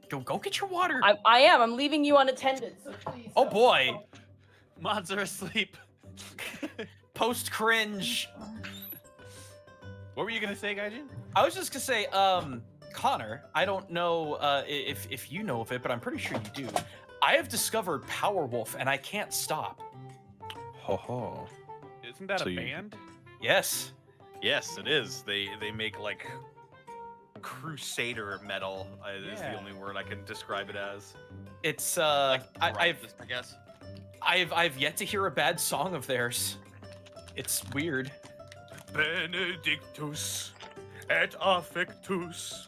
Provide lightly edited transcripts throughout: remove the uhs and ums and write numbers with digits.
Go get your water. I am. I'm leaving you unattended, so please. Oh boy. Mods are asleep. Post cringe. What were you gonna say, Gaijin? I was just gonna say, Connor, I don't know if you know of it, but I'm pretty sure you do. I have discovered Powerwolf, and I can't stop. Ho ho. Isn't that So a you- band? Yes. Yes, it is. They make like crusader metal. Is the Yeah. only word I can describe it as. It's I guess. I've yet to hear a bad song of theirs. It's weird. Benedictus et affectus.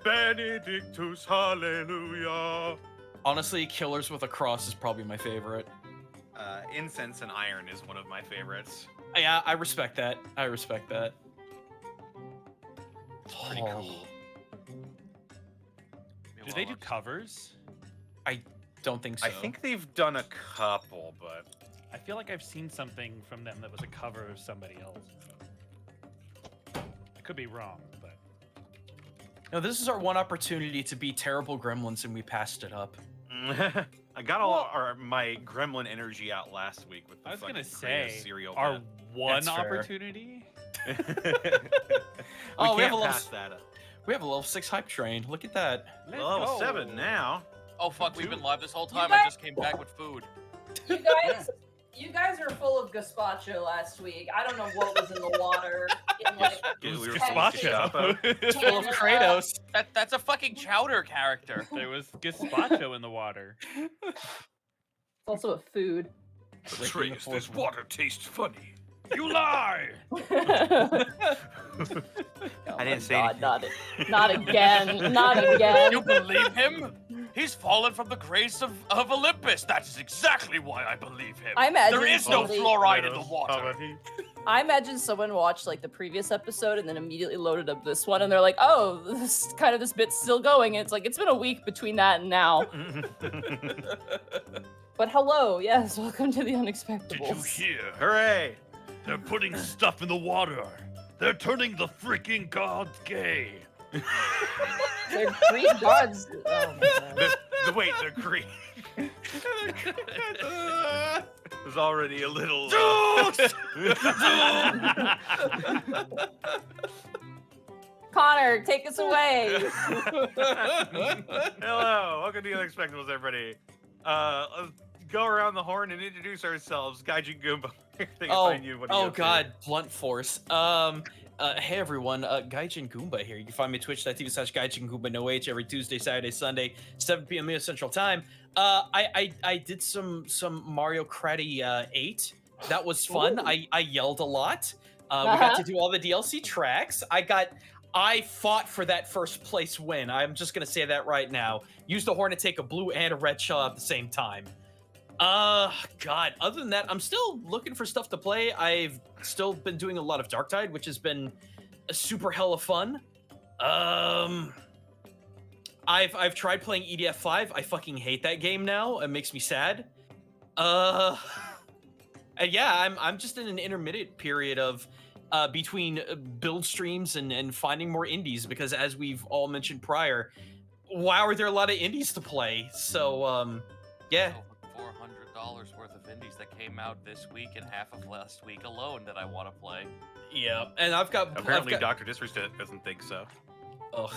Benedictus, hallelujah. Honestly, Killers with a Cross is probably my favorite. Incense and Iron is one of my favorites. Yeah, I respect that. I respect that. It's pretty cool. Do they do covers? Don't think so. I think they've done a couple, but I feel like I've seen something from them that was a cover of somebody else. I could be wrong, but No, this is our one opportunity to be terrible gremlins, and we passed it up. I got all my gremlin energy out last week with the I was gonna fucking Kratos say cereal our bit. one That's fair. opportunity. we Oh, we have can't a little pass that up. We have a level 6 hype train. Look at that. Let's Level go. 7 now. Oh fuck, we've been live this whole time. guys- I just came back with food. You guys are full of gazpacho last week. I don't know what was in the water. In like, Yeah, we were Gazpacho. It's full of Kratos. That's a fucking chowder character. There was gazpacho in the water. it's also a food. Atreus, this water tastes funny. You lie! I didn't say anything. Not again. Not again. You believe him? He's fallen from the grace of Olympus. That is exactly why I believe him. I imagine There is no somebody- fluoride in the water. I imagine someone watched like the previous episode and then immediately loaded up this one, and they're like, "Oh, this bit's still going." And it's like it's been a week between that and now. But hello, yes, welcome to the Unexpectables. hear? Hooray! They're putting stuff in the water. They're turning the freaking gods gay. They're Greek gods. Oh, my God. Wait, they're green. There's already a little. Connor, take us away. Hello, welcome to the Unexpectables, everybody. Let's go around the horn and introduce ourselves. Gaijin Goomba. Where can they find you? What are you up to? God, blunt force. Hey everyone, Gaijin Goomba here. You can find me at twitch.tv/Gaijin Goomba no H every Tuesday, Saturday, Sunday, 7 p.m. US Central Time. I did some Mario Kart 8. That was fun. Ooh. I yelled a lot. We got to do all the DLC tracks. I fought for that first place win. I'm just gonna say that right now. Used the horn to take a blue and a red shell at the same time. God, other than that, I'm still looking for stuff to play. I've still been doing a lot of Darktide, which has been a super hella fun. I've tried playing EDF 5. I fucking hate that game now. It makes me sad. Yeah, I'm just in an intermittent period of between build streams and finding more indies, because as we've all mentioned prior, wow, are there a lot of indies to play? So yeah. Over $400 worth of indies that came out this week and half of last week alone that I want to play. Yeah, and I've got Apparently, Dr. Disrespect doesn't think so. Ugh.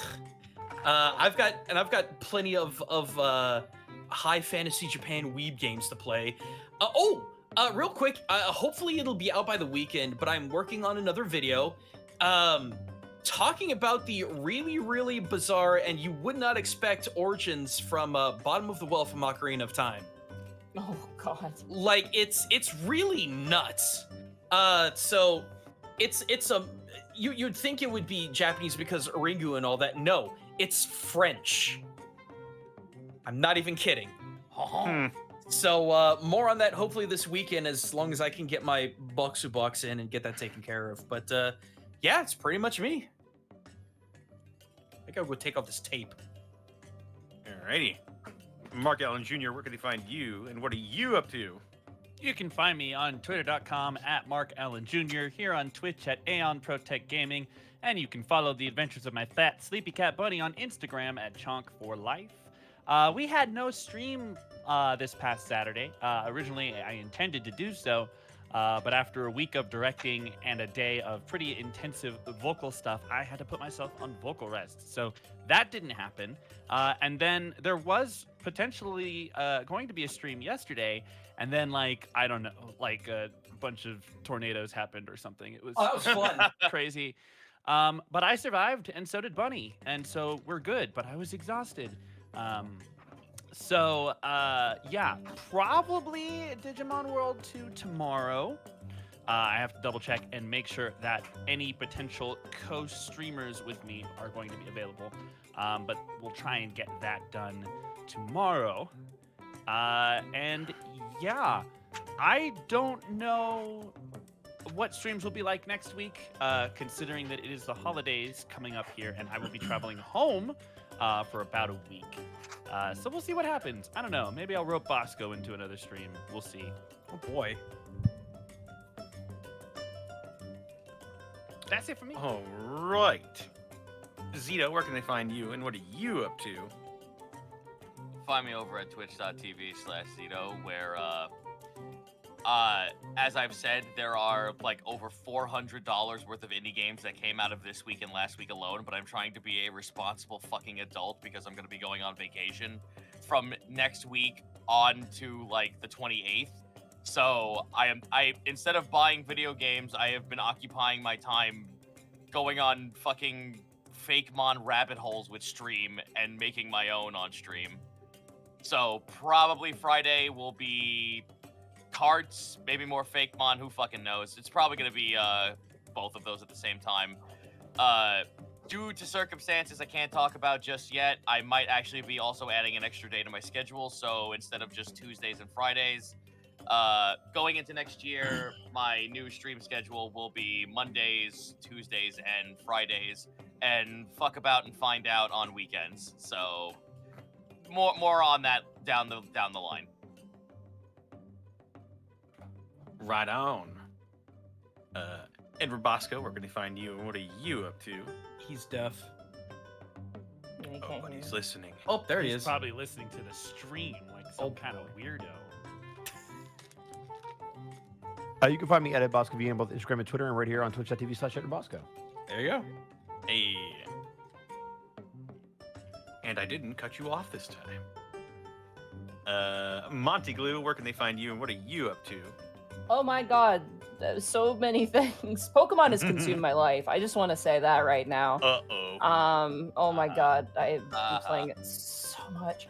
I've got plenty of high fantasy Japan weeb games to play. Real quick, hopefully it'll be out by the weekend, but I'm working on another video talking about the really, really bizarre and you would not expect origins from Bottom of the Well from Ocarina of Time. Oh God. Like it's really nuts. So it's a you'd think it would be Japanese because Ringu and all that. No, it's French. I'm not even kidding. So more on that hopefully this weekend, as long as I can get my Boxu box in and get that taken care of. But yeah, it's pretty much me. I gotta go take off this tape. Alrighty. Mark Allen Jr., where can they find you, and what are you up to? You can find me on twitter.com at Mark Allen Jr., here on Twitch at Aeon Protect Gaming, and you can follow the adventures of my fat sleepy cat bunny on Instagram at Chonk4Life. We had no stream this past Saturday. Originally, I intended to do so, but after a week of directing and a day of pretty intensive vocal stuff, I had to put myself on vocal rest. So that didn't happen. And then there was potentially going to be a stream yesterday, and then, like, I don't know, like a bunch of tornadoes happened or something. It was, Oh, that was fun. crazy. But I survived, and so did Bunny, and so we're good, but I was exhausted. Yeah, probably Digimon World 2 tomorrow. I have to double check and make sure that any potential co-streamers with me are going to be available. But we'll try and get that done tomorrow. And yeah, I don't know what streams will be like next week, considering that it is the holidays coming up here, and I will be traveling home for about a week. So we'll see what happens. I don't know. Maybe I'll rope Bosco into another stream. We'll see. Oh boy. That's it for me. All right. Zito, where can they find you, and what are you up to? Find me over at twitch.tv/Zito, where, as I've said, there are like over $400 worth of indie games that came out of this week and last week alone, but I'm trying to be a responsible fucking adult because I'm going to be going on vacation from next week on to like the 28th. So I instead of buying video games, I have been occupying my time going on fucking Fakemon rabbit holes with stream and making my own on stream. So probably Friday will be carts, maybe more Fakemon, who fucking knows. It's probably going to be both of those at the same time. Due to circumstances I can't talk about just yet, I might actually be also adding an extra day to my schedule, so instead of just Tuesdays and Fridays, going into next year, my new stream schedule will be Mondays, Tuesdays, and Fridays, and fuck about and find out on weekends. So more on that down the line. Right on. Edward Bosco, where can they find you, and what are you up to? He's deaf. Yeah, you Oh, can't but hear he's me. listening. Oh, there he He's is. probably listening to the stream like some Oh, kind of weirdo. You can find me at Bosco V on both Instagram and Twitter, and right here on twitch.tv/EdwardBosco. There you go. Hey. And I didn't cut you off this time. Monty Glue, where can they find you, and what are you up to? Oh my god, so many things. Pokemon has consumed my life. I just want to say that right now. Uh-oh. Oh my god, I've been playing it so much.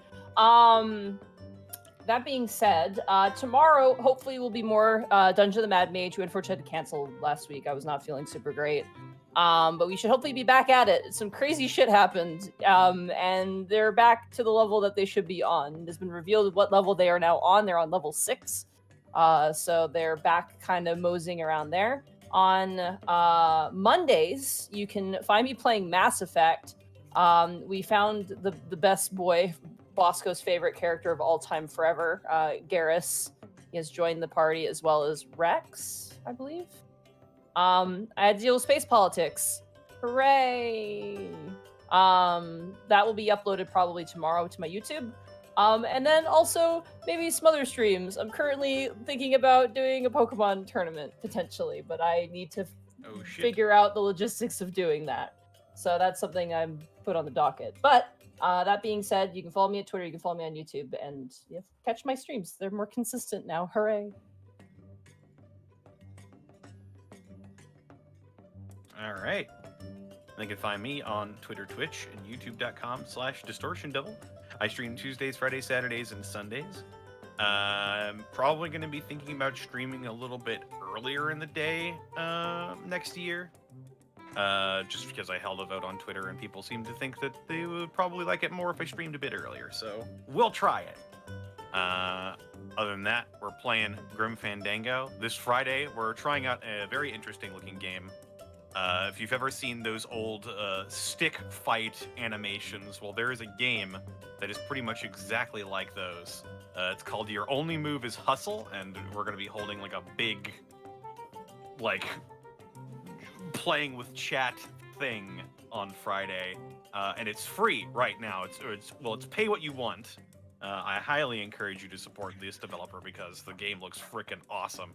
That being said, tomorrow hopefully will be more Dungeon of the Mad Mage, who unfortunately had to cancel last week. I was not feeling super great. But we should hopefully be back at it. Some crazy shit happened, and they're back to the level that they should be on. It has been revealed what level they are now on. They're on level 6. So they're back kind of moseying around there. On Mondays, you can find me playing Mass Effect. We found the best boy, Bosco's favorite character of all time forever, Garrus. He has joined the party, as well as Rex, I believe. I had to deal with space politics. Hooray! That will be uploaded probably tomorrow to my YouTube. And then also maybe some other streams. I'm currently thinking about doing a Pokemon tournament potentially, but I need to Oh, shit. figure out the logistics of doing that. So that's something I'm put on the docket. But that being said, you can follow me on Twitter, you can follow me on YouTube, and catch my streams. They're more consistent now. Hooray! All right. They can find me on Twitter, Twitch, and youtube.com/distortiondevil. I stream Tuesdays, Fridays, Saturdays, and Sundays. I'm probably going to be thinking about streaming a little bit earlier in the day next year. Just because I held a vote on Twitter and people seem to think that they would probably like it more if I streamed a bit earlier. So we'll try it. Other than that, we're playing Grim Fandango. This Friday, we're trying out a very interesting looking game If you've ever seen those old stick fight animations, well, there is a game that is pretty much exactly like those. It's called Your Only Move is Hustle, and we're going to be holding like a big, like, playing with chat thing on Friday, and it's free right now. It's pay what you want. I highly encourage you to support this developer because the game looks freaking awesome.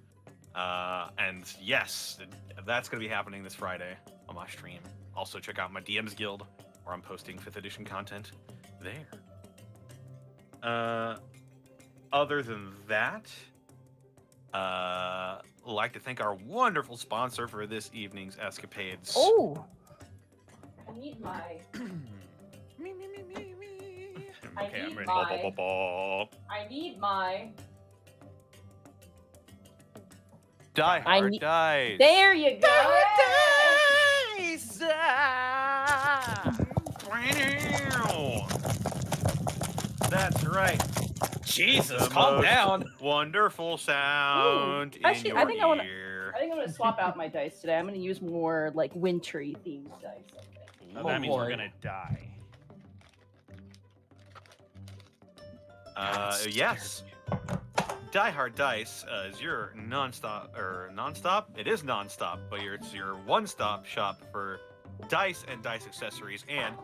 And yes, that's going to be happening this Friday on my stream. Also, check out my DMs Guild, where I'm posting 5th edition content there. Other than that, I'd like to thank our wonderful sponsor for this evening's escapades. Oh, I need my. Me. Okay, I'm need ready. my- Ba-ba-ba-ba. I need my. Die I Hard need- Dice. There you go. That's right. Jesus, The calm most down. Wonderful sound Actually, in I your think I wanna- ear. I think I'm gonna swap out my dice today. I'm gonna use more like wintry themed dice. I think. So Oh, that means we're boy. gonna die. Yes. Die Hard Dice is your nonstop. It is nonstop, but it's your one-stop shop for dice and dice accessories. And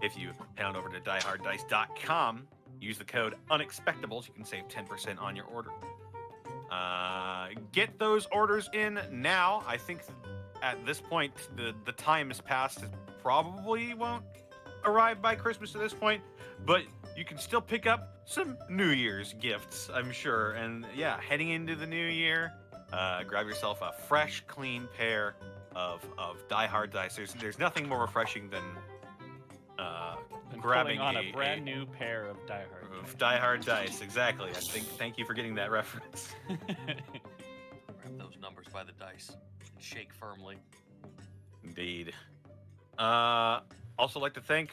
if you head on over to dieharddice.com, use the code Unexpectables, you can save 10% on your order. Get those orders in now. I think at this point the time has passed. It probably won't arrive by Christmas at this point, but you can still pick up some New Year's gifts, I'm sure. And yeah, heading into the new year, grab yourself a fresh, clean pair of Die Hard Dice. There's nothing more refreshing than And grabbing pulling on a brand new pair of Die Hard. of Die Hard Dice. Exactly. Thank you for getting that reference. Grab those numbers by the dice and shake firmly. Indeed. Also like to thank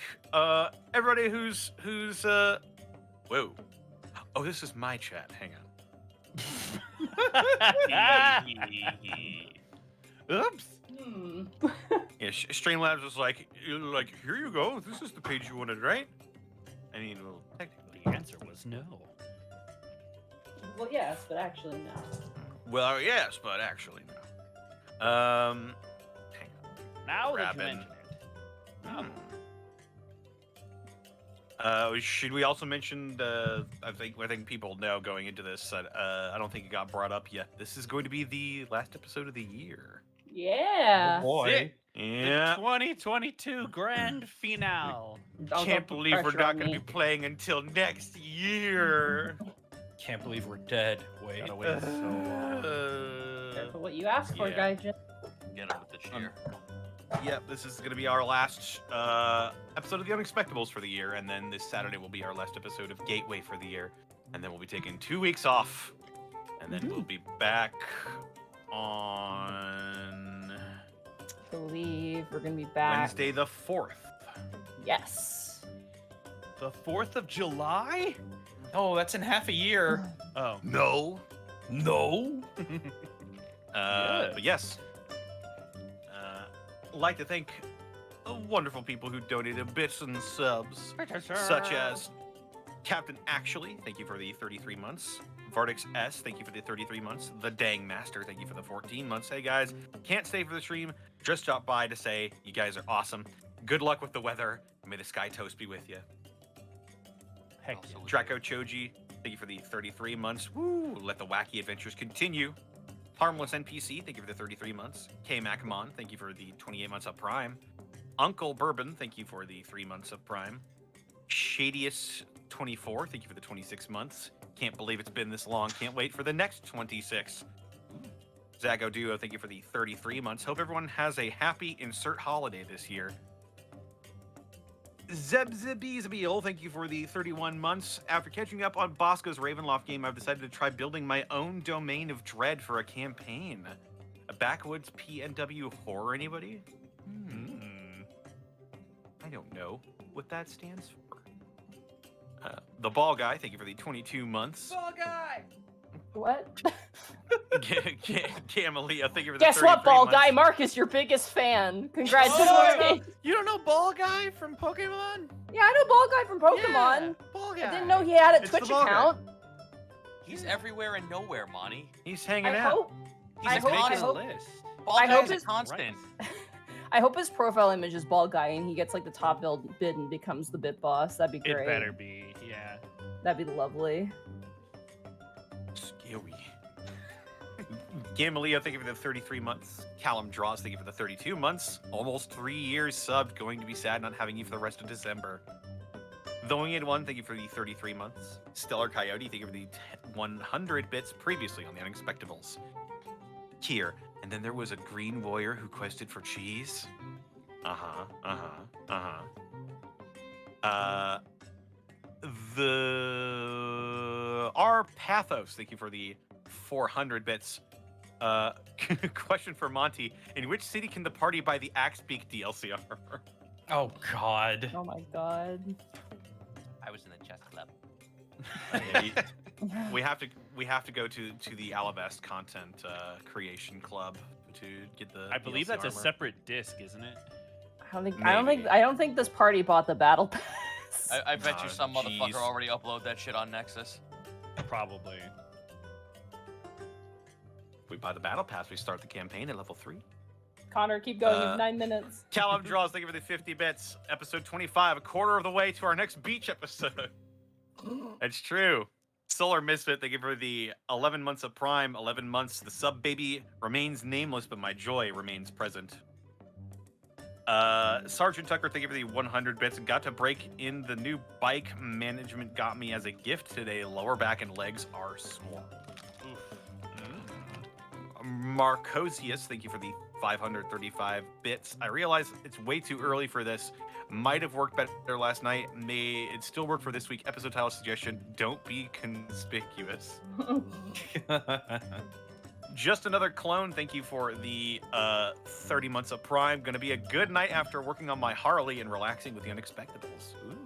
everybody who's whoa. Oh, this is my chat. Hang on. Oops. Hmm. Yeah, Streamlabs was like, here you go. This is the page you wanted, right? I mean, well, technically. The answer was no. Well, yes, but actually no. Well, yes, but actually no. Hang Now that you Grabbing. mention it. Should we also mention I think people know going into this. I don't think it got brought up yet. This is going to be the last episode of the year. Yeah. Boy. Yeah. The 2022 grand finale. Don't Can't put believe we're pressure not on going me. to be playing until next year. Can't believe we're dead. Wait. Gotta wait so long. Careful what you ask for, yeah. Gaijin. Get him with the cheer. Yep, this is going to be our last episode of the Unexpectables for the year, and then this Saturday will be our last episode of Gateway for the year, and then we'll be taking 2 weeks off, and then we'll be back on I believe we're gonna be back. Wednesday the 4th. Yes. The 4th of July? Oh, that's in half a year. Oh. No. No. But yes. Like to thank wonderful people who donated bits and subs, such as Captain Actually, thank you for the 33 months. Vardix S, thank you for the 33 months. The Dang Master, thank you for the 14 months. Hey guys, can't stay for the stream, just dropped by to say you guys are awesome. Good luck with the weather, and may the sky toast be with you. Heck Also yeah. with Draco Choji, thank you for the 33 months. Woo! Let the wacky adventures continue. Harmless NPC, thank you for the 33 months. K Macamon, thank you for the 28 months of Prime. Uncle Bourbon, thank you for the 3 months of Prime. Shadius24, thank you for the 26 months. Can't believe it's been this long. Can't wait for the next 26. Zago Duo, thank you for the 33 months. Hope everyone has a happy insert holiday this year. Zebzibizabeel, thank you for the 31 months. After catching up on Bosco's Ravenloft game, I've decided to try building my own domain of dread for a campaign. A backwoods PNW horror, anybody? I don't know what that stands for. The Ball Guy, thank you for the 22 months. Ball guy! What? Camellia, thank you for the Guess what, 33 Ball months. Guy? Mark is your biggest fan. Oh, Congratulations. you don't know Ball Guy from Pokemon? Yeah, I know Ball Guy from Pokemon. Yeah, Ball Guy. I didn't know he had a It's the Twitch Ball Guy. account. He's everywhere and nowhere, Monty. He's hanging I out. hope. He's I a hope- I constant. hope- list. Ball I hope Guy's a his- constant. I hope his profile image is Ball Guy and he gets like the top bid and becomes the bit boss. That'd be It great. better be, yeah. That'd be lovely. Scary. Camellia, thank you for the 33 months. Callum Draws, thank you for the 32 months. Almost 3 years subbed. Going to be sad not having you for the rest of December. Thoing1, thank you for the 33 months. Stellar Coyote, thank you for the 100 bits previously on the Unexpectables. Kier, and then there was a green warrior who quested for cheese. The R Pathos, thank you for the 400 bits. Question for Monty: in which city can the party buy the Axebeak DLC armor? Oh God. Oh my god. I was in the chess club. we have to go to the Alabast content creation club to get the. I believe DLC that's a armor. separate disc, isn't it? I don't think this party bought the battle pass. I bet you some jeez. motherfucker already uploaded that shit on Nexus. Probably. We buy the battle pass. We start the campaign at level 3. Connor, keep going. You Uh, have 9 minutes. Callum Draws, thank you for the 50 bits. Episode 25, a quarter of the way to our next beach episode. It's true. Solar Misfit, thank you for the 11 months of Prime, 11 months. The sub baby remains nameless, but my joy remains present. Sergeant Tucker, thank you for the 100 bits. Got to break in the new bike management got me as a gift today. Lower back and legs are sore. Marcosius, thank you for the 535 bits. I realize it's way too early for this. Might have worked better last night. May it still work for this week. Episode title suggestion: don't be conspicuous. Just another clone. Thank you for the 30 months of Prime. Gonna be a good night after working on my Harley and relaxing with the Unexpectables. Ooh.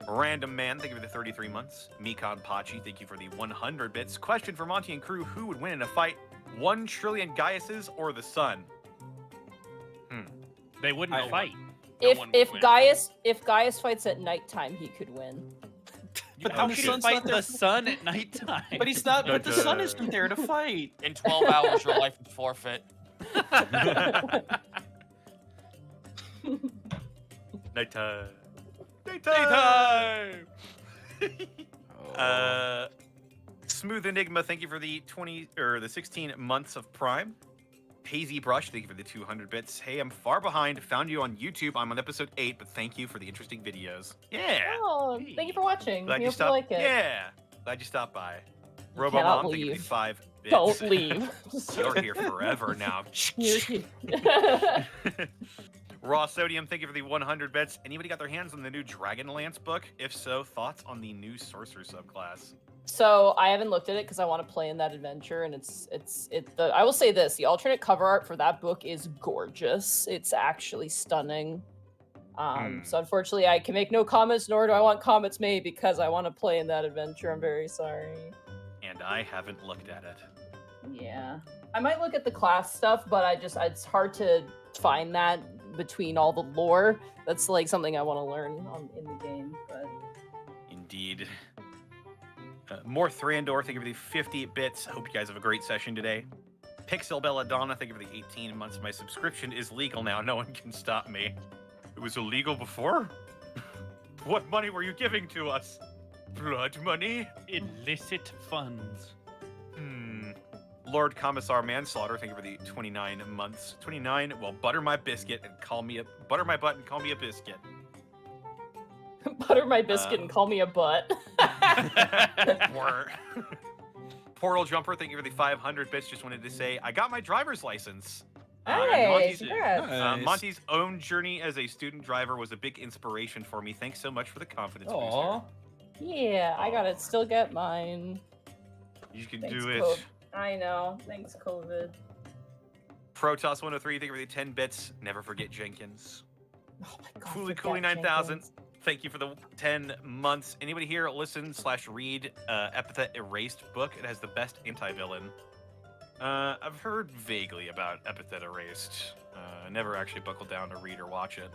Random Man, thank you for the 33 months. Mikon Pachi, thank you for the 100 bits. Question for Monty and crew: who would win in a fight? 1 trillion Gaiuses or the sun? They wouldn't fight. If one would if win. Gaius fights at nighttime, he could win. But How the could you sun's fight not the there- sun at nighttime? But he's not. But the sun isn't there to fight. In 12 hours, your life is forfeit. Nighttime. Daytime! Smooth Enigma, thank you for the 16 months of Prime. Hazy Brush, thank you for the 200 bits. Hey, I'm far behind. Found you on YouTube. I'm on episode 8, but thank you for the interesting videos. Yeah. Oh, thank you for watching. Glad We you hope you stopped. like it. Yeah. Glad you stopped by. You Robo cannot Mom, thank you for the leave. 5 bits. Don't leave. You're here forever now. You're here. Raw Sodium, thank you for the 100 bits. Anybody got their hands on the new Dragonlance book? If so, thoughts on the new Sorcerer subclass? So I haven't looked at it because I want to play in that adventure, and I will say this: the alternate cover art for that book is gorgeous. It's actually stunning. So unfortunately, I can make no comments, nor do I want comments made because I want to play in that adventure. I'm very sorry. And I haven't looked at it. Yeah, I might look at the class stuff, but it's hard to find that between all the lore. That's like something I want to learn in the game. But Indeed. More Thrandor, thank you for the 50 bits. Hope you guys have a great session today. Pixel Belladonna, thank you for the 18 months. My subscription is legal now. No one can stop me. It was illegal before? What money were you giving to us? Blood money? Illicit funds. Lord Commissar Manslaughter, thank you for the 29 months. 29, well, butter my biscuit and call me a butter my butt and call me a biscuit. butter my biscuit and call me a butt. Portal Jumper, thank you for the 500 bits. Just wanted to say I got my driver's license. Hey, Monty's, congrats. Nice. Monty's own journey as a student driver was a big inspiration for me. Thanks so much for the confidence booster. Aw. Yeah, I gotta still get mine. You can Thanks, do it. COVID. I know. Thanks, COVID. Protoss 103, thank you for the 10 bits. Never forget Jenkins. Oh my god. Cooley forget Cooley 9000. Jenkins. thank you for the 10 months. Anybody here listen/read Epithet Erased book? It has the best anti-villain. I've heard vaguely about Epithet Erased. Never actually buckled down to read or watch it.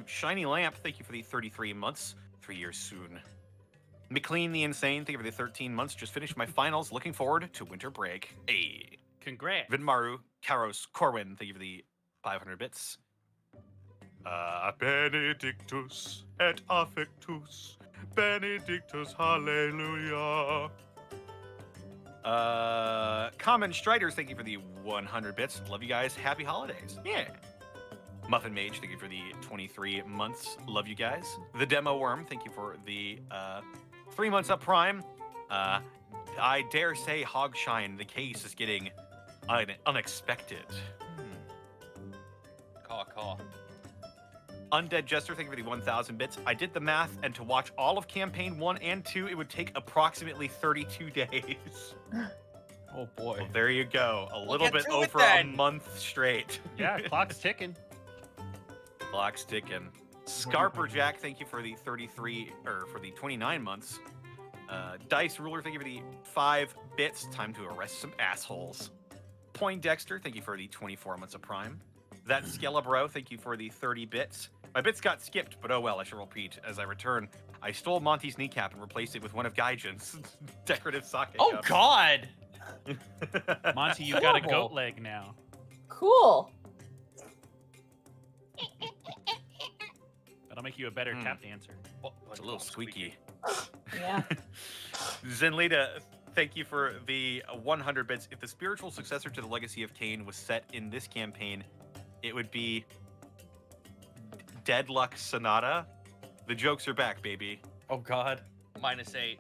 Shiny Lamp, thank you for the 33 months. 3 years soon. McLean the Insane, thank you for the 13 months. Just finished my finals. Looking forward to winter break. Hey. Congrats. Vinmaru, Karos, Corwin, thank you for the 500 bits. Benedictus et affectus. Benedictus, hallelujah. Common Striders, thank you for the 100 bits. Love you guys. Happy holidays. Yeah. Muffin Mage, thank you for the 23 months. Love you guys. The Demo Worm, thank you for the 3 months up Prime. I dare say Hogshine, the case is getting unexpected. Caw. Undead Jester, thank you for the 1,000 bits. I did the math, and to watch all of Campaign 1 and 2, it would take approximately 32 days. Oh boy. Well, there you go. A little get bit to it over a then. month straight. Yeah, clock's ticking. Clock's ticking. Scarperjack, thank you for the 29 months. Dice Ruler, thank you for the 5 bits. Time to arrest some assholes. Poindexter, thank you for the 24 months of Prime. That Skelebro, thank you for the 30 bits. My bits got skipped, but oh well, I shall repeat. As I return, I stole Monty's kneecap and replaced it with one of Gaijin's decorative socket Oh cups. God. Monty, you got a Horrible. goat leg now. Cool. That'll make you a better tap dancer. It's a little squeaky. Yeah. Zenlita, thank you for the 100 bits. If the spiritual successor to the Legacy of Kain was set in this campaign, it would be Deadluck Sonata. The jokes are back, baby. Oh God. -8.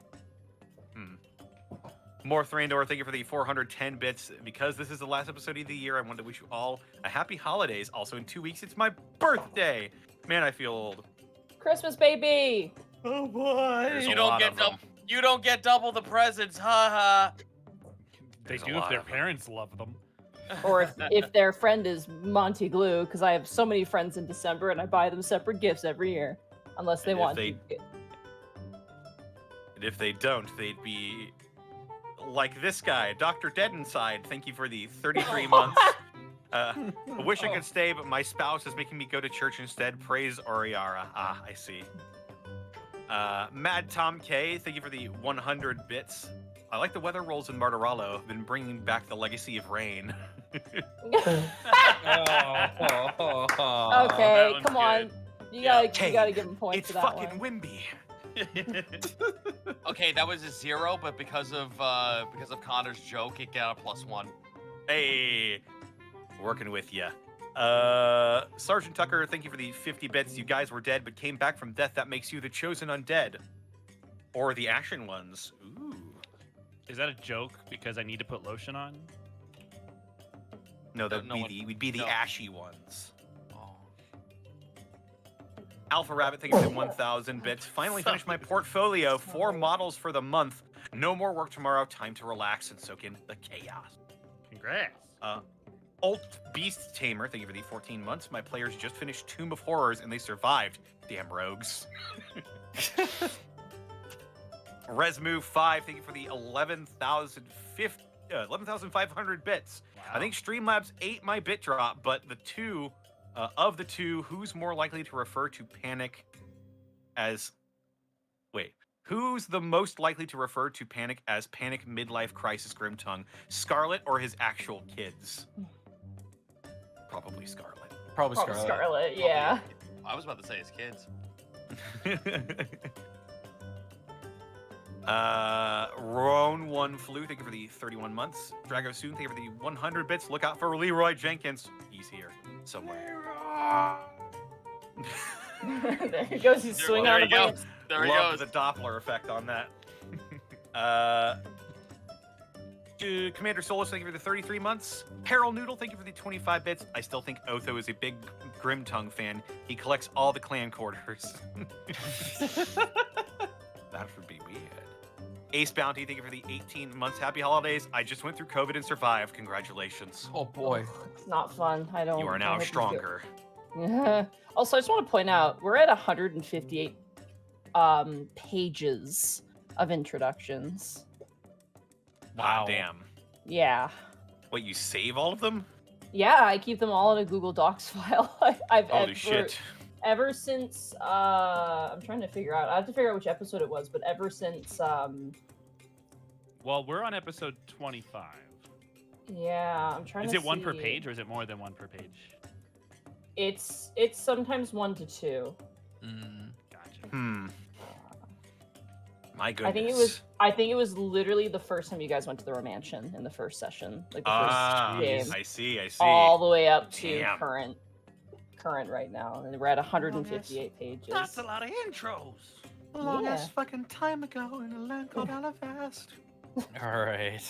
More Thrandor, thank you for the 410 bits. Because this is the last episode of the year, I want to wish you all a happy holidays. Also, in 2 weeks, it's my birthday. Man, I feel old. Christmas, baby. Oh boy. There's You a don't lot get of them. double. You don't get double the presents, haha. They There's a do if lot their of them. parents love them. Or if their friend is Monty Glue, because I have so many friends in December and I buy them separate gifts every year, unless they And if want they- to. And if they don't, they'd be like this guy, Dr. Dead Inside. Thank you for the 33 months. I wish I could stay, but my spouse is making me go to church instead. Praise Oriara. Ah, I see. Mad Tom K, thank you for the 100 bits. I like the weather rolls in Martiralo. I've been bringing back the legacy of rain. Okay, one's come on. You gotta give him points It's for that fucking one. Wimby. Okay, that was a 0, but because of Connor's joke, it got a +1. Hey, working with ya. Sergeant Tucker, thank you for the 50 bits. You guys were dead, but came back from death. That makes you the chosen undead, or the Ashen ones. Ooh. Is that a joke because I need to put lotion on? No, No one- we'd be the no. ashy ones. Oh. Alpha Rabbit, thank you for the 1,000 bits. Finally finished my portfolio. 4 models for the month. No more work tomorrow. Time to relax and soak in the chaos. Congrats. Alt Beast Tamer, thank you for the 14 months. My players just finished Tomb of Horrors and they survived. Damn rogues. Resmu 5, thank you for the 11,500 bits. I think Streamlabs ate my bit drop, but of the two, who's more likely to refer to Panic as... Wait. Who's the most likely to refer to Panic as Panic Midlife Crisis Grimtongue? Scarlet or his actual kids? Probably Scarlet. Probably Probably Scarlet. Scarlet, yeah. I was about to say his kids. Roan 1 Flu, thank you for the 31 months. Drago Soon, thank you for the 100 bits. Look out for Leroy Jenkins. He's here somewhere. There he goes. He's swinging There on he the goes. blades. There he Loved goes. the Doppler effect on that. Commander Solus, thank you for the 33 months. Harold Noodle, thank you for the 25 bits. I still think Otho is a big Grimtongue fan. He collects all the clan quarters. That would be weird. Ace Bounty, thank you for the 18 months. Happy holidays. I just went through COVID and survived. Congratulations. Oh boy. It's not fun. I don't. You are I now hope do. stronger. Also, I just want to point out we're at 158 pages of introductions. Wow. Damn. Yeah. Wait, you save all of them? Yeah, I keep them all in a Google Docs file. Holy shit. Ever since I'm trying to figure out. I have to figure out which episode it was, but ever since Well, we're on episode 25. yeah, I'm trying Is to it one per see. page or is it more than one per page? It's sometimes 1 to 2. Gotcha. My goodness. I think it was literally the first time you guys went to the Romantian in the first session, like the first game, I see. all the way up to Damn. current right now, and we're at 158 pages. That's a lot of intros. A long ass fucking time ago in a land called Alavast. All right.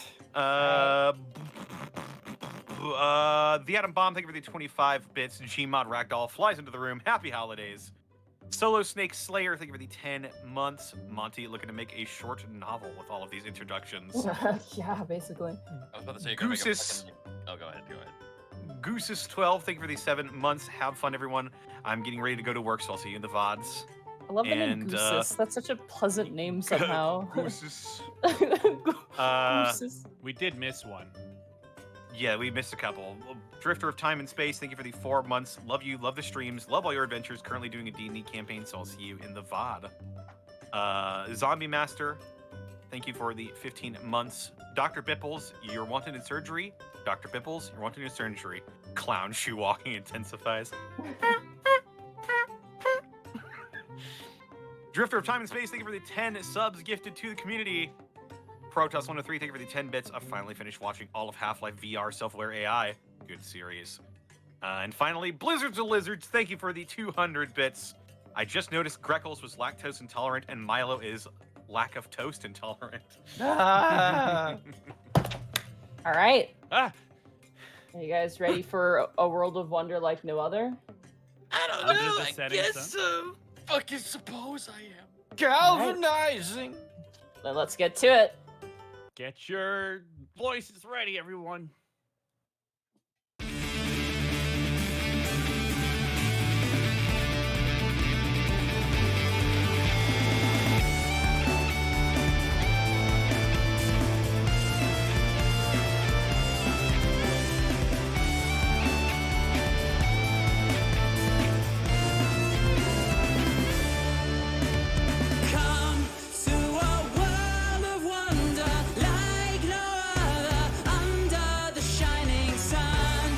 The Atom Bomb, thank you for the 25 bits. Gmod Ragdoll flies into the room. Happy holidays. Solo Snake Slayer, thank you for the 10 months. Monty looking to make a short novel with all of these introductions. Yeah, basically. I was about to say, you're gonna make a Goosis. fucking... Oh, go ahead. Goosis12, thank you for the 7 months. Have fun, everyone. I'm getting ready to go to work, so I'll see you in the VODs. I love the name And, Goosis. That's such a pleasant name somehow. Goosis. Goosis. We did miss one. Yeah, we missed a couple. Drifter of Time and Space, thank you for the 4 months. Love you, love the streams, love all your adventures. Currently doing a D&D campaign, so I'll see you in the VOD. Zombie Master, thank you for the 15 months. Dr. Bipples, you're wanted in surgery. Dr. Bipples, you're wanted in surgery. Clown shoe walking intensifies. Drifter of Time and Space, thank you for the 10 subs gifted to the community. Protoss103, thank you for the 10 bits. I've finally finished watching all of Half-Life VR Self-Aware AI. Good series. And finally, Blizzards of Lizards, thank you for the 200 bits. I just noticed Greckles was lactose intolerant and Milo is lack of toast intolerant. Ah. All right. Ah, Are you guys ready for a world of wonder like no other? I don't Under know. the I setting guess sun? so. Fucking suppose I am. Galvanizing. Then let's get to it. get your voices ready, everyone. Come to a world of wonder like no other, under the shining sun,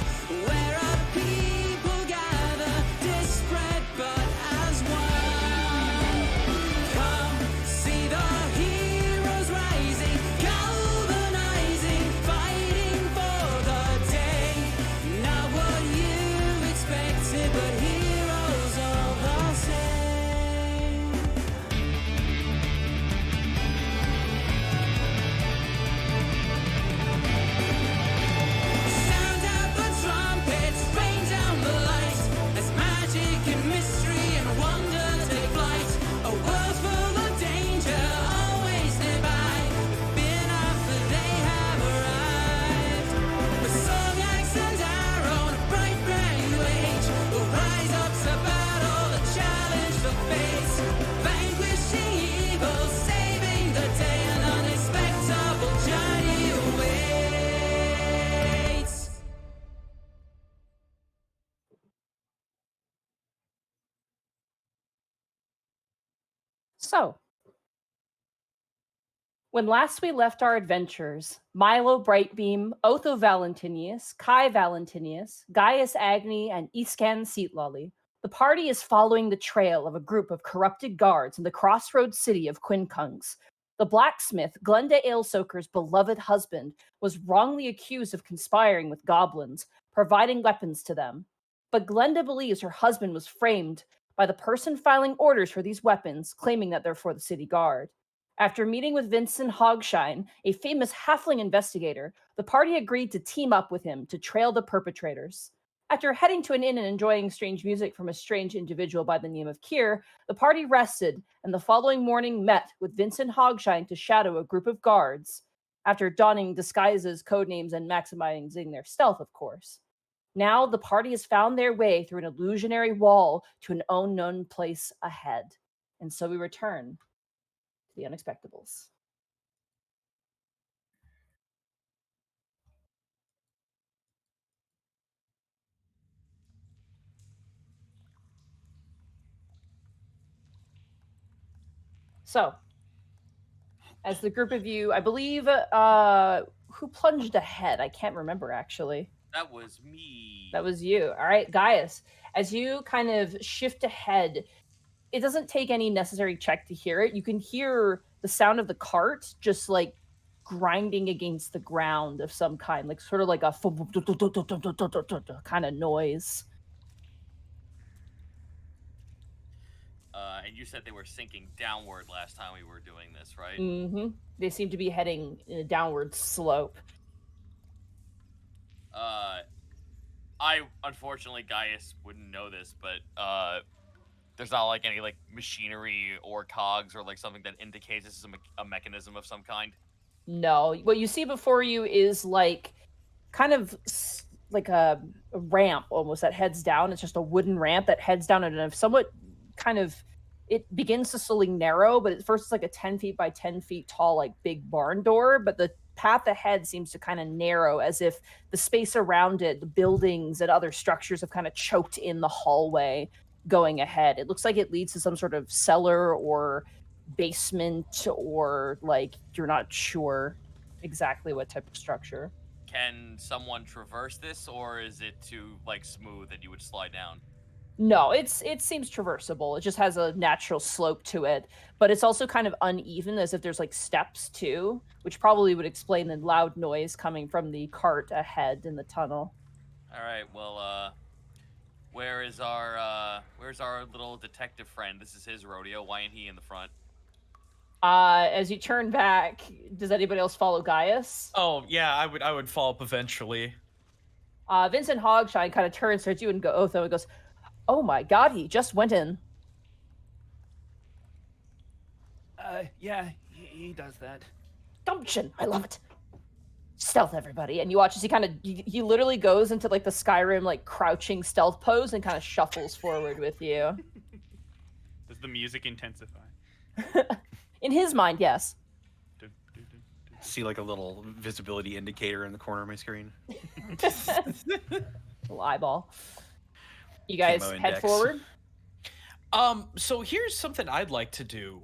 where our people gather, disparate but as one. Come see the heroes rising, galvanizing, fighting for the day. Not what you expected, but heroes all the same. Sound out the trumpets, rain down the lights, as magic and mystery and wonder take flight. A world full of danger, always nearby. Fear not, for they have arrived. With song, axe, and arrow, and a bright brand new age, will rise up to battle, the challenge the fates. Vanquishing evil, saving the day, an unexpectable journey awaits. So, when last we left our adventures, Milo Brightbeam, Otho Valentinius, Kai Valentinius, Gaius Agni, and Iscan Seatlolly, the party is following the trail of a group of corrupted guards in the crossroads city of Quincunx. The blacksmith, Glenda Alesoker's beloved husband, was wrongly accused of conspiring with goblins, providing weapons to them. But Glenda believes her husband was framed by the person filing orders for these weapons, claiming that they're for the city guard. After meeting with Vincent Hogshine, a famous halfling investigator, the party agreed to team up with him to trail the perpetrators. After heading to an inn and enjoying strange music from a strange individual by the name of Kier, the party rested and the following morning met with Vincent Hogshine to shadow a group of guards, after donning disguises, codenames, and maximizing their stealth, of course. Now the party has found their way through an illusionary wall to an unknown place ahead. And so we return to the Unexpectables. So, as the group of you, I believe, who plunged ahead? I can't remember actually. That was me. That was you. All right, Gaius. As you kind of shift ahead, it doesn't take any necessary check to hear it. You can hear the sound of the cart just like grinding against the ground of some kind, like sort of like a kind of noise. And you said they were sinking downward last time we were doing this, right? Mm-hmm. They seem to be heading in a downward slope. I unfortunately, Gaius wouldn't know this, but there's not like any like machinery or cogs or like something that indicates this is a mechanism of some kind. No, what you see before you is like kind of like a ramp almost that heads down. It's just a wooden ramp that heads down in a somewhat kind of, it begins to slowly narrow, but at first it's like a 10 feet by 10 feet tall, like big barn door. But the path ahead seems to kind of narrow as if the space around it, the buildings and other structures have kind of choked in the hallway going ahead. It looks like it leads to some sort of cellar or basement, or like you're not sure exactly what type of structure. Can someone traverse this, or is it too like smooth that you would slide down? No, it seems traversable. It just has a natural slope to it, but it's also kind of uneven, as if there's like steps too, which probably would explain the loud noise coming from the cart ahead in the tunnel. All right. Well, where's our little detective friend? This is his rodeo. Why ain't he in the front? As you turn back, does anybody else follow Gaius? Oh yeah, I would follow up eventually. Vincent Hogshine kind of turns towards you and Otho and goes, "Oh my God, he just went in." Yeah, he does that. Gumption, I love it. Stealth, everybody. And you watch as he literally goes into like the Skyrim like crouching stealth pose and kind of shuffles forward with you. Does the music intensify? In his mind, yes. See like a little visibility indicator in the corner of my screen. Little eyeball. You guys Camo head index. forward. So here's something I'd like to do.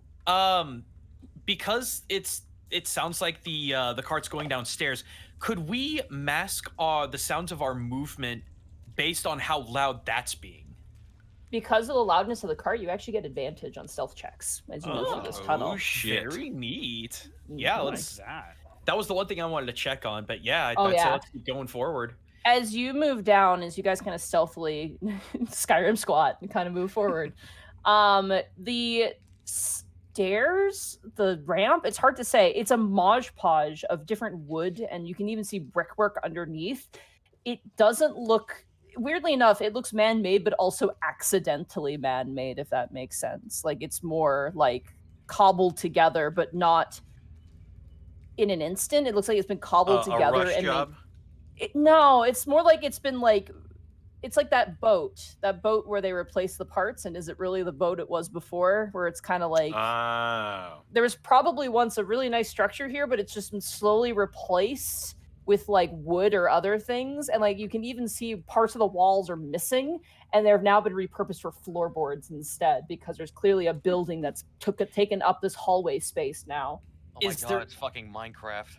Because it sounds like the cart's going downstairs. Could we mask the sounds of our movement based on how loud that's being? Because of the loudness of the cart, you actually get advantage on stealth checks as you move through this tunnel. Oh shit! Very neat. Mhm. Yeah, I let's. like that. That was the one thing I wanted to check on, but yeah, Oh, I'd say yeah. let's keep going forward. As you move down, as you guys kind of stealthily Skyrim squat and kind of move forward, the stairs, the ramp, it's hard to say. It's a modge podge of different wood, and you can even see brickwork underneath. It doesn't look, weirdly enough, it looks man-made, but also accidentally man-made, if that makes sense. Like, it's more like cobbled together, but not in an instant. It looks like it's been cobbled A together rush and job. no, it's more like it's been like, it's like that boat where they replace the parts, and is it really the boat it was before, where it's kind of like Oh. there was probably once a really nice structure here, but it's just been slowly replaced with like wood or other things, and like you can even see parts of the walls are missing, and they've now been repurposed for floorboards instead, because there's clearly a building that's taken up this hallway space now. Oh my Is god, there- it's fucking Minecraft.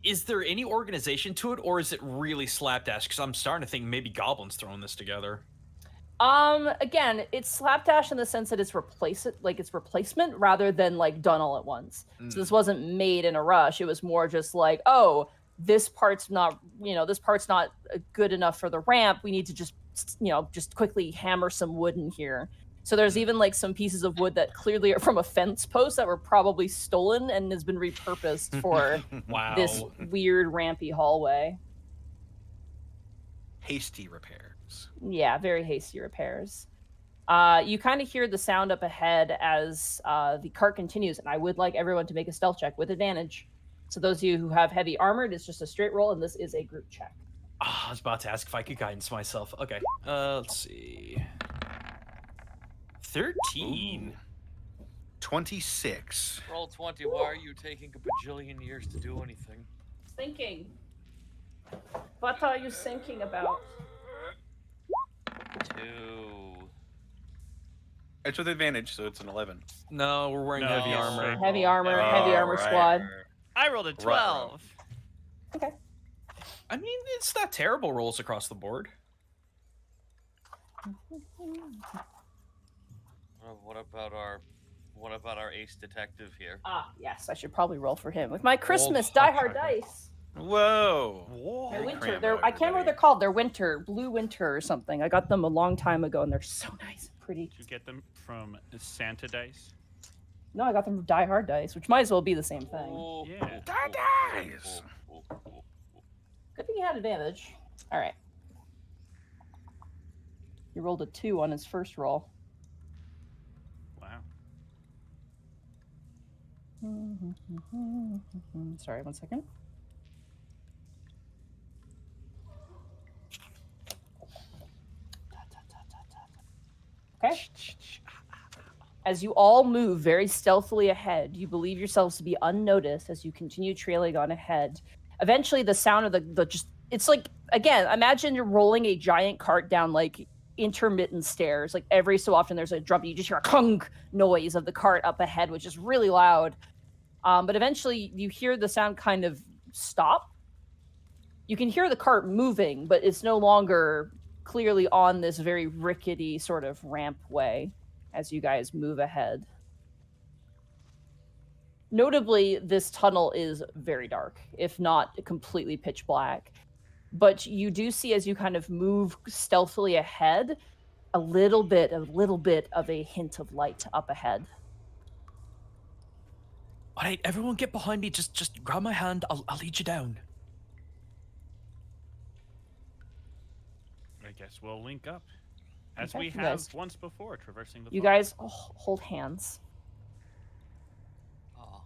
Is there any organization to it, or is it really slapdash? Because I'm starting to think maybe goblins throwing this together. Again, it's slapdash in the sense that it's replacement rather than like done all at once. So this wasn't made in a rush. It was more just like, oh, this part's not good enough for the ramp. We need to just quickly hammer some wood in here. So there's even like some pieces of wood that clearly are from a fence post that were probably stolen and has been repurposed for Wow. this weird rampy hallway. Hasty repairs. Yeah, very hasty repairs. You kind of hear the sound up ahead as the cart continues, and I would like everyone to make a stealth check with advantage. So those of you who have heavy armor, it's just a straight roll, and this is a group check. I was about to ask if I could guidance myself. Okay. Let's see. 13. 26. Roll 20. Why are you taking a bajillion years to do anything? Thinking. What are you thinking about? 2. It's with advantage, so it's an 11. No, we're wearing heavy No. armor. Straight Heavy roll. armor, Oh, heavy armor right. squad. I rolled a 12. Okay. I mean, it's not terrible rolls across the board. What about our ace detective here? Ah, yes, I should probably roll for him with my Christmas Roll. Die Hard dice. Whoa. They're Merry winter. Crambo, I can't remember what everybody. they're called. They're winter, blue winter or something. I got them a long time ago, and they're so nice and pretty. Did you get them from Santa Dice? No, I got them from Die Hard dice, which might as well be the same thing. Oh, Yeah. Dice. Good thing he had advantage. All right. He rolled a 2 on his first roll. Wow. Sorry, one second. Okay. As you all move very stealthily ahead, you believe yourselves to be unnoticed as you continue trailing on ahead. Eventually, the sound of the just, it's like, again, imagine you're rolling a giant cart down like intermittent stairs. Like every so often there's a drum, you just hear a clunk noise of the cart up ahead, which is really loud. But eventually you hear the sound kind of stop. You can hear the cart moving, but it's no longer clearly on this very rickety sort of ramp way as you guys move ahead. Notably, this tunnel is very dark, if not completely pitch black. But you do see, as you kind of move stealthily ahead, a little bit of a hint of light up ahead. All right, everyone get behind me. Just grab my hand. I'll lead you down. I guess we'll link up. As Okay, we you have guys- once before, traversing the You forest. guys hold hands. Oh.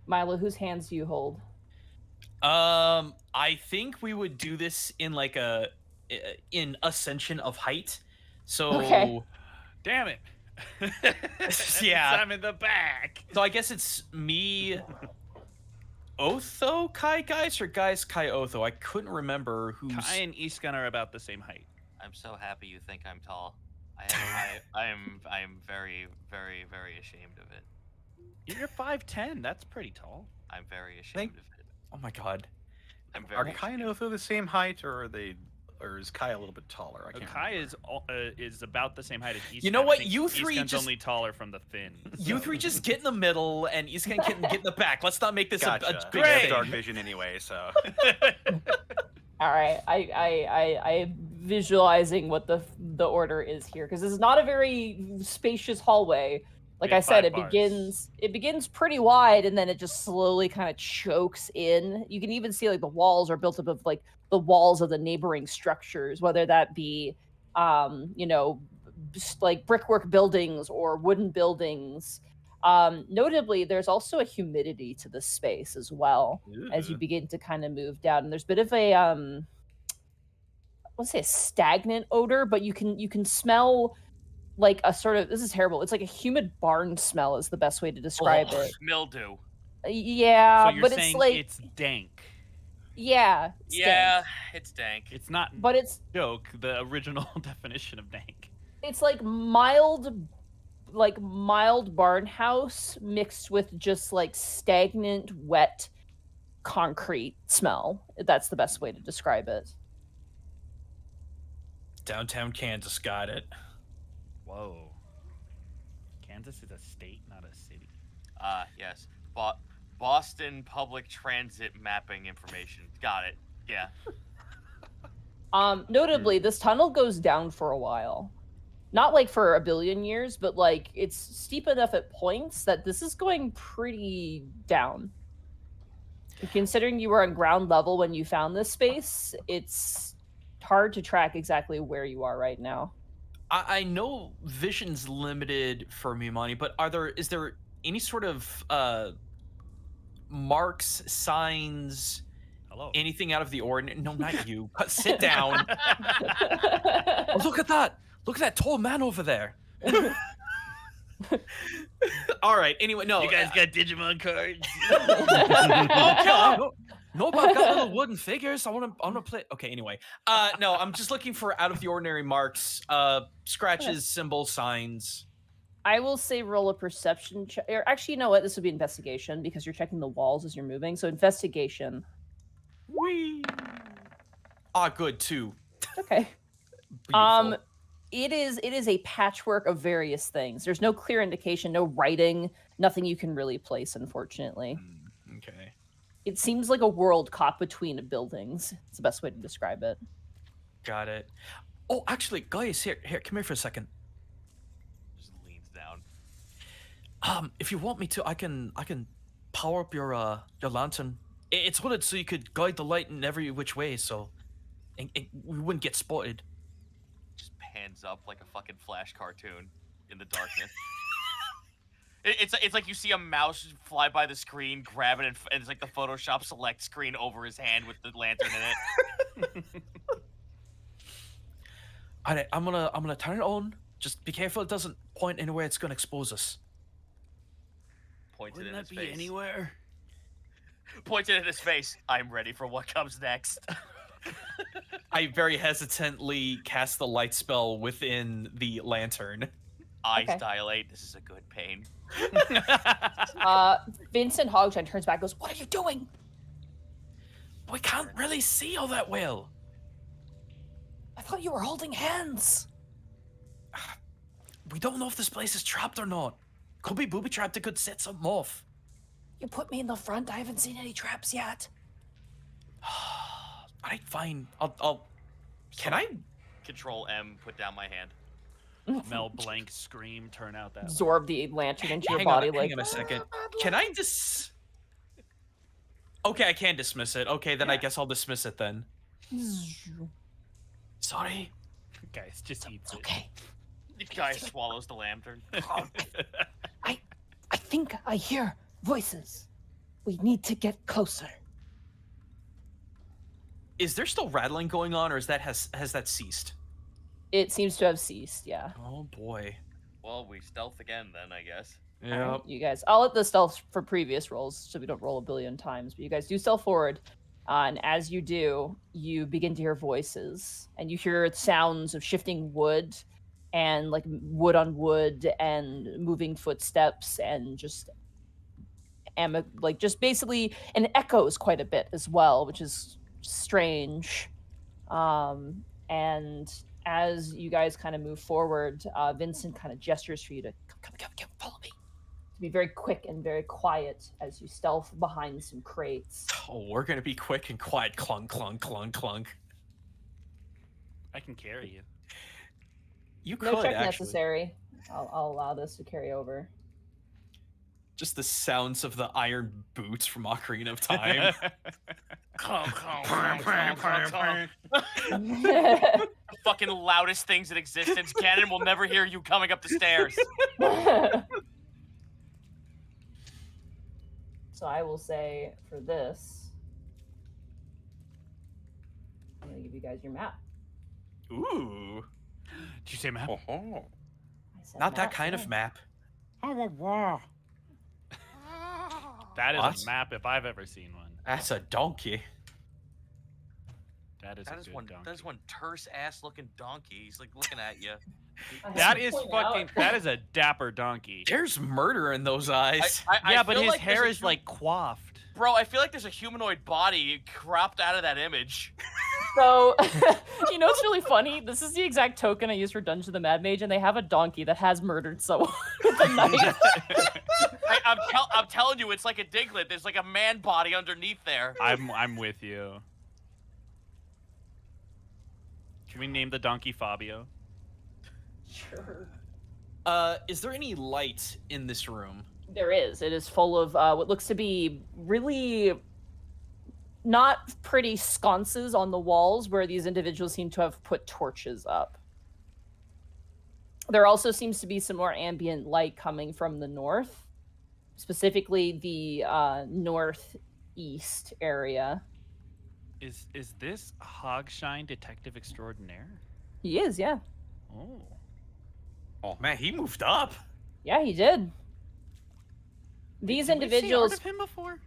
Milo, whose hands do you hold? I think we would do this in like in ascension of height. So Okay. Damn it! Yeah. I'm in the back. So I guess it's me, Otho, Kai guys, or guys Kai Otho. I couldn't remember who's. Kai and Eastgun are about the same height. I'm so happy you think I'm tall. I am very, very, very ashamed of it. You're 5'10". That's pretty tall. I'm very ashamed of it. Oh my god. I'm Are very Kai and ashamed. Otho the same height, or or is Kai a little bit taller? I can't Kai remember. is about the same height as Eastgun. You know I what? think You three Eastgun's just- only taller from the fin. You three just get in the middle, and East can get in the back. Let's not make this Gotcha. a big I have thing. dark vision anyway, so. All right, I visualizing what the order is here, because this is not a very spacious hallway. Like We I have said, 5 bars. it begins pretty wide, and then it just slowly kind of chokes in. You can even see like the walls are built up of like the walls of the neighboring structures, whether that be just like brickwork buildings or wooden buildings. Notably, there's also a humidity to this space as well as you begin to kind of move down. And there's a bit of a let's say a stagnant odor, but you can smell like a sort of, this is terrible. It's like a humid barn smell is the best way to describe it. Mildew. Yeah, so you're but saying it's like it's dank. yeah, Yeah, it's dank. It's not but it's joke. The original definition of dank. it's like mild barn house mixed with just like stagnant wet concrete smell. That's the best way to describe it. Downtown Kansas got it. Whoa. Kansas is a state, not a city. Yes. Boston Public Transit mapping information. Got it. Yeah. Notably, this tunnel goes down for a while. Not like for a billion years, but like it's steep enough at points that this is going pretty down. Considering you were on ground level when you found this space, it's hard to track exactly where you are right now. I know vision's limited for Mimani, but is there any sort of marks, signs, Hello. anything out of the ordinary? No, not you. Sit down. Oh, look at that. Look at that tall man over there. All right. Anyway, no. You guys got Digimon cards? No, but I've got little wooden figures. I want to play. Okay. Anyway, no, I'm just looking for out of the ordinary marks, scratches, symbols, signs. I will say roll a perception check. Or actually, you know what? This would be investigation because you're checking the walls as you're moving. So investigation. Whee! Ah, good too. Okay. Beautiful. It is a patchwork of various things. There's no clear indication, no writing, nothing you can really place, unfortunately. Okay. It seems like a world caught between buildings. It's the best way to describe it. Got it. Oh, actually, guys, here, come here for a second. Just leans down. If you want me to, I can power up your lantern. It's hooded so you could guide the light in every which way, so and we wouldn't get spotted. Just pans up like a fucking Flash cartoon in the darkness. It's like you see a mouse fly by the screen, grab it, and it's like the Photoshop select screen over his hand with the lantern in it. All right, I'm gonna turn it on. Just be careful it doesn't point anywhere. It's gonna expose us. Pointed Wouldn't in his that be face. anywhere? Pointed in his face. I'm ready for what comes next. I very hesitantly cast the light spell within the lantern. Eyes Okay. dilate. This is a good pain. Vincent Hogshine turns back and goes, "What are you doing?" We can't really see all that well. I thought you were holding hands. We don't know if this place is trapped or not. Could be booby trapped. It could set something off. You put me in the front. I haven't seen any traps yet. All right, fine. I'll. Can I? Control M. Put down my hand. Mel blank scream, turn out that. Absorb the lantern into your Hang body. on, Like, hang on a second. Can I Okay, I can dismiss it. Okay, then I guess I'll dismiss it then. Sorry. Guys, just eats it. okay. The guy swallows the lantern. I think I hear voices. We need to get closer. Is there still rattling going on, or has that ceased? It seems to have ceased. Yeah. Oh boy. Well, we stealth again then, I guess. Yeah. Alright, you guys, I'll let the stealth for previous rolls so we don't roll a billion times, but you guys do stealth forward. And as you do, you begin to hear voices and you hear sounds of shifting wood and like wood on wood and moving footsteps and just basically, and it echoes quite a bit as well, which is strange. And as you guys kind of move forward, Vincent kind of gestures for you to come, follow me. To be very quick and very quiet as you stealth behind some crates. Oh, we're gonna be quick and quiet. Clunk, clunk, clunk, clunk. I can carry you. You could No check actually. necessary. I'll allow this to carry over. Just the sounds of the iron boots from Ocarina of Time. Fucking loudest things in existence. Ganon will never hear you coming up the stairs. So I will say for this, I'm gonna give you guys your map. Ooh, Did you say map? Oh, I said not that map, kind yeah. of map. That is What? a map if I've ever seen one. That's a donkey. That is That a is good one. donkey. That is one terse ass looking donkey. He's like looking at you. I have That to is point fucking. out- That is a dapper donkey. There's murder in those eyes. Yeah, but feel his like there's hair a is like coiffed. Bro, I feel like there's a humanoid body cropped out of that image. So, you know what's really funny? This is the exact token I use for Dungeon of the Mad Mage, and they have a donkey that has murdered someone with a knife. I'm telling you, it's like a Diglett. There's like a man body underneath there. I'm with you. Can we name the donkey Fabio? Sure. Is there any light in this room? There is. It is full of what looks to be really not pretty sconces on the walls where these individuals seem to have put torches up. There also seems to be some more ambient light coming from the north, specifically the northeast area. Is this Hogshine Detective Extraordinaire? He is, yeah. Oh. Oh man, he moved up. Yeah, he did. These Did we see art individuals. of him before?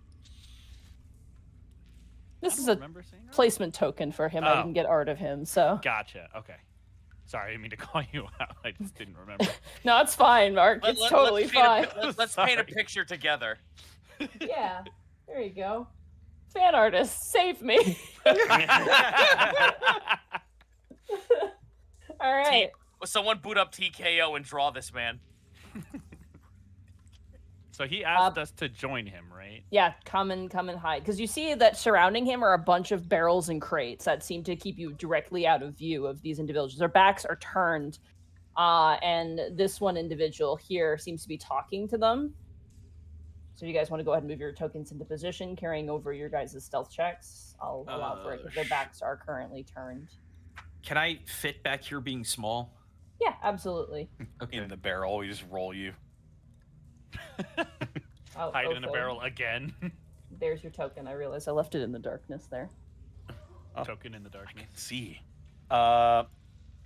This I is don't a remember seeing art. placement token for him. I Oh. didn't get art of him, so. Gotcha. Okay. Sorry, I didn't mean to call you out. I just didn't remember. No, it's fine, Mark. It's totally fine. Let's paint a Sorry. picture together. Yeah, there you go. Fan artist, save me. All right. Will someone boot up TKO and draw this man? So he asked us to join him, right? Yeah, come and hide. Because you see that surrounding him are a bunch of barrels and crates that seem to keep you directly out of view of these individuals. Their backs are turned, and this one individual here seems to be talking to them. So you guys want to go ahead and move your tokens into position, carrying over your guys' stealth checks. I'll allow for it because their backs are currently turned. Can I fit back here being small? Yeah, absolutely. Okay. In the barrel, we just roll you. Oh, Hide in a okay. barrel again. There's your token. I realized I left it in the darkness there. Oh. Token in the darkness. See.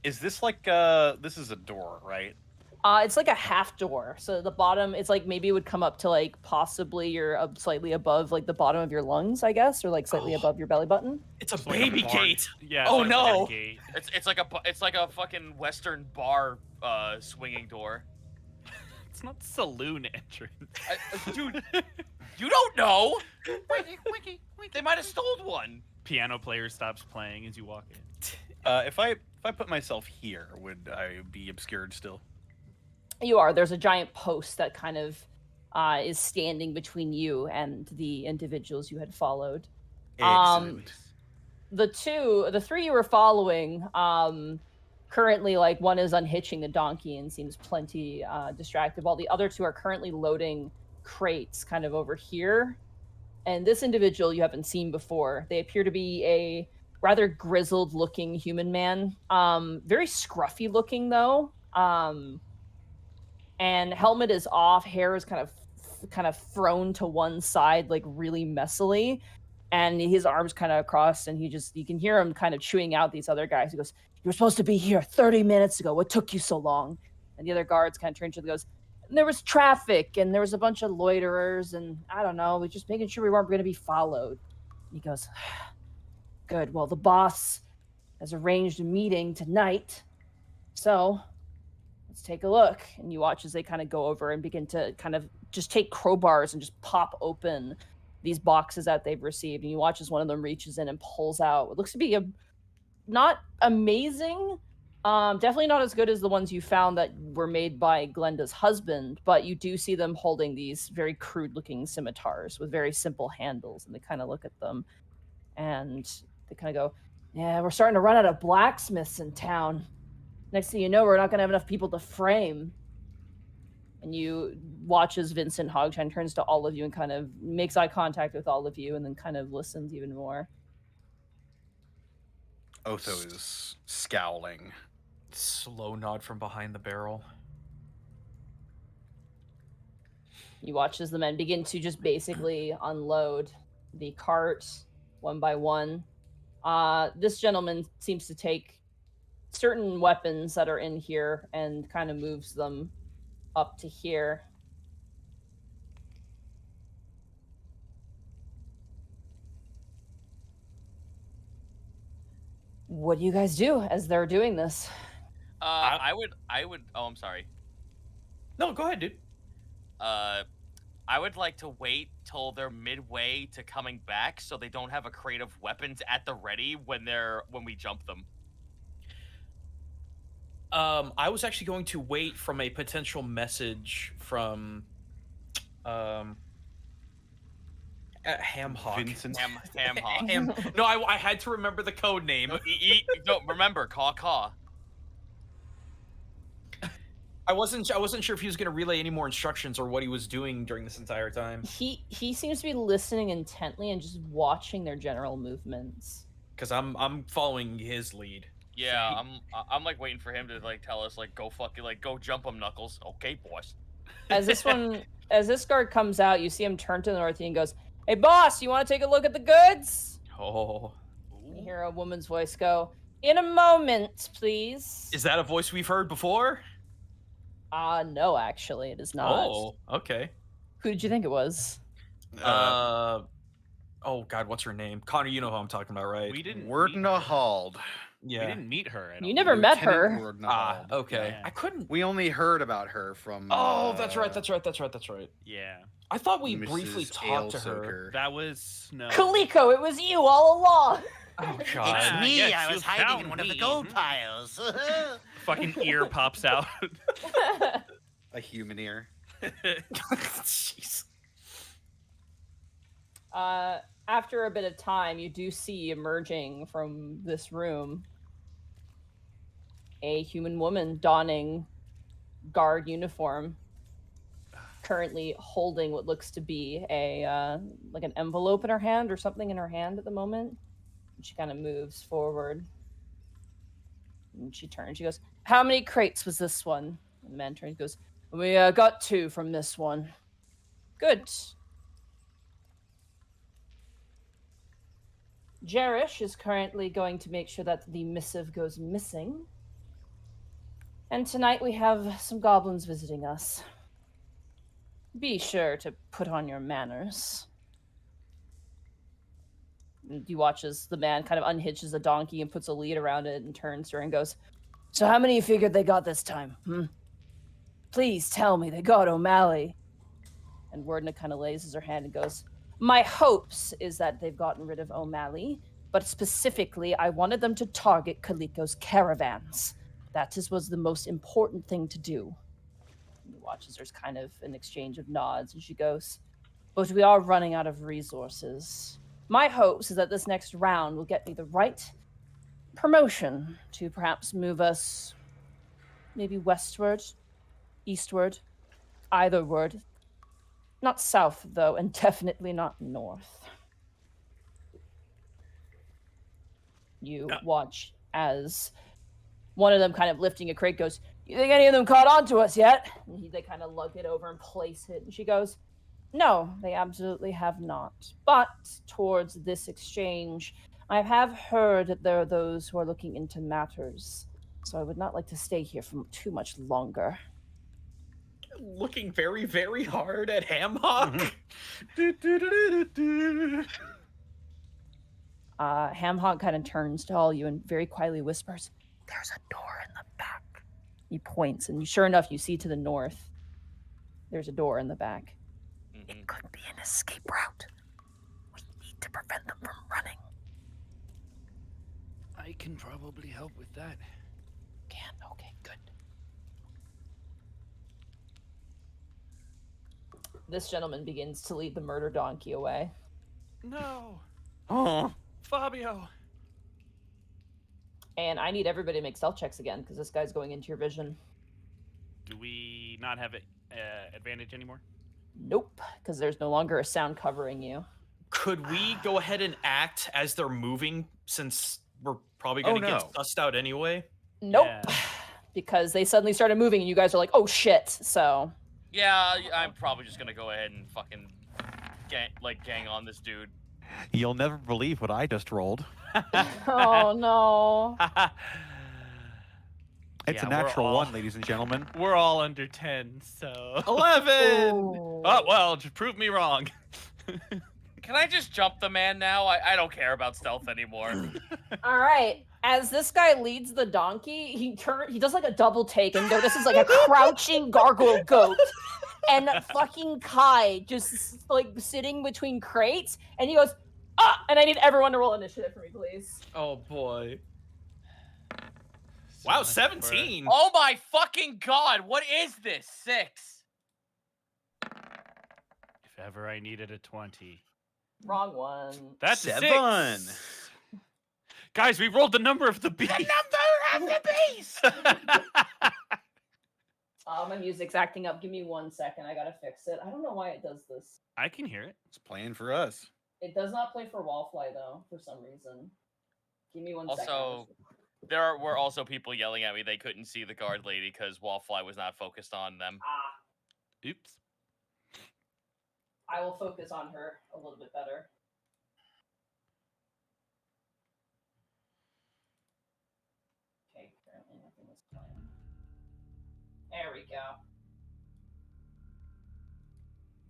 Is this like this is a door, right? It's like a half door. So the bottom, it's like maybe it would come up to like possibly you're slightly above like the bottom of your lungs, I guess, or like slightly above your belly button. It's a It's like baby a barn. gate. Yeah. Oh, it's like a barn no. gate. It's like a fucking Western bar swinging door. It's not saloon entrance. Dude, you don't know. They might have stole one. Piano player stops playing as you walk in. If I put myself here, would I be obscured still? You are. There's a giant post that kind of is standing between you and the individuals you had followed. Excellent. The three you were following, currently, like, one is unhitching the donkey and seems plenty distracted, while the other two are currently loading crates kind of over here. And this individual you haven't seen before. They appear to be a rather grizzled looking human man. Very scruffy looking though. And helmet is off, hair is kind of thrown to one side, like really messily. And his arms kind of crossed, and you can hear him kind of chewing out these other guys. He goes, "You were supposed to be here 30 minutes ago. What took you so long?" And the other guards kind of turn to him and goes, "There was traffic, and there was a bunch of loiterers, and I don't know, we're just making sure we weren't going to be followed." And he goes, "Good. Well, the boss has arranged a meeting tonight, so let's take a look." And you watch as they kind of go over and begin to kind of just take crowbars and just pop open these boxes that they've received. And you watch as one of them reaches in and pulls out what looks to be not amazing, definitely not as good as the ones you found that were made by Glenda's husband, but you do see them holding these very crude looking scimitars with very simple handles. And they kind of look at them and they kind of go, "Yeah, we're starting to run out of blacksmiths in town. Next thing you know, we're not going to have enough people to frame." And you watch as Vincent Hogshine turns to all of you and kind of makes eye contact with all of you and then kind of listens even more. Otho is scowling. Slow nod from behind the barrel. You watch as the men begin to just basically unload the cart one by one. This gentleman seems to take certain weapons that are in here and kind of moves them up to here. What do you guys do as they're doing this? I would. Oh, I'm sorry. No, go ahead, dude. I would like to wait till they're midway to coming back, so they don't have a crate of weapons at the ready when we jump them. I was actually going to wait from a potential message from Hamhawk. Vincent. Hamhawk. No, I had to remember the code name. No, remember, caw. I wasn't sure if he was going to relay any more instructions or what he was doing during this entire time. He seems to be listening intently and just watching their general movements. Because I'm following his lead. Yeah, I'm like waiting for him to like tell us like go jump him, Knuckles. Okay, boss. As this guard comes out, you see him turn to the north and goes, "Hey, boss, you want to take a look at the goods?" Oh. hear a woman's voice go, "In a moment, please." Is that a voice we've heard before? No, actually, it is not. Oh, okay. Who did you think it was? Oh God, what's her name? Connor, you know who I'm talking about, right? We didn't. Wordna Hald. Yeah. We didn't meet her. I You don't never think. met her. Lieutenant Wordna Ah, Hald. okay. Yeah. I couldn't. We only heard about her from. Oh, that's right. That's right. Yeah, I thought we Mrs. briefly talked to her. Alesoaker. that was Snow. Kaliko, it was you all along. Oh It's God. me, Me, yes, I you was hiding in found one of the me. gold piles. Fucking ear pops out. A human ear. Jeez. After a bit of time, you do see emerging from this room a human woman donning guard uniform, currently holding what looks to be a like an envelope in her hand or something in her hand at the moment. And she kind of moves forward. And she turns. She goes, "How many crates was this one?" And the man turns and goes, "We got 2 from this one." "Good." Jerish is currently going to make sure that the missive goes missing. And tonight we have some goblins visiting us. Be sure to put on your manners. And you watch as the man kind of unhitches a donkey and puts a lead around it and turns to her and goes, "So how many you figured they got this time? Please tell me they got O'Malley." And Wordna kind of raises her hand and goes, "My hopes is that they've gotten rid of O'Malley, but specifically I wanted them to target Kaliko's caravans. That was the most important thing to do." And you watch as there's kind of an exchange of nods, and she goes, "But we are running out of resources. My hopes is that this next round will get me the right promotion to perhaps move us maybe westward, eastward, either word. Not south, though, and definitely not north." You watch as one of them kind of lifting a crate goes, "You think any of them caught on to us yet?" And they kind of lug it over and place it. And she goes, "No, they absolutely have not. But towards this exchange, I have heard that there are those who are looking into matters. So I would not like to stay here for too much longer." Looking very, very hard at Hamhock. Hamhog kind of turns to all you and very quietly whispers, "There's a door in the back." He points, and sure enough, you see to the north, there's a door in the back. "It could be an escape route. We need to prevent them from running." I can probably help with that. "Can? Okay, good." This gentleman begins to lead the murder donkey away. No, Oh. Fabio. And I need everybody to make stealth checks again, because this guy's going into your vision. Do we not have advantage anymore? Nope, because there's no longer a sound covering you. Could we go ahead and act as they're moving, since we're probably going to no. get sussed out anyway? Nope. Yeah. Because they suddenly started moving and you guys are like, "Oh shit." So Yeah, I'm probably just gonna go ahead and fucking gang on this dude. You'll never believe what I just rolled. oh no. It's Yeah, a we're natural all- one, ladies and gentlemen. We're all under 10, so. 11! Ooh. Oh, well, just prove me wrong. Can I just jump the man now? I don't care about stealth anymore. All right. As this guy leads the donkey, he does like a double take and notices like a crouching gargoyle goat and fucking Kai just like sitting between crates, and he goes, "Ah!" And I need everyone to roll initiative for me, please. Oh boy. So Wow, much for- 17! Oh my fucking god, what is this? 6. If ever I needed a 20. Wrong one. That's a 7. 6. Guys, we rolled the number of the beast. The number of the beast! My music's acting up. Give me 1 second. I gotta fix it. I don't know why it does this. I can hear it. It's playing for us. It does not play for Wallfly though, for some reason. Give me 1 second. Also, were also people yelling at me they couldn't see the guard lady because Wallfly was not focused on them. Oops. I will focus on her a little bit better. There we go.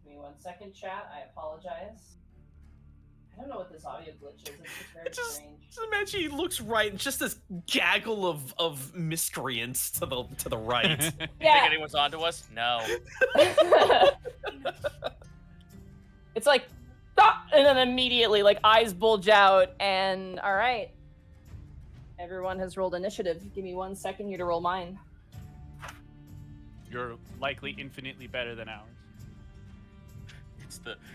Give me 1 second, chat. I apologize. I don't know what this audio glitch is. It's just very strange. Just imagine he looks right, and just this gaggle of miscreants to the right. You think Yeah. anyone's onto us? No. It's like, ah! And then immediately, like, eyes bulge out, and all right. Everyone has rolled initiative. Give me 1 second here to roll mine. You're likely infinitely better than ours.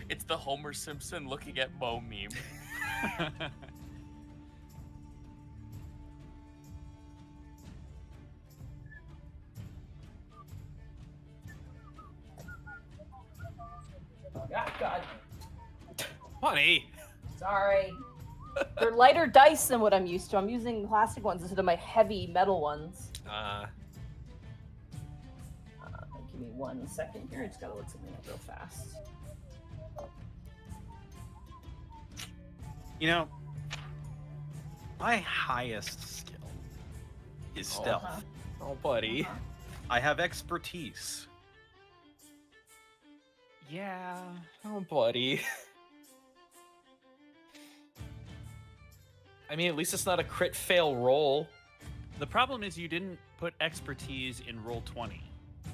It's the Homer Simpson looking at Mo meme. Oh, God. Honey. Sorry. They're lighter dice than what I'm used to. I'm using plastic ones instead of my heavy metal ones. Give me 1 second here. I just gotta look something up real fast. You know, my highest skill is stealth. Oh, buddy. I have expertise. Yeah. Oh, buddy. I mean, at least it's not a crit fail roll. The problem is you didn't put expertise in roll 20.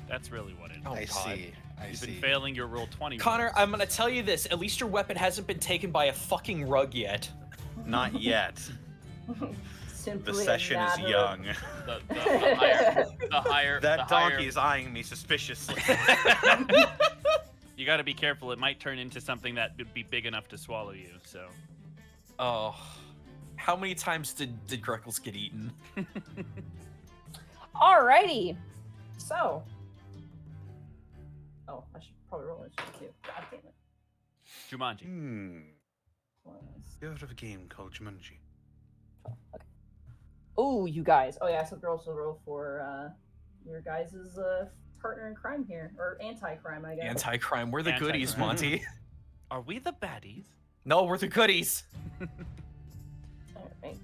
That's really what it is. Oh, I God. see. I You've see. been failing your roll 20. Connor, rolls. I'm gonna tell you this. At least your weapon hasn't been taken by a fucking rug yet. Not yet. Simply The a session is matter- young. The higher. That donkey is eyeing me suspiciously. You got to be careful. It might turn into something that would be big enough to swallow you. So. Oh. How many times did Greckles get eaten? Alrighty. So. Oh, I should probably roll it too. God damn it. Jumanji. Plus- You heard of a game called Jumanji? Okay. Oh, you guys. Oh yeah, so we also roll for your guys' partner in crime here, or anti-crime, I guess. Anti-crime. We're the goodies, Anti-crime. Monty. Are we the baddies? No, we're the goodies. All right.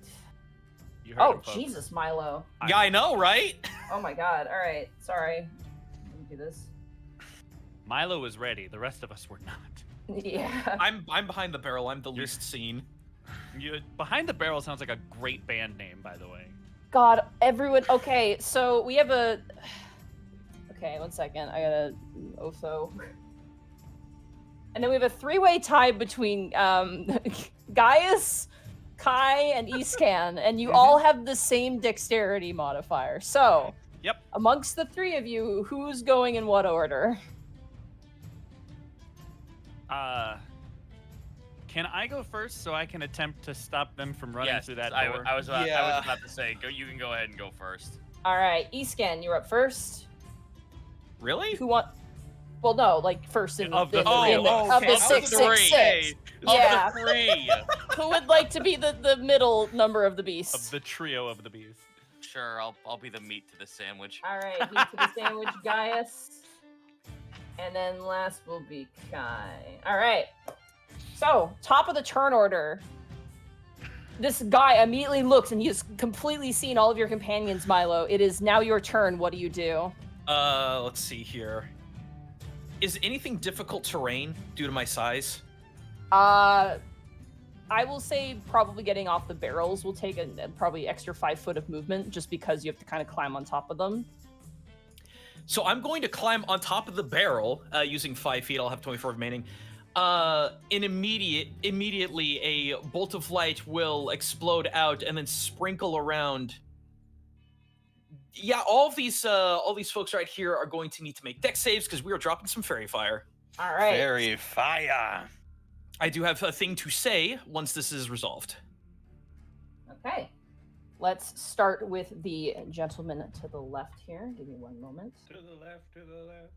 You heard Oh him, folks. Jesus, Milo. Yeah, I know, right? Oh my God. All right. Sorry. Let me do this. Milo was ready. The rest of us were not. Yeah. I'm behind the barrel. I'm the least seen. Behind the Barrel sounds like a great band name, by the way. God, everyone. Okay, so we have a. Okay, 1 second. I gotta Otho. And then we have a three-way tie between Gaius, Kai, and Iscan, and you all have the same dexterity modifier. So, Yep. amongst the three of you, who's going in what order? Can I go first so I can attempt to stop them from running Yes, through that I door? was about Yeah. to say, go. You can go ahead and go first. All right, Iscan, you're up first. Really? Who want? Well, no, like first in Of the in three. in Oh, of okay. the six, Of six, the six. Of Yeah. the three. Who would like to be the middle number of the beast? Of the trio of the beast. Sure, I'll be the meat to the sandwich. All right, meat to the sandwich, Gaius. And then last will be Kai. All right. So, top of the turn order. This guy immediately looks and he has completely seen all of your companions, Milo. It is now your turn. What do you do? Let's see here. Is anything difficult terrain due to my size? I will say probably getting off the barrels will take a probably extra 5 foot of movement just because you have to kind of climb on top of them. So I'm going to climb on top of the barrel using 5 feet. I'll have 24 remaining. Immediately a bolt of light will explode out and then sprinkle around. Yeah, all these folks right here are going to need to make dex saves because we are dropping some fairy fire. All right. Fairy fire. I do have a thing to say once this is resolved. Okay. Let's start with the gentleman to the left here. Give me 1 moment. To the left, to the left.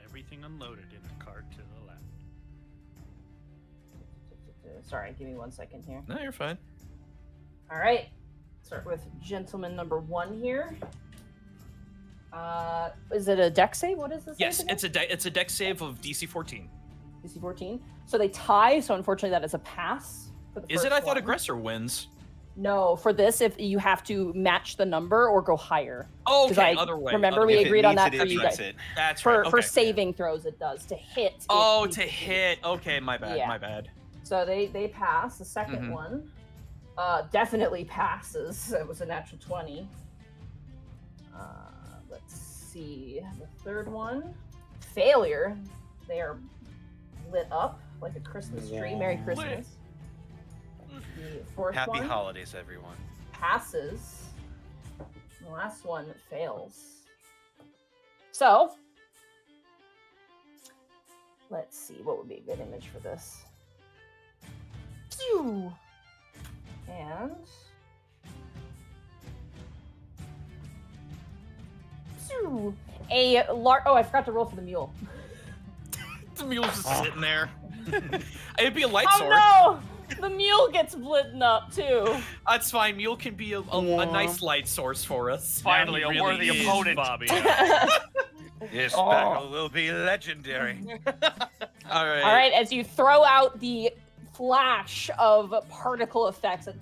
Everything unloaded in a cart to the left. Sorry, give me 1 second here. No, you're fine. All right. Start with gentleman number 1 here. Is it a dex save? What is this? Yes, it's a dex save of DC 14. DC 14. So they tie. So unfortunately, that is a pass For the Is it? first I thought one. aggressor wins. No, for this, if you have to match the number or go higher. Oh, 'Cause okay, I other way. remember other we way. If it agreed on needs that it, for it you beats guys. it. That's For right. Okay. for saving throws, it does to hit. it Oh, needs to be. hit. Okay, my bad. Yeah. My bad. So they pass. The second Mhm. one definitely passes. It was a natural 20. Let's see. The third one, failure. They are lit up like a Christmas tree. Merry Christmas. The fourth Happy one holidays, everyone. passes. The last one fails. So, let's see. What would be a good image for this? Phew. And phew. Oh, I forgot to roll for the mule. The mule's just sitting there. It'd be a light sword. Oh no! The mule gets blitten up too. That's fine. Mule can be a nice light source for us. Finally, Now he a worthy is opponent. Bobby. This Oh. battle will be legendary. All right. All right, as you throw out the flash of particle effects, and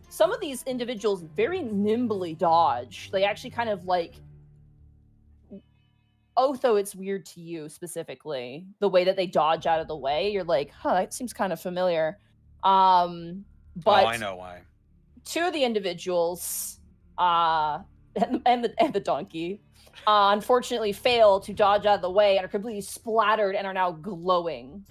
some of these individuals very nimbly dodge. They actually kind of like. Otho, it's weird to you specifically. The way that they dodge out of the way, you're like, huh, that seems kind of familiar. But Oh, I know why. two of the individuals, and the donkey, unfortunately fail to dodge out of the way and are completely splattered and are now glowing.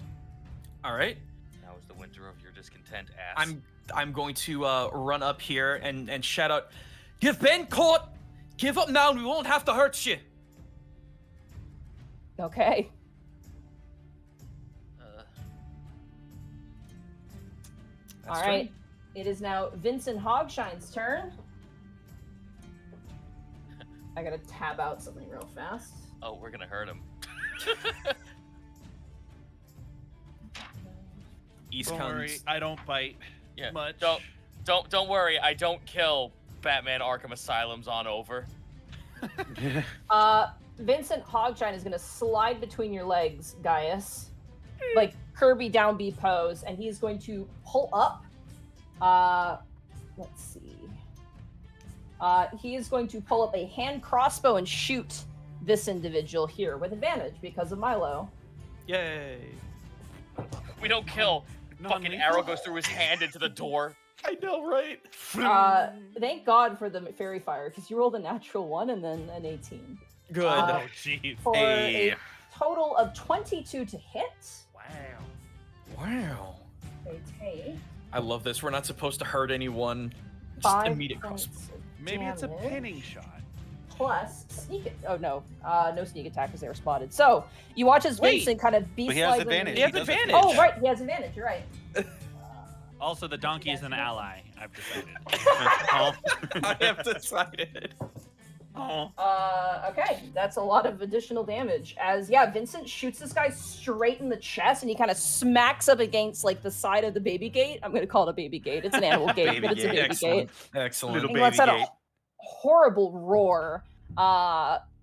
All right. Now is the winter of your discontent, ass. I'm going to run up here and shout out, "You've been caught. Give up now, and we won't have to hurt you." Okay. That's All right. It is now Vincent Hogshine's turn. I gotta tab out something real fast. Oh, we're gonna hurt him. East Don't comes. worry, I don't bite Yeah. much. Don't worry. I don't kill Batman Arkham Asylum's on over. Vincent Hogshine is gonna slide between your legs, Gaius, like Kirby down B pose, and he's going to pull up. Let's see. He is going to pull up a hand crossbow and shoot this individual here with advantage because of Milo. Yay. We don't kill. Fucking Non-lethal? arrow goes through his hand into the door. I know, right? Thank God for the fairy fire because you rolled a natural 1 and then an 18 Good. Oh, jeez. for Hey. a total of 22 to hit. Wow. They take I love this. We're not supposed to hurt anyone. Just 5 immediate points crossbow. of Maybe it's a damage. pinning shot. Plus sneak. Oh no, no sneak attack because they were spotted. So you watch as Wait, Vincent kind of beast But he has slides advantage. in- He has does advantage. Oh right, he has advantage. You're right. Also, the donkey is an ally, I've decided. I have decided. Okay, that's a lot of additional damage. As Vincent shoots this guy straight in the chest, and he kind of smacks up against like the side of the baby gate. I'm gonna call it a baby gate. It's an animal gate, Baby but it's a gate. baby Excellent. gate. Excellent. Little He lets out baby a gate. horrible roar.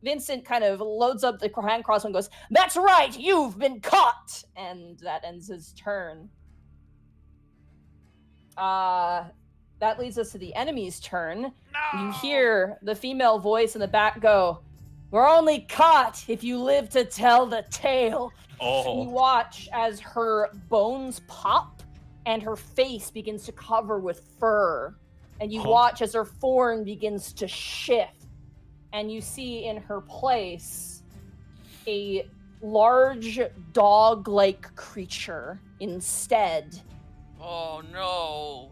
Vincent kind of loads up the hand crossbow and goes, "That's right, you've been caught," and that ends his turn. That leads us to the enemy's turn. You hear the female voice in the back go, "We're only caught if you live to tell the tale." You Oh. watch as her bones pop and her face begins to cover with fur. And you watch as her form begins to shift. And you see in her place a large dog-like creature instead. Oh no.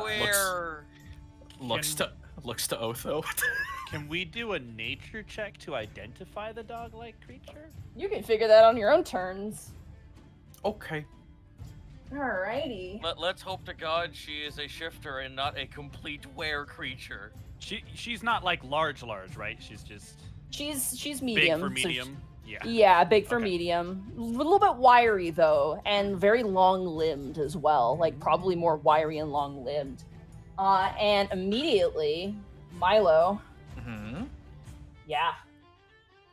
Where? Looks to Otho. Can we do a nature check to identify the dog-like creature? You can figure that on your own turns. Okay. Alrighty. Let's hope to God she is a shifter and not a complete were creature. She's not like large, right? She's just She's medium. big for so medium. Yeah. Yeah, big for Okay. medium. A little bit wiry though, and very long-limbed as well. Like probably more wiry and long-limbed. And immediately, Milo. Mm-hmm. Yeah.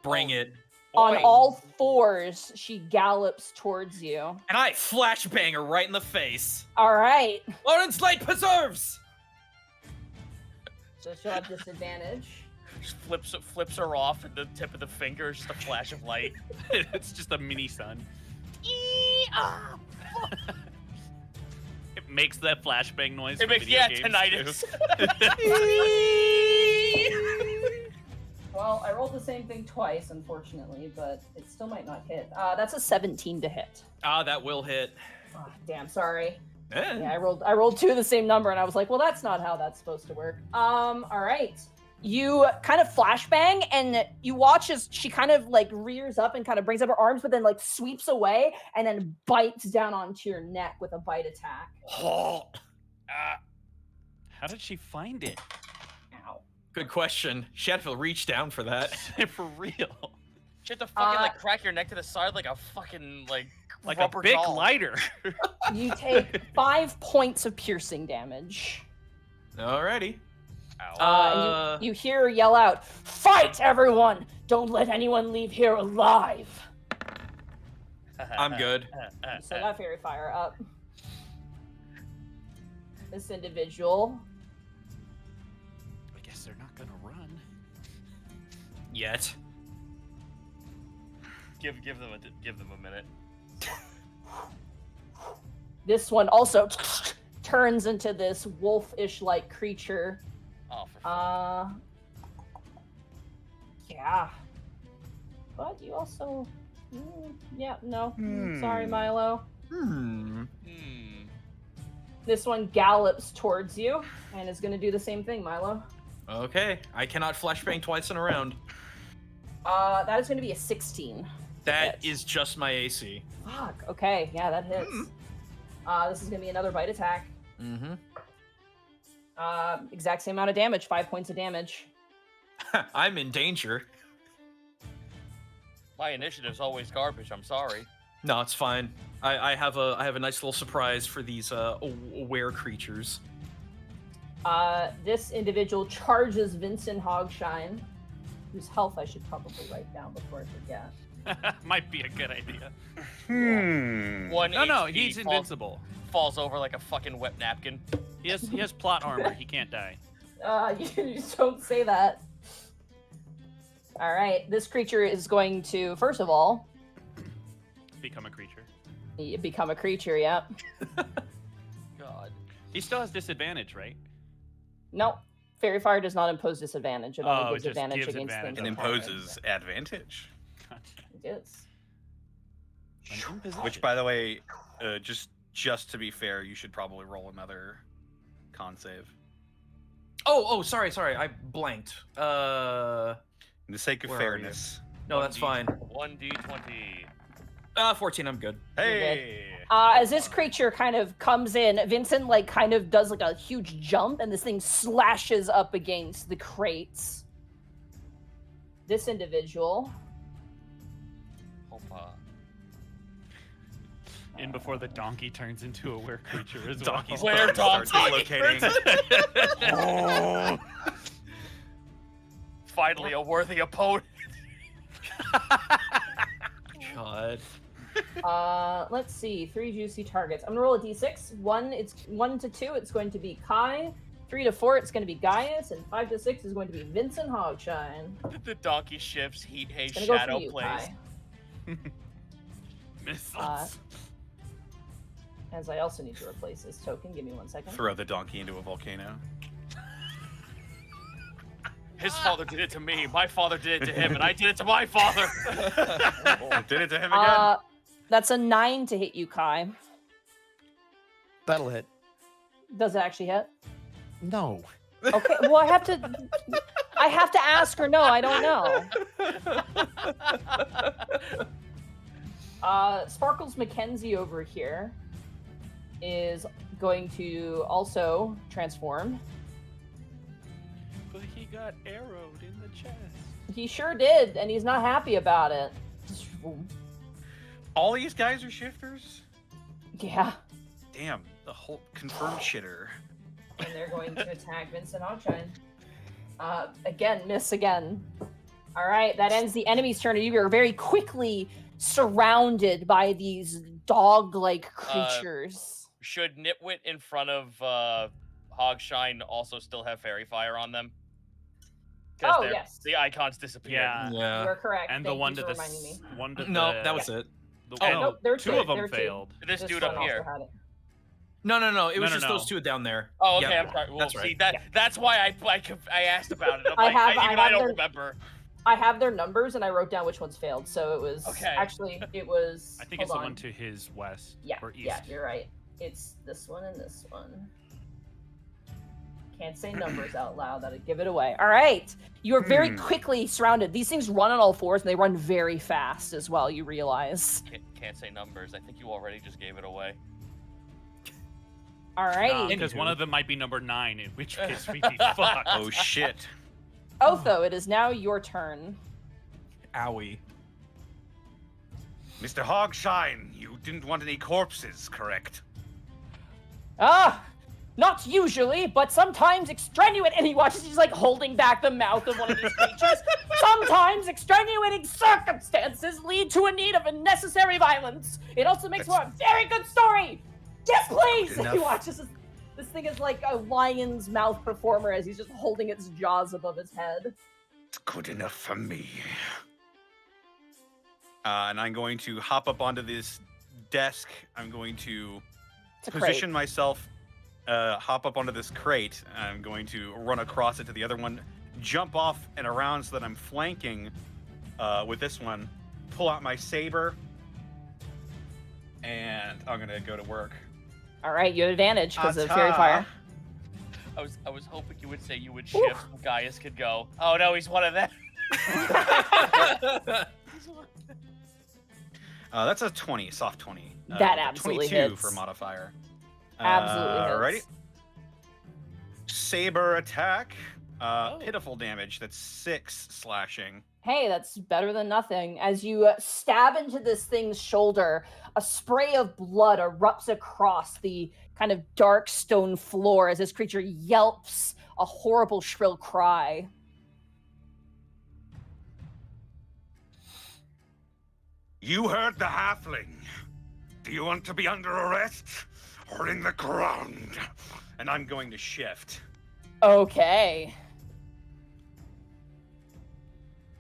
Bring it. On Boy. all fours, she gallops towards you. And I flashbang her right in the face. All right. Lawrence Light preserves. So she'll have disadvantage. Just flips her off, and the tip of the finger is just a flash of light. It's just a mini sun. It makes that flashbang noise. It from makes video games, tinnitus. too. Well, I rolled the same thing twice, unfortunately, but it still might not hit. That's a 17 to hit. Ah, that will hit. Oh, damn, sorry. Eh. Yeah, I rolled 2 of the same number, and I was like, well, that's not how that's supposed to work. All right. You kind of flashbang, and you watch as she kind of like rears up and kind of brings up her arms, but then like sweeps away and then bites down onto your neck with a bite attack. Oh. How did she find it? Ow. Good question. She had to reach down for that. For real. She had to fucking like crack your neck to the side like a fucking like Like rubber a big doll. lighter. You take 5 points of piercing damage. Alrighty. Ow. And you hear her yell out, "Fight, everyone! Don't let anyone leave here alive!" I'm good. So that fairy fire up. This individual. I guess they're not gonna run. Yet. Give them a minute. This one also turns into this wolfish like creature. Oh, for fuck. Yeah. But you also, yeah, no. Sorry, Milo. Hmm. This one gallops towards you and is going to do the same thing, Milo. Okay. I cannot flashbang twice in a round. That is going to be a 16. That Hit. is just my AC. Fuck. Okay, yeah, that hits. This is going to be another bite attack. Mm-hmm. Exact same amount of damage, 5 points of damage. I'm in danger. My initiative's always garbage. I'm sorry. No, it's fine. I have a nice little surprise for these aware creatures. This individual charges Vincent Hogshine, whose health I should probably write down before I forget. Might be a good idea. One No, HP he's invincible. falls over like a fucking wet napkin. He has plot armor. He can't die. You don't say that. All right, this creature is going to, first of all, Become a creature. become a creature. Yep. God. He still has disadvantage, right? No, Fairy Fire does not impose disadvantage. It Oh, only it gives just advantage gives against advantage. things. It in combat. imposes advantage. Gotcha. It is. An imposition. Which, by the way, just to be fair, you should probably roll another con save. Oh, sorry. I blanked. For the sake of Where are you? fairness. No, that's fine. 1d20. 14, I'm good. Hey! As this creature kind of comes in, Vincent like kind of does like a huge jump, and this thing slashes up against the crates. This individual. Hoppa. In before the donkey turns into a were creature as well. Donkey's Where butt starts donkey dislocating. Oh. Finally, a worthy opponent. God. Let's see. 3 juicy targets. I'm gonna roll a d6. 1 to 2. It's going to be Kai. 3 to 4. It's going to be Gaius, and 5 to 6 is going to be Vincent Hogshine. The donkey shifts, heat haze, It's gonna go shadow for you, plays. Kai. Missiles. As I also need to replace this token. Give me 1 second. Throw the donkey into a volcano. His father did it to me. My father did it to him, and I did it to my father. Did it to him again? That's a 9 to hit you, Kai. That'll hit. Does it actually hit? No. Okay. Well, I have to ask or no. I don't know. Sparkles Mackenzie over here is going to also transform. But he got arrowed in the chest. He sure did, and he's not happy about it. All these guys are shifters? Yeah. Damn, the whole confirmed shitter. And they're going to attack Vincent Hogshine. Again, miss again. All right, that ends the enemy's turn. You are very quickly surrounded by these dog-like creatures. Should Nitwit in front of Hogshine also still have Fairy Fire on them? Oh, yes. The icons disappeared. Yeah. You are correct. And Thank the one you to for the reminding me. one to No, the, that was it. The, Oh, no, there were two two. of them There were two. failed. This dude one up also here. had it. No. It was No, just no. those two down there. Oh, okay. Yeah, I'm sorry. Well, that's see, right. that's why I asked about it. I'm I like, have- I I have don't their- remember. I have their numbers, and I wrote down which ones failed. So it was Okay. actually it was. I think hold it's the on. one to his west Yeah, or east. yeah, you're right. It's this one and this one. Can't say numbers out loud. That'd give it away. All right. You are very quickly surrounded. These things run on all fours, and they run very fast as well, you realize. Can't say numbers. I think you already just gave it away. All right. Because one of them might be number 9, in which case we'd be fucked. Oh shit. Otho, it is now your turn. Owie. Mr. Hogshine, you didn't want any corpses, correct? Ah! Not usually, but sometimes extenuate. And he watches, he's like holding back the mouth of one of these creatures. Sometimes extenuating circumstances lead to a need of unnecessary violence. It also makes for a very good story. Yes, please! Good He enough. watches this thing is like a lion's mouth performer as he's just holding its jaws above his head. It's good enough for me. And I'm going to hop up onto this desk. I'm going to It's a crate. position myself, hop up onto this crate. I'm going to run across it to the other one, jump off and around so that I'm flanking with this one, pull out my saber, and I'm going to go to work. All right, you have advantage because of Ta-ta. fairy fire. I was hoping you would say you would shift so Gaius could go. Oh no, he's one of them. That's a 20, soft 20. That absolutely 22 hits. for modifier. Absolutely hits. Alrighty. Saber attack. Pitiful damage. That's 6 slashing. Hey, that's better than nothing. As you stab into this thing's shoulder, a spray of blood erupts across the kind of dark stone floor as this creature yelps a horrible shrill cry. You heard the halfling. Do you want to be under arrest or in the ground? And I'm going to shift. Okay.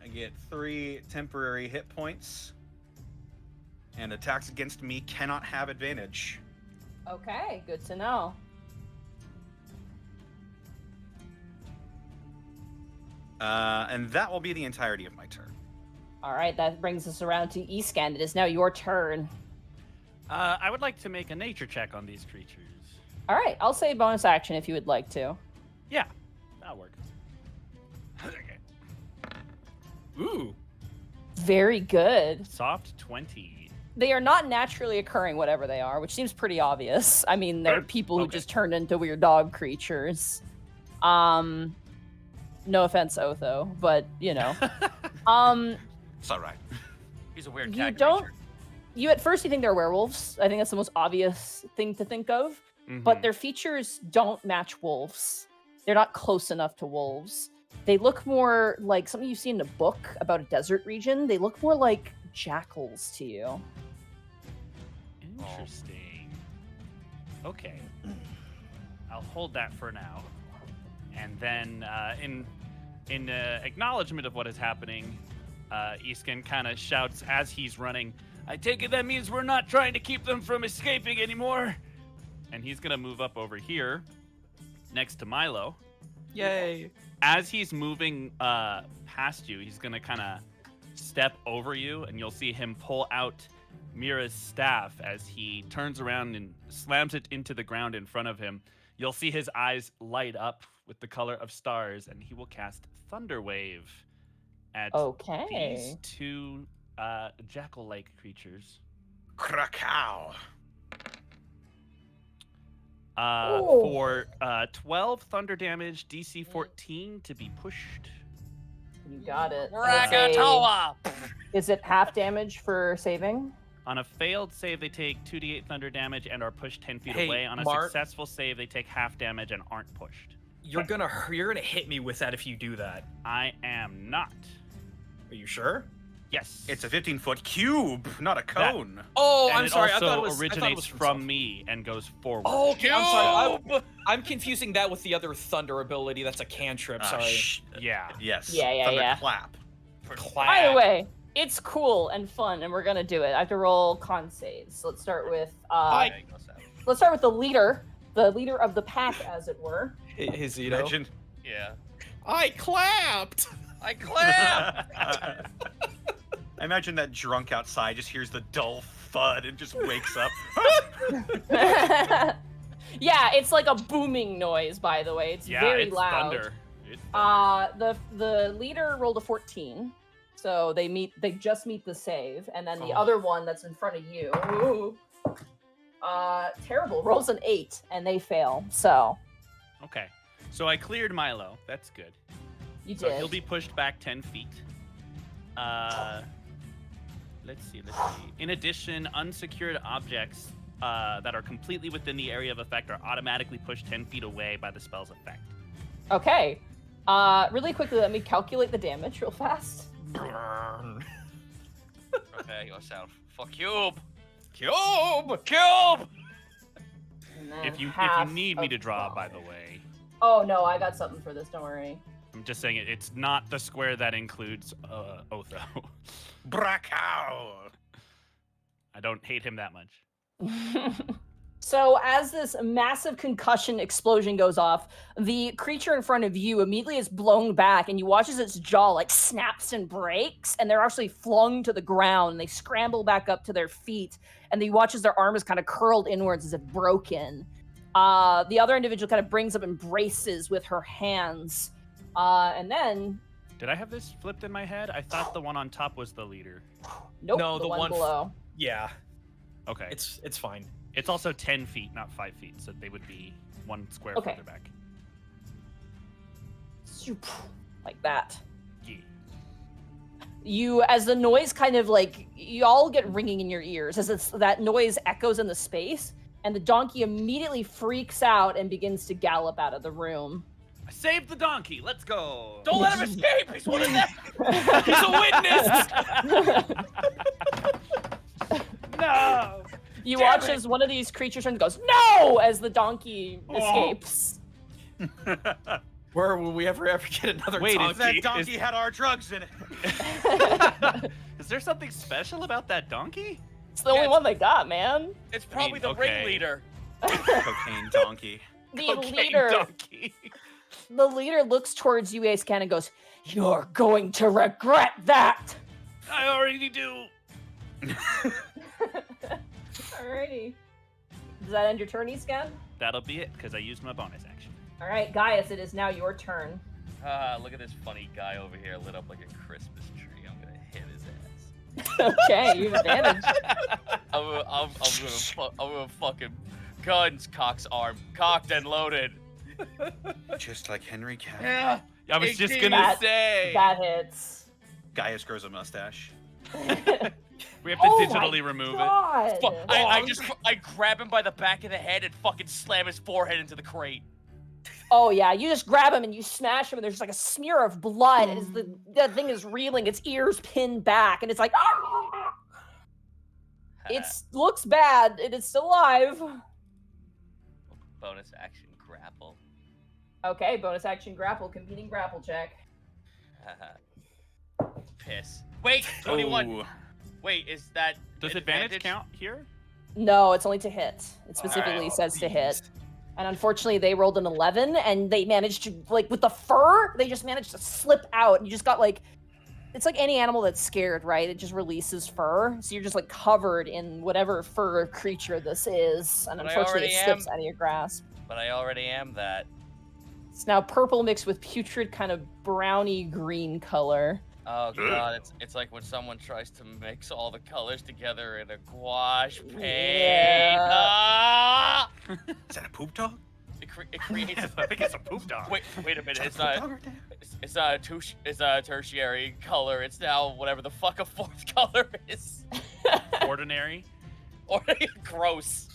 I get 3 temporary hit points. And attacks against me cannot have advantage. Okay, good to know. And that will be the entirety of my turn. All right, that brings us around to Escan. It is now your turn. I would like to make a nature check on these creatures. All right, I'll say bonus action if you would like to. Yeah, that'll work. Ooh. Very good. Soft 20. They are not naturally occurring, whatever they are, which seems pretty obvious. I mean, they're people who Okay. just turned into weird dog creatures. No offense, Otho, but you know. It's all right. He's a weird You cat don't. creature. You at first you think they're werewolves. I think that's the most obvious thing to think of. But their features don't match wolves. They're not close enough to wolves. They look more like something you see in a book about a desert region. They look more like jackals to you. Interesting. Okay. I'll hold that for now. And then, in acknowledgement of what is happening, Iskin kind of shouts as he's running, "I take it that means we're not trying to keep them from escaping anymore." And he's gonna move up over here, next to Milo. Yay. As he's moving past you, he's gonna kind of step over you, and you'll see him pull out Mira's staff as he turns around and slams it into the ground in front of him. You'll see his eyes light up with the color of stars, and he will cast Thunder Wave at Okay. these two jackal-like creatures. Krakow. Ooh. For 12 thunder damage, DC 14 to be pushed. You got it. Krakatoa! Is it half damage for saving? On a failed save, they take 2d8 thunder damage and are pushed 10 feet Hey, away. On a Mark. successful save, they take half damage and aren't pushed. You're gonna hit me with that if you do that. I am not. Are you sure? Yes. It's a 15-foot cube, not a cone. Oh, and I'm it sorry. I also thought it was originates I thought it was from me and goes forward. Oh, okay. I'm sorry. Cube! I'm confusing that with the other thunder ability. That's a cantrip. Ah, Sorry. Yeah. Yes. Yeah. Thunderclap. Clap. By the way, it's cool and fun, and we're gonna do it. I have to roll con saves. So let's start with the leader of the pack, as it were. Hey, Zito. Imagine. Yeah. I clapped. I clap! I imagine that drunk outside just hears the dull thud and just wakes up. Yeah, it's like a booming noise. By the way, it's Yeah, very it's loud. thunder. It's thunder. The leader rolled a 14, so they just meet the save, and then the Oh. other one that's in front of you, terrible, rolls an 8, and they fail. So Okay. So I cleared Milo. That's good. you So did. he'll be pushed back 10 feet. Let's see. In addition, unsecured objects that are completely within the area of effect are automatically pushed 10 feet away by the spell's effect. Okay. Really quickly, let me calculate the damage real fast. Prepare yourself for cube! Cube. Cube! And then If you half need me of to draw, by 12. the way, Oh no, I got something for this. Don't worry. I'm just saying it's not the square that includes Otho. Bracow! I don't hate him that much. So as this massive concussion explosion goes off, the creature in front of you immediately is blown back, and you watch as its jaw like snaps and breaks, and they're actually flung to the ground, and they scramble back up to their feet, and you watch as their arm is kind of curled inwards as if broken. The other individual kind of brings up and braces with her hands, and then Did I have this flipped in my head? I thought the one on top was the leader. nope, No, the the one one below. Yeah. Okay. It's fine. It's also 10 feet, not 5 feet, so they would be one square Okay. further back. Zoop, like that. Yeah. You, as the noise kind of like, you all get ringing in your ears as that noise echoes in the space, and the donkey immediately freaks out and begins to gallop out of the room. I saved the donkey. Let's go. Don't let him escape! He's one of them! He's a witness. No. You Damn watch it. as one of these creatures turns and goes, "No!" as the donkey escapes. Where will we ever get another Wait, is donkey? That donkey had our drugs in it. Is there something special about that donkey? It's the only Yeah. one they got, man. It's probably the okay. ringleader. Cocaine donkey. The Cocaine leader, donkey. the leader looks towards you, Ace Can, and goes, "You're going to regret that." I already do. Alrighty. Does that end your turn, Scan? That'll be it, because I used my bonus action. All right, Gaius, it is now your turn. Look at this funny guy over here lit up like a Christmas tree. I'm gonna hit his ass. Okay, you have advantage. I'm gonna fucking guns, cock's arm, cocked and loaded. Just like Henry Cavill. Yeah. I was just 18. gonna That- say. That hits. Gaius grows a mustache. We have to Oh my digitally remove it. God. I grab him by the back of the head and fucking slam his forehead into the crate. Oh yeah, you just grab him and you smash him, and there's just like a smear of blood, and the thing is reeling, its ears pinned back, and it's like, it looks bad. It is still alive. Bonus action grapple. Okay, bonus action grapple, competing grapple check. Piss. Wait, 21. Ooh. Wait, is that Does advantage count here? No, it's only to hit. It specifically Alright. says to hit. And unfortunately, they rolled an 11, and they managed to, like, with the fur, they just managed to slip out. And you just got, like, it's like any animal that's scared, right? It just releases fur. So you're just, like, covered in whatever fur creature this is. And But I unfortunately, it already slips am. out of your grasp. But I already am that. It's now purple mixed with putrid kind of browny green color. Oh god, it's like when someone tries to mix all the colors together in a gouache paint. Yeah. Ah! Is that a poop dog? It creates. I think it's a poop dog. Wait a minute. Is that a poop dog right there? It's not a tertiary color. It's now whatever the fuck a fourth color is. Ordinary. Or gross.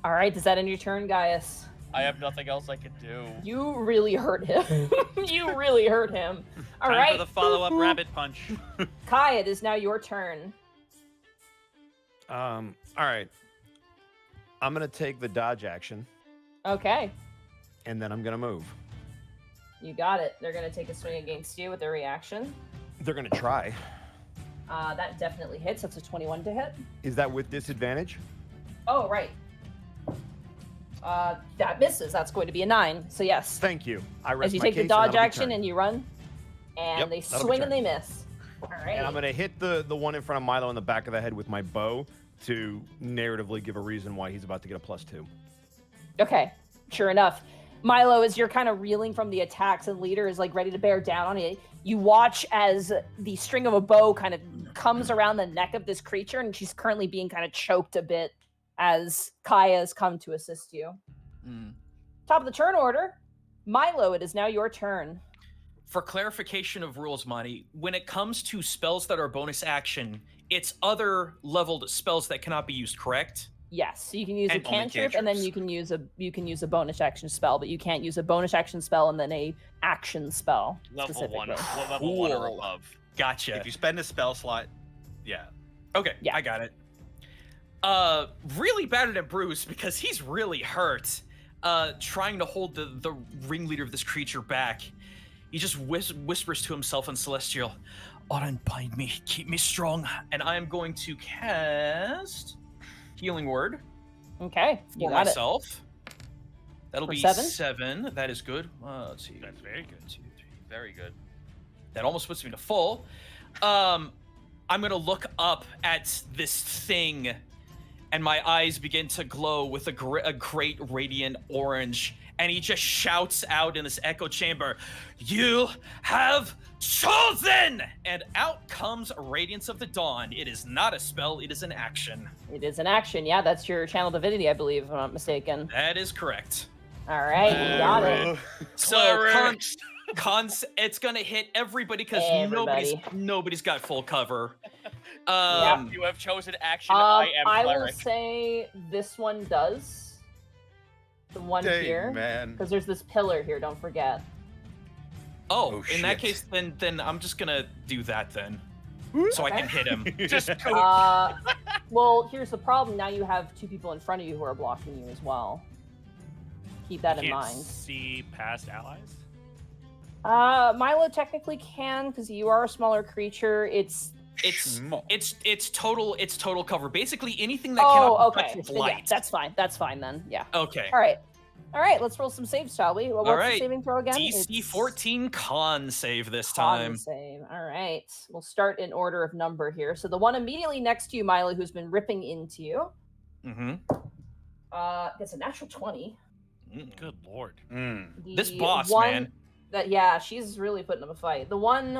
All right, does that end your turn, Gaius? I have nothing else I can do. You really hurt him. You really hurt him. All Time right, for the follow-up rabbit punch. Kai, it is now your turn. All right. I'm gonna take the dodge action, Okay, and then I'm gonna move. you got it. They're gonna take a swing against you with their reaction. They're gonna try. That definitely hits. That's a 21 to hit. Is that with disadvantage? Oh, right. That misses. That's going to be a 9. So yes, Thank you. I rest as you my take the case, and dodge that'll be action turn. and you run, and Yep, they that'll be swing and turn. they miss. All right. And I'm gonna hit the one in front of Milo in the back of the head with my bow to narratively give a reason why he's about to get a +2. Okay, sure enough. Milo, as you're kind of reeling from the attacks and leader is like ready to bear down on it, you watch as the string of a bow kind of comes around the neck of this creature, and she's currently being kind of choked a bit as Kaya has come to assist you. Top of the turn order. Milo, it is now your turn. For clarification of rules, Monty, when it comes to spells that are bonus action, it's other leveled spells that cannot be used, correct? Yes, so you can use a And only cantrip, and then cantrips. you can use a bonus action spell, but you can't use a bonus action spell and then a action spell Level 1, specifically. level 1 or Cool. above. Gotcha. If you spend a spell slot, yeah. Okay, Yeah. I got it. Really bad at Bruce because he's really hurt. Trying to hold the ringleader of this creature back. He just whispers to himself in Celestial, "Oren, bind me, keep me strong." And I am going to cast Healing Word Okay, you for got it. myself. That'll For be 7? 7. That is good. Let's see. That's very good. 2, 3. Very good. That almost puts me to full. I'm gonna look up at this thing, and my eyes begin to glow with a great radiant orange. And he just shouts out in this echo chamber, "You have chosen!" And out comes Radiance of the Dawn. It is not a spell, it is an action. It is an action. Yeah, that's your channel divinity, I believe, if I'm not mistaken. That is correct. All right, you got it. So it's gonna hit everybody because nobody's got full cover. You have chosen action. I am I will cleric. say this one does. The one Dang, here, man. because there's this pillar here. Don't forget. Oh, in that shit. case, then I'm just gonna do that then, so I can hit him. Just Well, here's the problem. Now you have 2 people in front of you who are blocking you as well. Keep that in Can't mind. see past allies. Milo technically can because you are a smaller creature. It's total cover. Basically, anything that cannot be touched okay. with Then yeah, light. that's fine. That's fine then. Yeah. Okay. All right. Let's roll some saves, shall we? What's right. the saving throw again? DC It's 14 con save this con time. save. All right. We'll start in order of number here. So the one immediately next to you, Milo, who's been ripping into you, Mm-hmm. gets a natural 20. Good lord. This The boss, one man. She's really putting up a fight. The one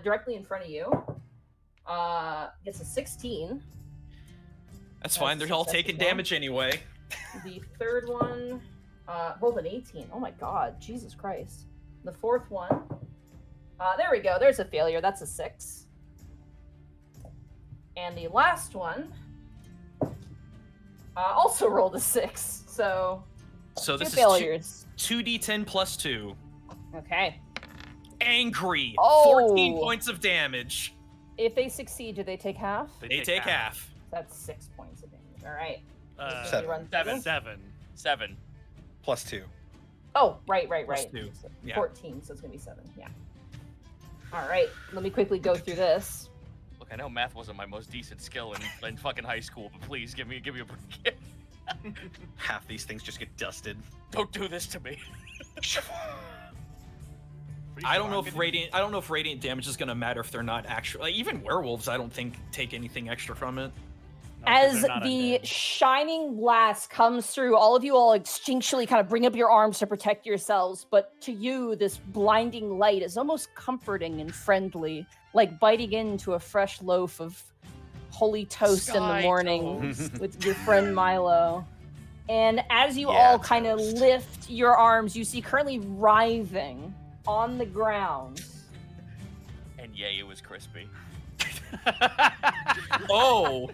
directly in front of you gets a 16. That's fine. They're all success taking as well. damage anyway. The third one rolled an 18. Oh my god, Jesus Christ. The fourth one, there we go. There's a failure. That's a 6. And the last one also rolled a 6. So So 2 this failures. is 2d10 plus 2. Okay. Angry. Oh. 14 points of damage. If they succeed, do they take half? They take half. That's 6 points of damage. All right. Seven. You run Seven. through? 7. +2. Oh, right. Plus 2. So Yeah. 14, so it's gonna be 7. Yeah. All right. Let me quickly go through this. Look, I know math wasn't my most decent skill in fucking high school, but please give me a break. Half these things just get dusted. Don't do this to me. I don't know if radiant damage is gonna matter if they're not actually, like, even werewolves. I don't think take anything extra from it. As the shining blast comes through, all of you all instinctually kind of bring up your arms to protect yourselves, but to you, this blinding light is almost comforting and friendly, like biting into a fresh loaf of holy toast in the Sky morning toast. with your friend Milo. And as you all kind of lift your arms, you see currently writhing on the ground. And yay, it was crispy. Oh.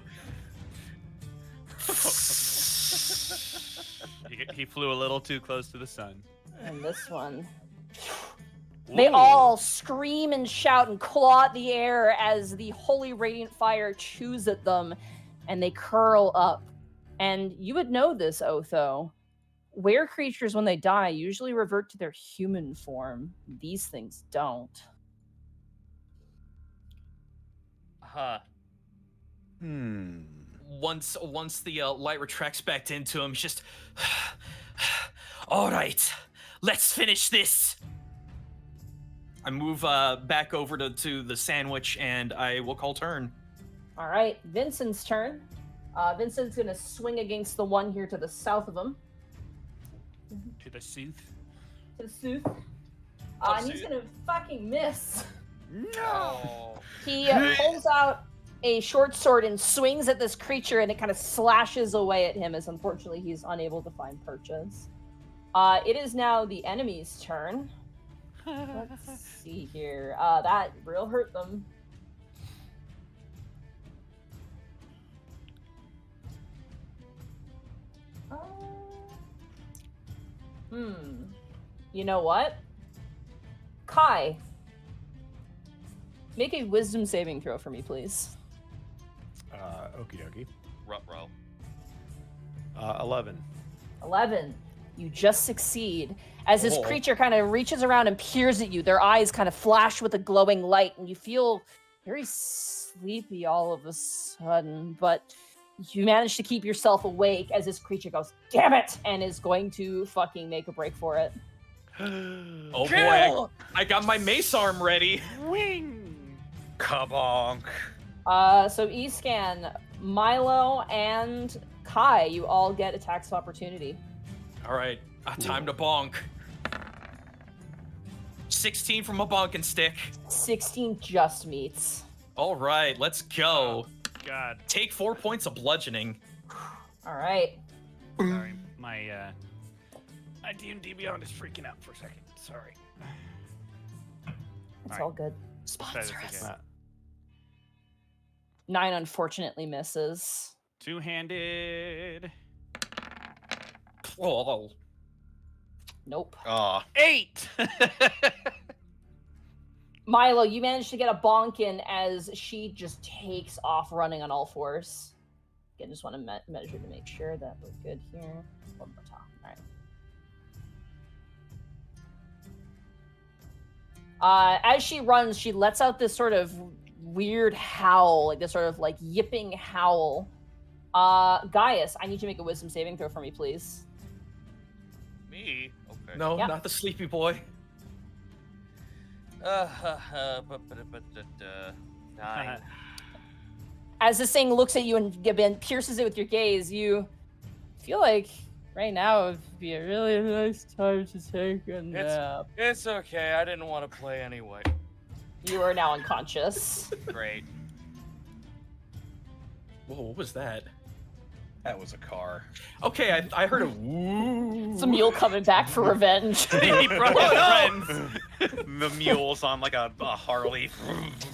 He flew a little too close to the sun. And this one. They all scream and shout and claw at the air as the holy radiant fire chews at them, and they curl up. And you would know this, Otho. Were creatures, when they die, usually revert to their human form. These things don't. Huh. Once the light retracts back into him, he's just, all right, let's finish this. I move back over to the sandwich, and I will call turn. All right, Vincent's turn. Vincent's going to swing against the one here to the south of him. To the south. To the south. And he's going to fucking miss. No. He pulls out a short sword and swings at this creature, and it kind of slashes away at him as unfortunately he's unable to find purchase. It is now the enemy's turn. Let's see here. That real hurt them. You know what? Kai, make a wisdom saving throw for me, please. Okie dokie. Ruh-roh. 11. 11. You just succeed. As this creature kind of reaches around and peers at you, their eyes kind of flash with a glowing light, and you feel very sleepy all of a sudden, but you manage to keep yourself awake as this creature goes, damn it, and is going to fucking make a break for it. Oh boy, I got my mace arm ready. Wing! Kabonk. So Escan, Milo, and Kai, you all get attacks of opportunity. All right, time to bonk. 16 from a bonking stick. 16 just meets. All right, let's go. God. Take 4 points of bludgeoning. All right. Sorry, my D&D Beyond is freaking out for a second. Sorry. It's All all good. Try this Sponsor us. again. 9 unfortunately misses. Two-handed. Oh, Nope. 8! Milo, you managed to get a bonk in as she just takes off running on all fours. Again, just want to measure to make sure that we're good here. One more time. All right. As she runs, she lets out this sort of weird howl, like this sort of like yipping howl. Gaius, I need you to make a wisdom saving throw for me, please. Me? Okay. no, Yeah. not the sleepy boy. 9. As this thing looks at you and pierces it with your gaze, you feel like right now would be a really nice time to take a nap. It's okay. I didn't want to play anyway. You are now unconscious. Great. Whoa, what was that? That was a car. Okay, I heard a woo. It's a mule coming back for revenge. He brought his friends. The mule's on like a Harley.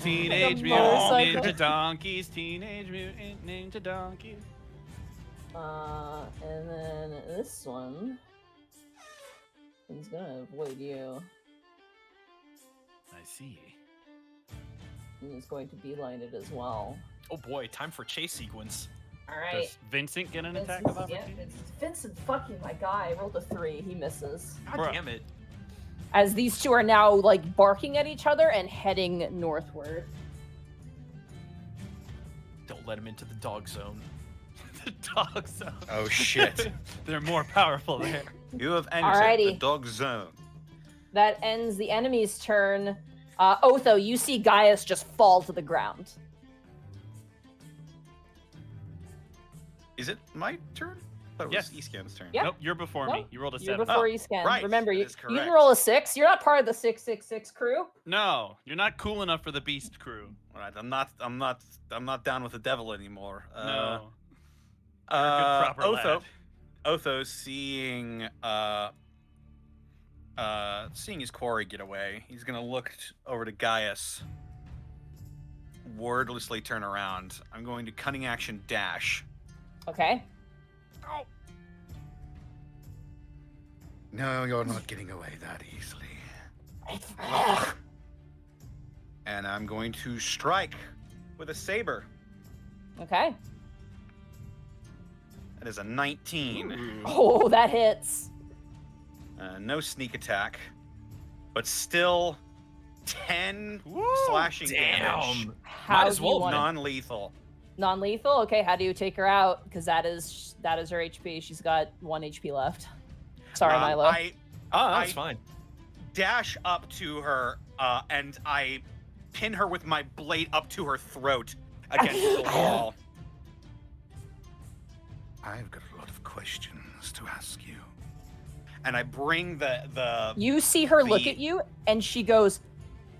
Teenage Like a Mutant motorcycle. Ninja Donkeys. Teenage Mutant Ninja Donkeys. And then this one is gonna avoid you. I see. And he's going to beeline it as well. Oh boy, time for chase sequence. All right. Does Vincent get an attack of opportunity? Vincent, fucking my guy. I rolled a 3. He misses. God Bruh. damn it. As these two are now like barking at each other and heading northward. Don't let him into the dog zone. The dog zone. Oh shit. They're more powerful there. You have entered Alrighty. the dog zone. That ends the enemy's turn. Otho, you see Gaius just fall to the ground. Is it my turn? I thought it Yes. was Escan's turn. Yeah. Nope, you're before Nope, me. You rolled a You're 7. before Oh, Escan. right, Remember, that you is can correct. roll a 6. You're not part of the 666 crew. No, you're not cool enough for the Beast crew. All right, I'm not down with the devil anymore. No. You're a good proper lad. Otho seeing seeing his quarry get away, he's gonna look over to Gaius, wordlessly turn around. I'm going to cunning action dash. Okay. No, you're not getting away that easily. And I'm going to strike with a saber. Okay. That is a 19. Oh, that hits. No sneak attack, but still 10 slashing damage. How as do you well want Non-lethal. non-lethal? Okay, how do you take her out? Because that is her HP. She's got 1 HP left. Sorry, Milo. That's I- fine. Dash up to her and I pin her with my blade up to her throat against the wall. I've got a lot of questions to ask you. And I bring the You see her look the- at you, and she goes,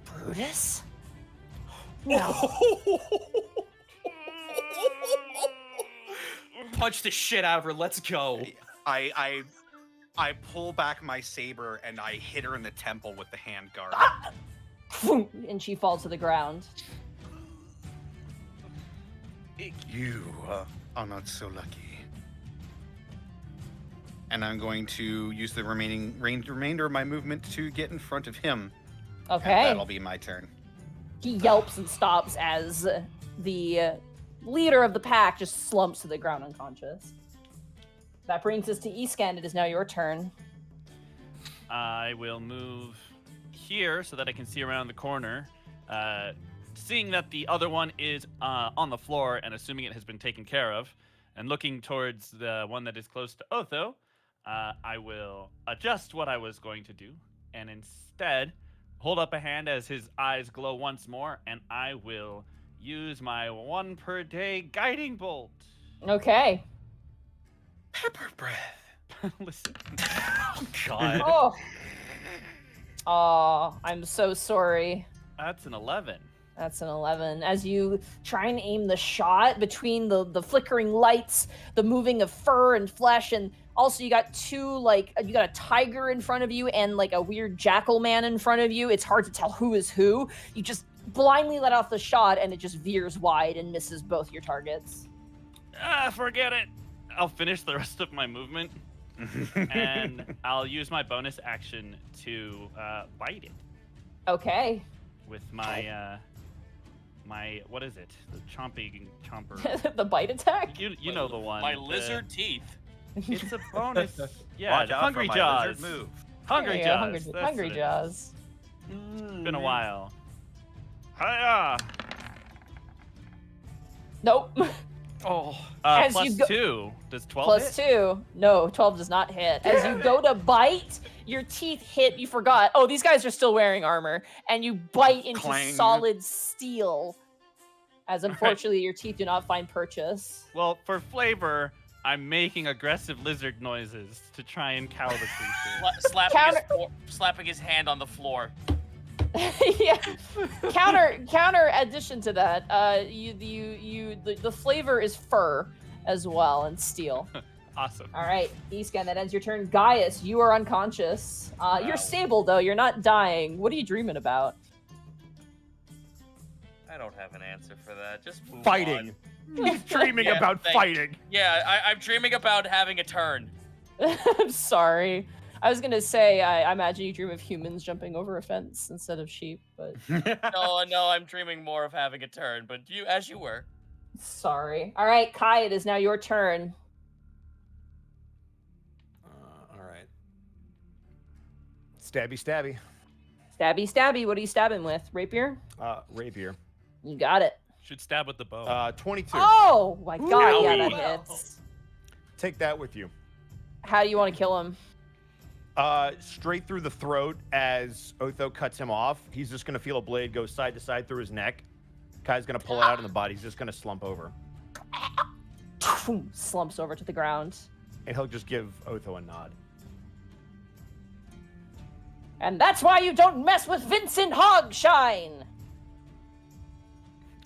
Brutus? No. Punch the shit out of her. Let's go. I pull back my saber and I hit her in the temple with the hand guard. And she falls to the ground. You are not so lucky. And I'm going to use the remainder of my movement to get in front of him. And Okay. that'll be my turn. He yelps and stops as the leader of the pack just slumps to the ground unconscious. That brings us to Eascan. It is now your turn. I will move here so that I can see around the corner. Seeing that the other one is on the floor and assuming it has been taken care of, and looking towards the one that is close to Otho, I will adjust what I was going to do and instead hold up a hand as his eyes glow once more, and I will use my 1 per day guiding bolt. Okay. Pepper breath. Listen. God. Oh. Aw, I'm so sorry. That's an 11. That's an 11. As you try and aim the shot between the flickering lights, the moving of fur and flesh, and also you got you got a tiger in front of you and like a weird jackal man in front of you. It's hard to tell who is who. You just blindly let off the shot and it just veers wide and misses both your targets. Forget it. I'll finish the rest of my movement, and I'll use my bonus action to bite it Okay. with my my what is it? The chomper. The bite attack? You know the one. My the- lizard teeth. It's a bonus. Yeah, Watch the out hungry for my jaws. lizard move. Hungry There you jaws. go, that's Hungry what it is. jaws. It's been a while. Hiya! Nope. Oh. As Plus you go- 2. Does 12 Plus hit? 2. No, 12 does not hit. As you go to bite, your teeth hit. You forgot. Oh, these guys are still wearing armor. And you bite into Clang. solid steel. As unfortunately, your teeth do not find purchase. Well, for flavor, I'm making aggressive lizard noises to try and cow the creature. Slapping his hand on the floor. Yeah. Counter addition to that, the flavor is fur as well and steel. Awesome. All right, Eascan, that ends your turn. Gaius, you are unconscious. You're Wow. stable though. You're not dying. What are you dreaming about? I don't have an answer for that. Just move Fighting. on. He's dreaming Yeah, about thank- fighting. Yeah, I'm dreaming about having a turn. I'm sorry. I was gonna say I imagine you dream of humans jumping over a fence instead of sheep, but No, I'm dreaming more of having a turn. But as you were. sorry. All right, Kai, it is now your turn. All right. Stabby, stabby. Stabby, stabby. What are you stabbing with? Rapier? Rapier. You got it. Should stab with the bow. 22. Oh my god, yeah, that Owie. hits. Take that with you. How do you want to kill him? Straight through the throat as Otho cuts him off. He's just going to feel a blade go side to side through his neck. Kai's going to pull it out in the body. He's just going to slump over. Slumps over to the ground. And he'll just give Otho a nod. And that's why you don't mess with Vincent Hogshine!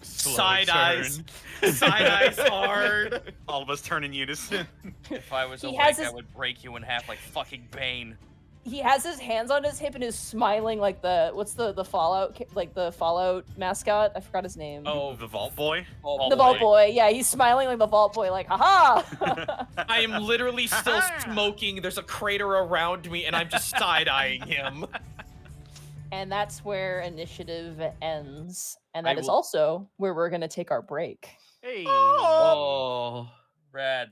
Slow Side eyes. turn. Side eyes hard. All of us turn in unison. If I was He awake, has I his- would break you in half like fucking Bane. he has his hands on his hip and is smiling like what's the Fallout like the Fallout mascot? I forgot his name. Oh, The Vault Boy? The Vault Boy. Yeah, he's smiling like the Vault Boy, like haha. I am literally still smoking. There's a crater around me, and I'm just side-eyeing him. And that's where initiative ends, and that is will- also where we're gonna take our break. Hey. Oh. Rad.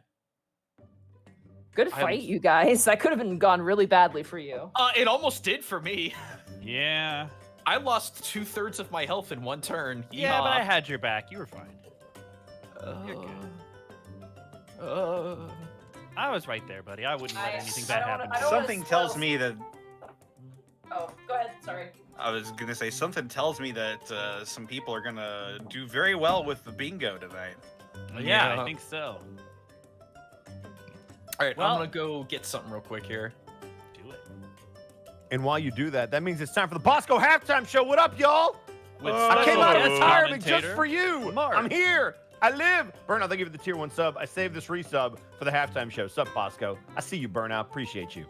Good I'm- fight, you guys. That could have gone really badly for you. It almost did for me. Yeah. I lost 2/3 of my health in one turn. Yeah, but I Yeehaw. had your back. You were fine. You're I was right there, buddy. I wouldn't let anything bad happen. I don't wanna Something tells spoil- me that Oh, go ahead. Sorry. I was gonna say something tells me that some people are gonna do very well with the bingo tonight. Yeah, Yeah. I think so. All right, Well- I'm gonna go get something real quick here. Do it. And while you do that, that means it's time for the Bosco halftime show. What up, y'all? With I came out of special retirement just commentator, for you. Mark. I'm here. I live. Burnout, thank you for the tier 1 sub. I saved this resub for the halftime show. Sup, Bosco? I see you, Burnout. Appreciate you.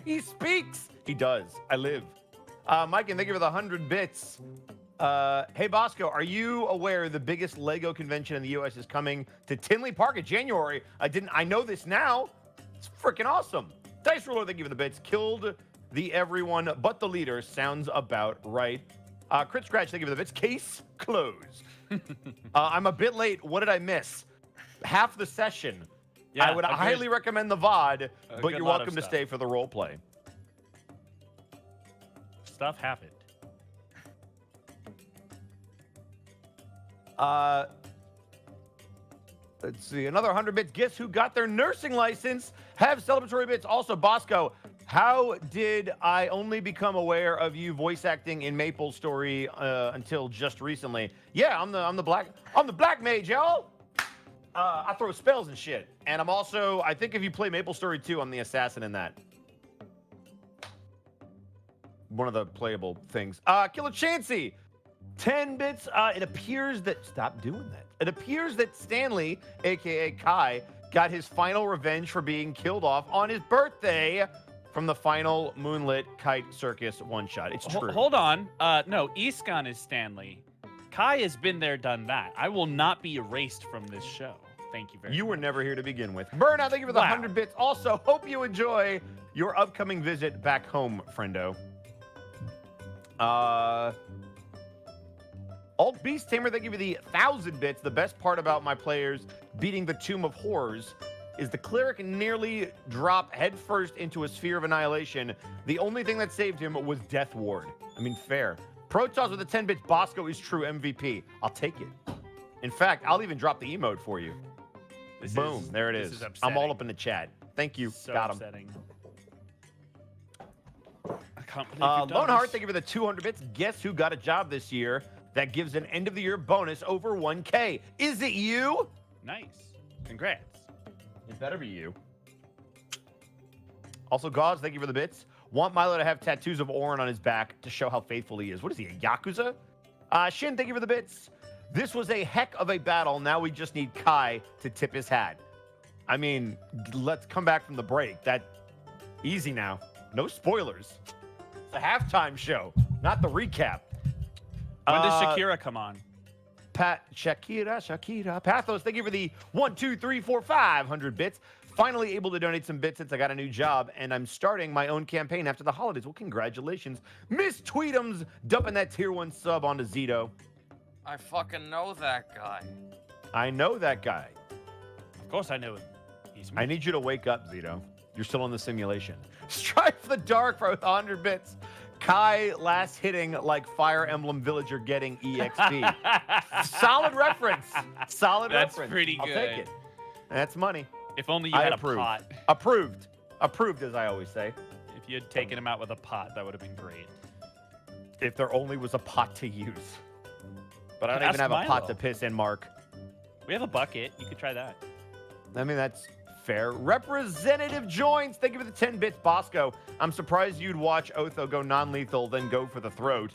He speaks. He does. I live. Mike, and thank you for the 100 bits. Hey, Bosco, are you aware the biggest Lego convention in the U.S. is coming to Tinley Park in January? I know this now. It's freaking awesome. Dice Roller, thank you for the bits. Killed the everyone but the leader. Sounds about right. Crit Scratch, thank you for the bits. Case closed. I'm a bit late. What did I miss? Half the session. Yeah, I would agreed. highly recommend the VOD, A but good you're lot of welcome to stuff. stay for the role play. Stuff happened. Let's see, another 100 bits. Guess who got their nursing license? Have celebratory bits. Also, Bosco, how did I only become aware of you voice acting in Maple Story until just recently? Yeah, I'm the black mage, y'all. I throw spells and shit, and I'm also, I think if you play Maple Story 2, I'm the assassin in that. One of the playable things. Killer Chansey, 10 bits. It appears that, stop doing that. It appears that Stanley, aka Kai, got his final revenge for being killed off on his birthday from the final Moonlit Kite Circus one-shot. It's true. Hold on. No, Iskon is Stanley. Kai has been there, done that. I will not be erased from this show. Thank you very much. You were never here to begin with. Burnout, thank you for the Wow. 100 bits. Also, hope you enjoy your upcoming visit back home, friendo. Alt Beast Tamer, thank you for the 1,000 bits. The best part about my players beating the Tomb of Horrors is the cleric nearly dropped headfirst into a sphere of annihilation. The only thing that saved him was Death Ward. I mean, fair. Protoss with the 10 bits. Bosco is true MVP. I'll take it. In fact, I'll even drop the emote for you. Boom, there it this is. is I'm all upsetting. up in the chat. Thank you. So Got him. upsetting. I can't believe you've done Loneheart, this. thank you for the 200 bits. Guess who got a job this year that gives an end of the year bonus over 1K? Is it you? Nice. Congrats. It better be you. Also, Gauze, thank you for the bits. Want Milo to have tattoos of Orin on his back to show how faithful he is. What is he, a Yakuza? Shin, thank you for the bits. This was a heck of a battle. Now we just need Kai to tip his hat. I mean, let's come back from the break. Easy now. No spoilers. It's a halftime show, not the recap. When does Shakira come on? Shakira. Pathos, thank you for the 1, 2, 3, 4, 500 bits. Finally able to donate some bits since I got a new job, and I'm starting my own campaign after the holidays. Well, congratulations. Miss Tweetums dumping that tier 1 sub onto Zito. I fucking know that guy. I know that guy. Of course I know him. He's me. I need you to wake up, Zito. You're still in the simulation. Strife the Dark for 100 bits. Kai last hitting like Fire Emblem Villager getting EXP. Solid reference. Solid That's reference. pretty I'll take good. it. That's money. If only you I had approve. a pot. Approved. Approved, as I always say. If you had taken him out with a pot, that would have been great. If there only was a pot to use. But I don't Ask even have a pot Milo. to piss in, Mark. We have a bucket. You could try that. I mean, that's fair. Representative Joins, thank you for the 10 bits, Bosco. I'm surprised you'd watch Otho go non-lethal, then go for the throat.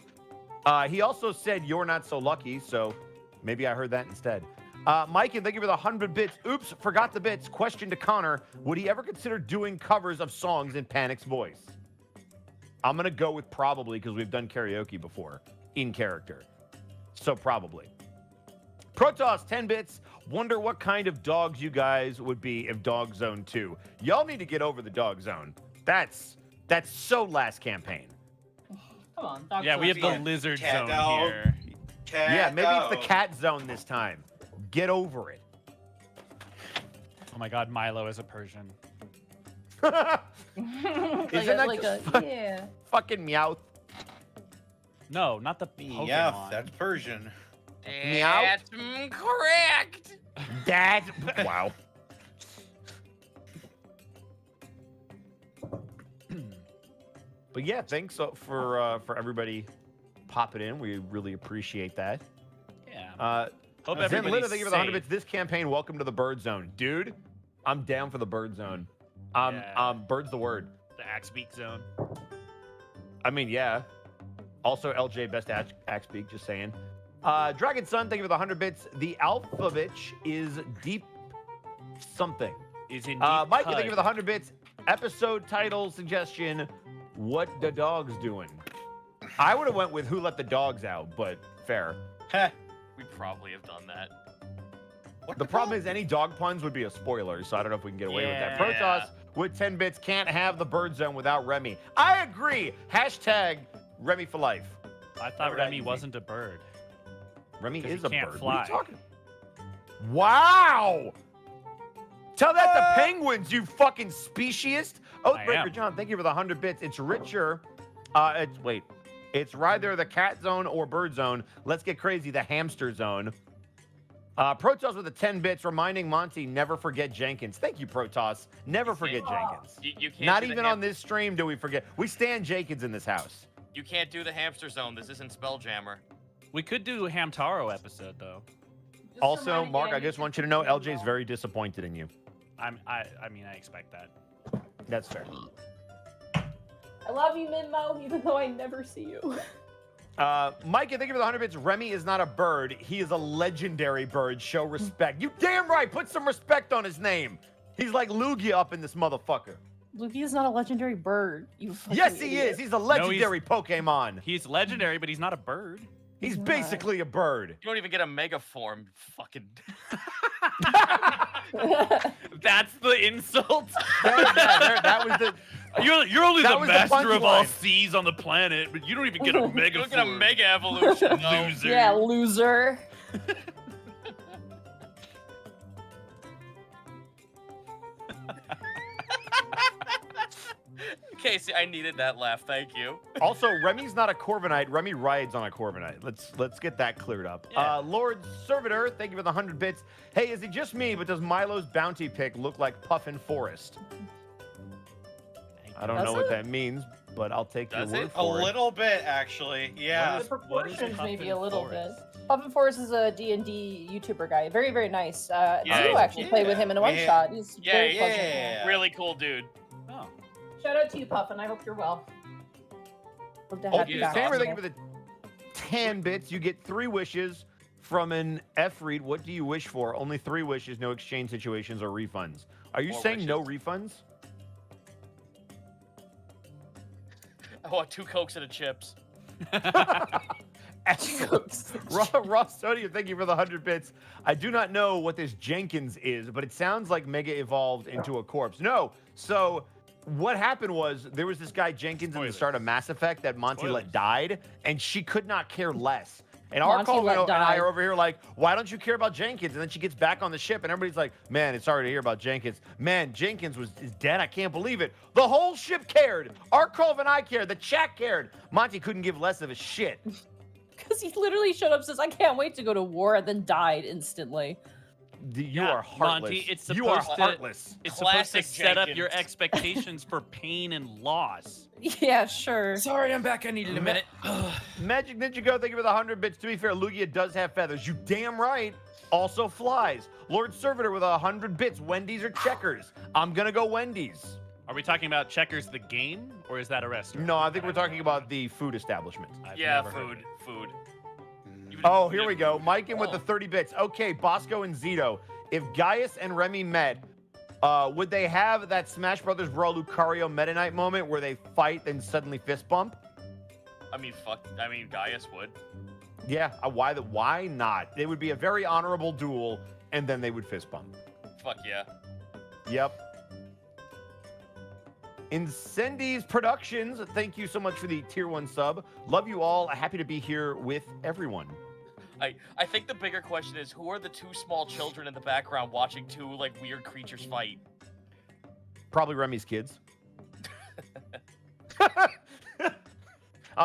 He also said you're not so lucky, so maybe I heard that instead. Mike, and thank you for the 100 bits. Oops, forgot the bits. Question to Connor. Would he ever consider doing covers of songs in Panic's voice? I'm going to go with probably because we've done karaoke before in character. So probably. Protoss, 10 bits. Wonder what kind of dogs you guys would be if Dog Zone 2. Y'all need to get over the Dog Zone. That's so last campaign. Come on, dog. Yeah, we have the Yeah, lizard cat zone dog. here. Yeah, maybe it's the Cat cat zone this time. Get over it. Oh my God, Milo is a Persian. Isn't Like that like just yeah. fucking Meowth? No, not the Pokemon. Yeah, that's Persian. Meow. That's correct. Dad. Wow. But yeah, thanks for everybody popping in. We really appreciate that. Yeah. Hope Zen everybody's Lita, thank you for the 100 safe. bits. This campaign, welcome to the Bird Zone. Dude, I'm down for the Bird Zone. Yeah. Bird's the word. The Axebeak zone. I mean, yeah. Also, LJ, best axe beak, just saying. Dragon Sun, thank you for the 100 bits. The Alphavich is deep something. Is in Mike, thank you for the 100 bits. Episode title suggestion, What the Dogs Doing? I would have went with Who Let the Dogs Out, but fair. Heh. We probably have done that. The problem is any dog puns would be a spoiler, so I don't know if we can get away with that. Yeah. Protoss with 10 bits can't have the Bird Zone without Remy. I agree. Hashtag Remy for life. I thought Alright. Remy wasn't a bird. Remy 'Cause is he a can't bird. What are you fly. talking? Wow! Tell that to penguins, you fucking speciesist. Oathbreaker am. John, thank you for the 100 bits. It's richer. It's either the cat zone or bird zone. Let's get crazy, the hamster zone. Protoss with the 10 bits, reminding Monty, never forget Jenkins. Thank you, Protoss. Never forget Jenkins. You can't Not do the even on this stream do we forget. We stand Jenkins in this house. You can't do the hamster zone. This isn't Spelljammer. We could do a Hamtaro episode though. Just Also, reminding Mark, I Andy just to want you to know keep it LJ's low. very disappointed in you. I mean, I expect that. That's fair. I love you, Minmo, even though I never see you. Mike, thank you for the 100 bits. Remy is not a bird. He is a legendary bird. Show respect. You damn right. Put some respect on his name. He's like Lugia up in this motherfucker. Lugia is not a legendary bird. You fucking Yes, he idiot. is. He's a legendary Pokemon. He's legendary, but he's not a bird. He's He's not. basically a bird. You don't even get a mega form. Fucking. That's the insult. That was the. You're only That the was the master of all punchline. seas on the planet, but you don't even get a You mega don't get a form. mega evolution. No. Loser. Yeah, loser. Casey, I needed that laugh. Thank you. Also, Remy's not a Corviknight. Remy rides on a Corviknight. Let's get that cleared up. Yeah. Lord Servitor, thank you for the 100 bits. Hey, is it just me, but does Milo's bounty pick look like Puffin Forest? I don't Does know what it? that means, but I'll take Does your it? word A for it. little bit, actually. Yeah. The proportions maybe a Puffin little Forest? bit. Puffin Forest is a D&D YouTuber guy. Very, very nice. Yeah, Zero he's actually cool. played with him in a one-shot. He's Yeah, very yeah, pleasant. yeah. Really cool dude. Oh. Shout out to you, Puffin. I hope you're well. Love to have you he's back. Hammer, awesome. thank you for the 10 bits. You get 3 wishes from an F-read. What do you wish for? Only 3 wishes, no exchange situations or refunds. Are you 4 saying no wishes. refunds? I want 2 Cokes and a chips. Ross Sodium, thank you for the 100 bits. I do not know what this Jenkins is, but it sounds like Mega evolved into a corpse. No, so what happened was there was this guy Jenkins in the Spoilers. start of Mass Effect that Monty Spoilers. let died, and she could not care less. And Monty Arcol let and I die. are over here like, why don't you care about Jenkins? And then she gets back on the ship, and everybody's like, man, it's sorry to hear about Jenkins. Man, Jenkins is dead. I can't believe it. The whole ship cared. Arcol and I cared. The chat cared. Monty couldn't give less of a shit. Because he literally showed up and says, I can't wait to go to war, and then died instantly. You Yeah, are heartless. Monty, it's you are supposed to- heartless. It's Classic supposed to set up your Jenkins. expectations for pain and loss. Yeah, sure. Sorry, I'm back. I needed a minute. Magic Ninja Go, thank you for the 100 bits. To be fair, Lugia does have feathers. You damn right. Also flies. Lord Servitor with 100 bits. Wendy's or Checkers? I'm going to go Wendy's. Are we talking about Checkers the game, or is that a restaurant? No, I think we're talking about the food establishment. I've Yeah, never heard of food. it. Food. Oh, here we go. Mike in with the 30 bits. Okay, Bosco and Zito. If Gaius and Remy met, would they have that Smash Brothers Brawl Lucario Meta Knight moment where they fight then suddenly fist bump? I mean, fuck. I mean, Gaius would. Yeah. Why not? It would be a very honorable duel, and then they would fist bump. Fuck yeah. Yep. Incendies Productions, thank you so much for the tier 1 sub. Love you all. Happy to be here with everyone. I think the bigger question is, who are the two small children in the background watching two like weird creatures fight? Probably Remy's kids.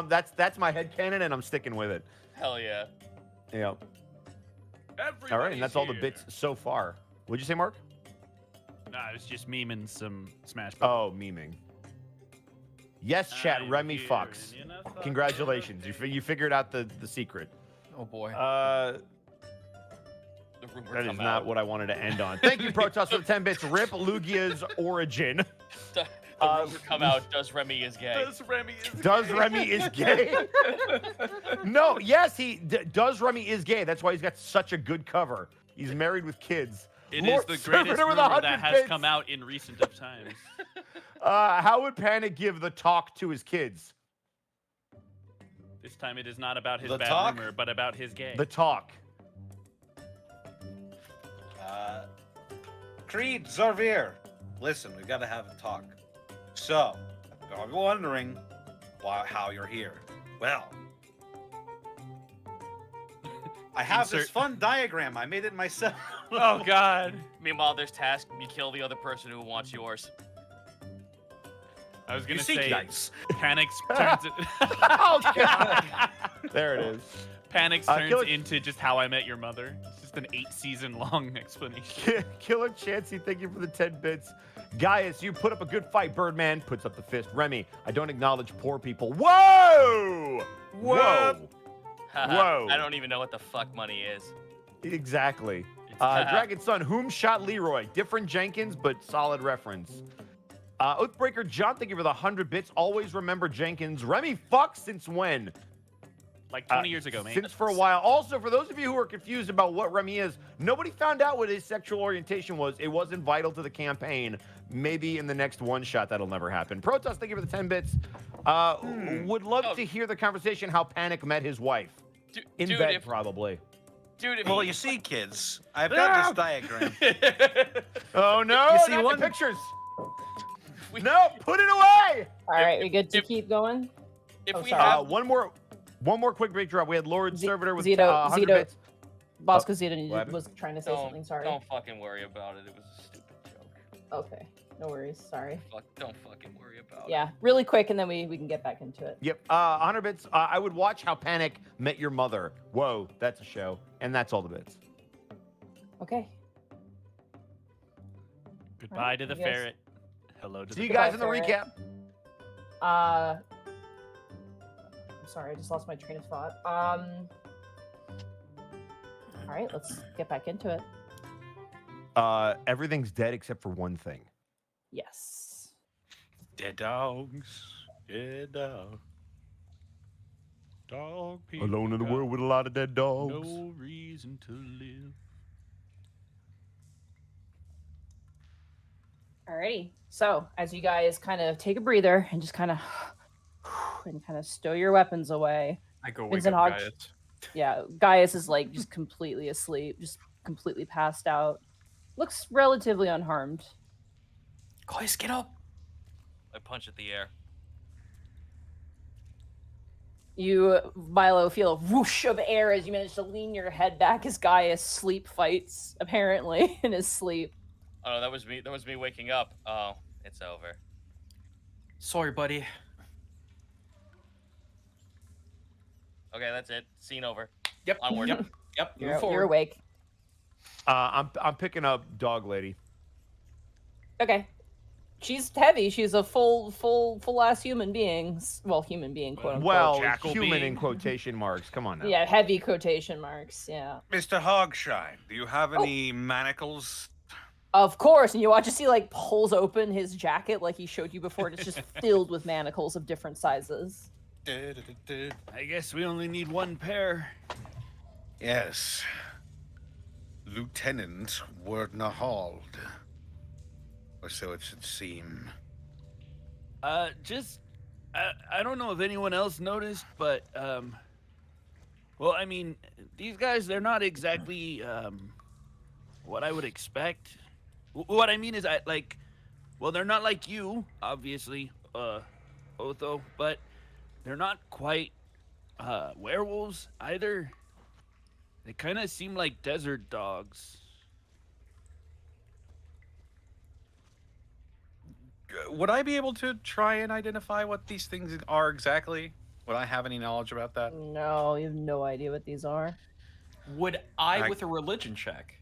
That's my headcanon, and I'm sticking with it. Hell yeah. Yep. All right, and that's all the bits so far. What'd you say, Mark? Nah, I was just memeing some Smash Oh, Bros. memeing. Yes, chat. I'm Remy here Fox. in a fucking Congratulations. You figured out the secret. Oh boy. Uh, The rumor that is come not out. what I wanted to end on. Thank you, Protoss, for the 10 bits. Rip Lugia's origin. The rumor come out. Does Remy is gay? Does Remy is gay? No, yes, does Remy is gay. That's why he's got such a good cover. He's married with kids. It Lord is the greatest Servitor with rumor 100 that has bits. come out in recent of times. How would Panic give the talk to his kids? This time it is not about his The bad talk? rumor, but about his gay. The talk. Creed, Zarvir, listen, we've got to have a talk. So, I'm wondering how you're here. Well, I have this Insert- fun diagram. I made it myself. Oh God! Meanwhile, there's task. You kill the other person who wants yours. I was You gonna see, say, guys. Panics turns it. Oh, God. There it is. Panics Kill turns it- into just How I Met Your Mother. It's just an 8-season long explanation. Killer Chansey, thank you for the 10 bits. Gaius, you put up a good fight. Birdman puts up the fist. Remy, I don't acknowledge poor people. Whoa! Whoa! Whoa. I don't even know what the fuck money is. Exactly. Dragon Son, whom shot Leroy? Different Jenkins, but solid reference. Oathbreaker John, thank you for the 100 bits. Always remember Jenkins. Remy fuck since when? Like 20 years ago, mate. Since for a while. Also, for those of you who are confused about what Remy is, nobody found out what his sexual orientation was. It wasn't vital to the campaign. Maybe in the next one shot that'll never happen. Protoss, thank you for the 10 bits. Would love to hear the conversation how Panic met his wife. In dude, bed, probably. Dude, if Well, he- you see, kids, I've got this diagram. Oh, no, You see not one- the pictures. No, put it away. All right, we good to keep going? if Oh, we sorry. have One more quick break drop. We had Lord Servitor with Zito, 100 Zito. bits. Bosco Zeta what happened? was trying to say something. Sorry. Don't fucking worry about it. It was a stupid joke. Okay, no worries. Sorry. Don't fucking worry about it. Yeah, really quick, and then we can get back into it. Yep, 100 bits. I would watch How Panic Met Your Mother. Whoa, that's a show. And that's all the bits. Okay. Goodbye to the you guys- ferret. Hello to See the you guys in the Goodbye, recap. I'm sorry, I just lost my train of thought. All right, let's get back into it. Everything's dead except for one thing. Yes. Dead dogs. Dead dogs. dog people. Alone in the got world with a lot of dead dogs. No reason to live. Alrighty. So, as you guys kind of take a breather and just kind of stow your weapons away. I go wake Vincent up Hogg- Gaius. Yeah, Gaius is like just completely asleep, just completely passed out. Looks relatively unharmed. Gaius, get up. I punch at the air. You, Milo, feel a whoosh of air as you manage to lean your head back as Gaius sleep fights, apparently, in his sleep. Oh, no, that was me. That was me waking up. Oh, it's over. Sorry, buddy. Okay, that's it. Scene over. Yep. Onward. Yep. Move You're forward. awake. I'm picking up Dog Lady. Okay. She's heavy. She's a full ass human being. Well, human being, quote unquote. Well, Jackal human being. in quotation marks. Come on now. Yeah, heavy quotation marks. Yeah. Mr. Hogshine, do you have any manacles? Of course. And you watch as he like pulls open his jacket like he showed you before, and it's just filled with manacles of different sizes. I guess we only need one pair. Yes. Lieutenant Wordnahald. Or so it should seem. I don't know if anyone else noticed, but well, I mean, these guys, they're not exactly what I would expect. What I mean is, well, they're not like you, obviously, Otho, but they're not quite werewolves either. They kind of seem like desert dogs. Would I be able to try and identify what these things are exactly? Would I have any knowledge about that? No, you have no idea what these are. Would I with a religion check?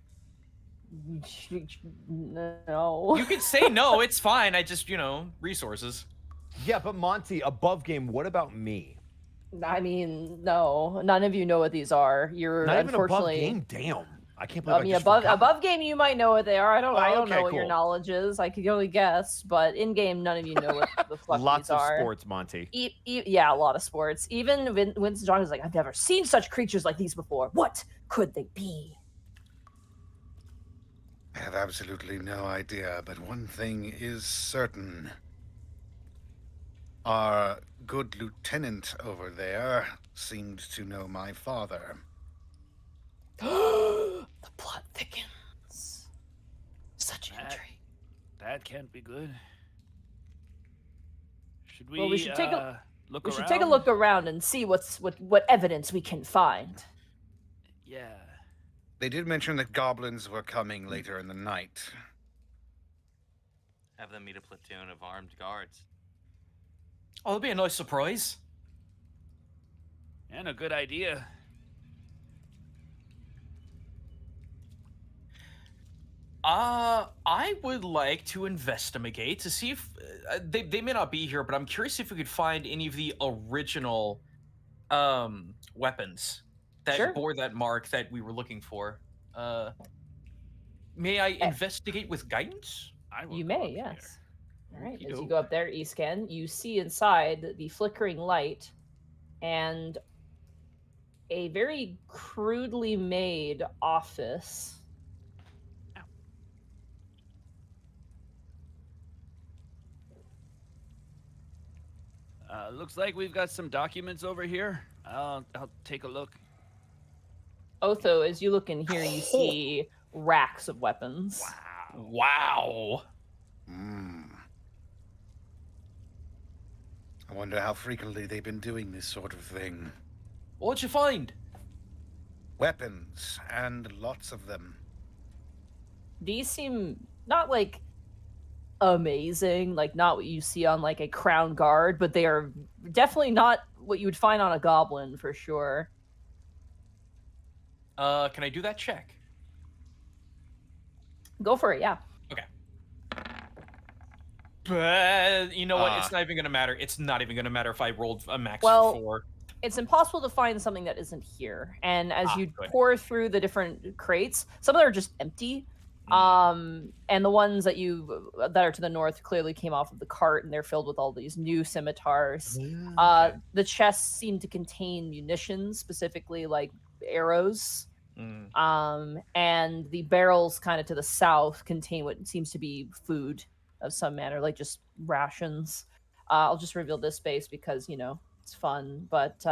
No. You could say no, it's fine. I just, resources. Yeah, but Monty, above game, what about me? I mean, no. None of you know what these are. You're Not even above unfortunately. game? Damn. I can't believe I mean, just above forgot. game, you might know what they are. I don't okay, know what your cool. knowledge is. I could only guess, but in game, none of you know what the fuck Lots these of are. sports, Monty. Yeah, a lot of sports. Even Winston John is like, I've never seen such creatures like these before. What could they be? I have absolutely no idea, but one thing is certain. Our good lieutenant over there seemed to know my father. The plot thickens. Such intrigue. That can't be good. Should we? Well, we should take a look. We around? should take a look around and see what evidence we can find. Yeah. They did mention that goblins were coming later in the night. Have them meet a platoon of armed guards. Oh, that'd be a nice surprise. And a good idea. I would like to investigate to see if they may not be here, but I'm curious if we could find any of the original weapons that Sure. bore that mark that we were looking for. May I investigate with guidance? I will You go may, up yes. here. All right. As you Okey-doke. go up there, E-scan, you see inside the flickering light and a very crudely made office. Looks like we've got some documents over here. I'll take a look. Otho, as you look in here, you see racks of weapons. Wow. I wonder how frequently they've been doing this sort of thing. What'd you find? Weapons, and lots of them. These seem not like amazing, like not what you see on like a crown guard, but they are definitely not what you would find on a goblin for sure. Can I do that check? Go for it, yeah. But you know what? It's not even gonna matter. It's not even gonna matter if I rolled a max Well, of 4. It's impossible to find something that isn't here. And as you good. pour through the different crates, some of them are just empty. And the ones that are to the north clearly came off of the cart, and they're filled with all these new scimitars. The chests seem to contain munitions, specifically like arrows. And the barrels kind of to the south contain what seems to be food of some manner, like just rations. I'll just reveal this space because, it's fun, but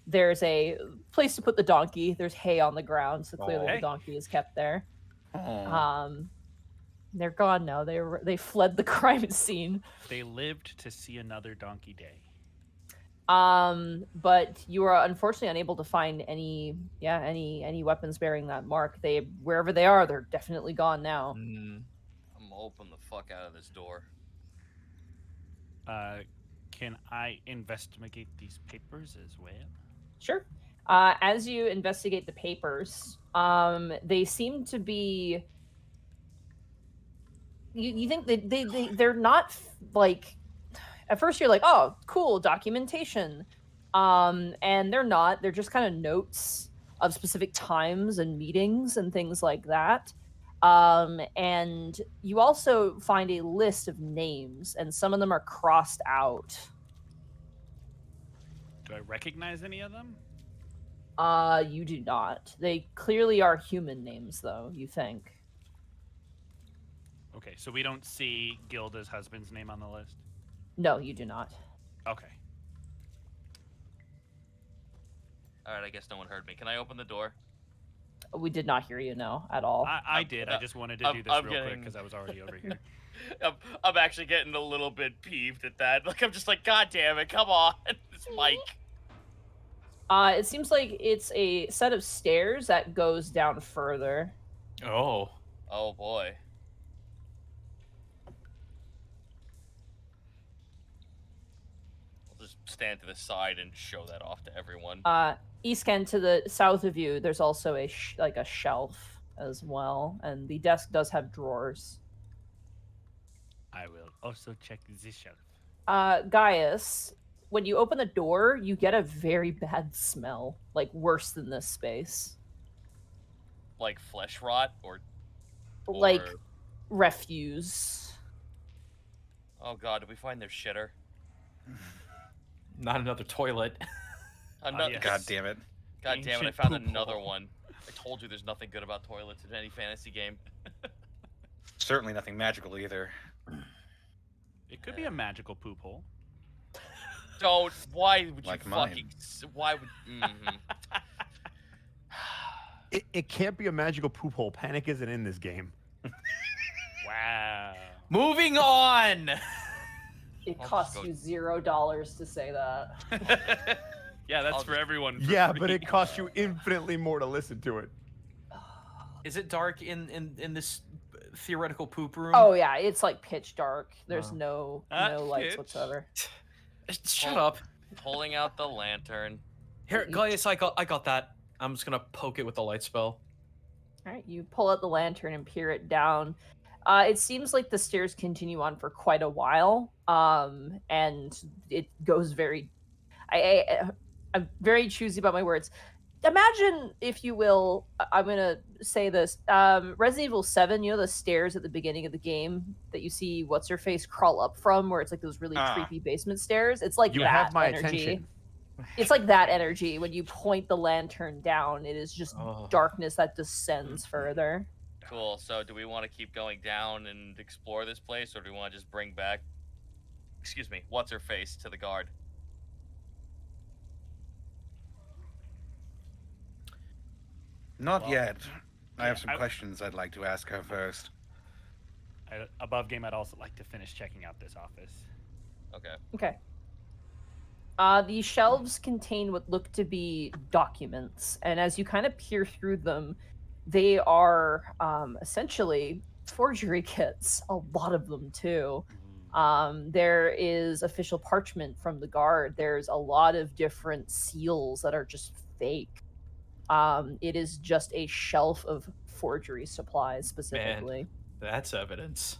there's a place to put the donkey. There's hay on the ground, so clearly the donkey is kept there. They're gone now. They fled the crime scene. They lived to see another donkey day. But you are unfortunately unable to find any weapons bearing that mark. Wherever they are, they're definitely gone now. I'm gonna open the fuck out of this door. Can I investigate these papers as well? Sure. As you investigate the papers, they seem to be. You think they're not like. At first, you're like, oh, cool documentation, and they're not. They're just kind of notes of specific times and meetings and things like that. And you also find a list of names, and some of them are crossed out. Do I recognize any of them? You do not. They clearly are human names, though, you think. Okay, so we don't see Gilda's husband's name on the list? No, you do not. Okay. All right, I guess no one heard me. Can I open the door? We did not hear you, no, at all. I did. I just wanted to do this I'm real quick getting- because I was already over here. I'm actually getting a little bit peeved at that. Like, I'm just like, God damn it, come on. It's Mike. It seems like it's a set of stairs that goes down further. Oh. Oh, boy. I'll just stand to the side and show that off to everyone. Eastken, to the south of you, there's also a a shelf as well, and the desk does have drawers. I will also check this shelf. Gaius, when you open the door, you get a very bad smell, like worse than this space. Like flesh rot or Like refuse. Oh god, did we find their shitter? Not another toilet. Another, yes. God damn it. God damn it, I Ancient found poop another hole. one. I told you there's nothing good about toilets in any fantasy game. Certainly nothing magical either. It could be a magical poop hole. Don't. Why would Like you mine. fucking? Why would? It can't be a magical poop hole. Panic isn't in this game. Wow. Moving on. It I'll costs just you $0 to say that. Yeah, that's I'll for just- everyone. for Yeah, free. but it costs you infinitely more to listen to it. Is it dark in this theoretical poop room? Oh yeah, it's like pitch dark. There's Oh. no lights Pitch. whatsoever. Shut up. Pulling out the lantern. Here, Gaius, I got that. I'm just gonna poke it with the light spell. All right, you pull out the lantern and peer it down. It seems like the stairs continue on for quite a while, and it goes very. I'm very choosy about my words. Imagine, if you will, I'm gonna say this. Resident Evil 7, you know the stairs at the beginning of the game that you see what's her face crawl up from, where it's like those really Ah. creepy basement stairs. It's like You that have my energy. attention. It's like that energy when you point the lantern down. It is just Oh. darkness that descends further. Cool. So, do we want to keep going down and explore this place, or do we want to just bring back? Excuse me. What's her face to the guard? Not Well, yet. I have yeah, some questions I'd like to ask her first. Above game, I'd also like to finish checking out this office. Okay. Okay. The shelves contain what look to be documents, and as you kind of peer through them, they are essentially forgery kits. A lot of them too. There is official parchment from the guard. There's a lot of different seals that are just fake. It is just a shelf of forgery supplies specifically. That's evidence.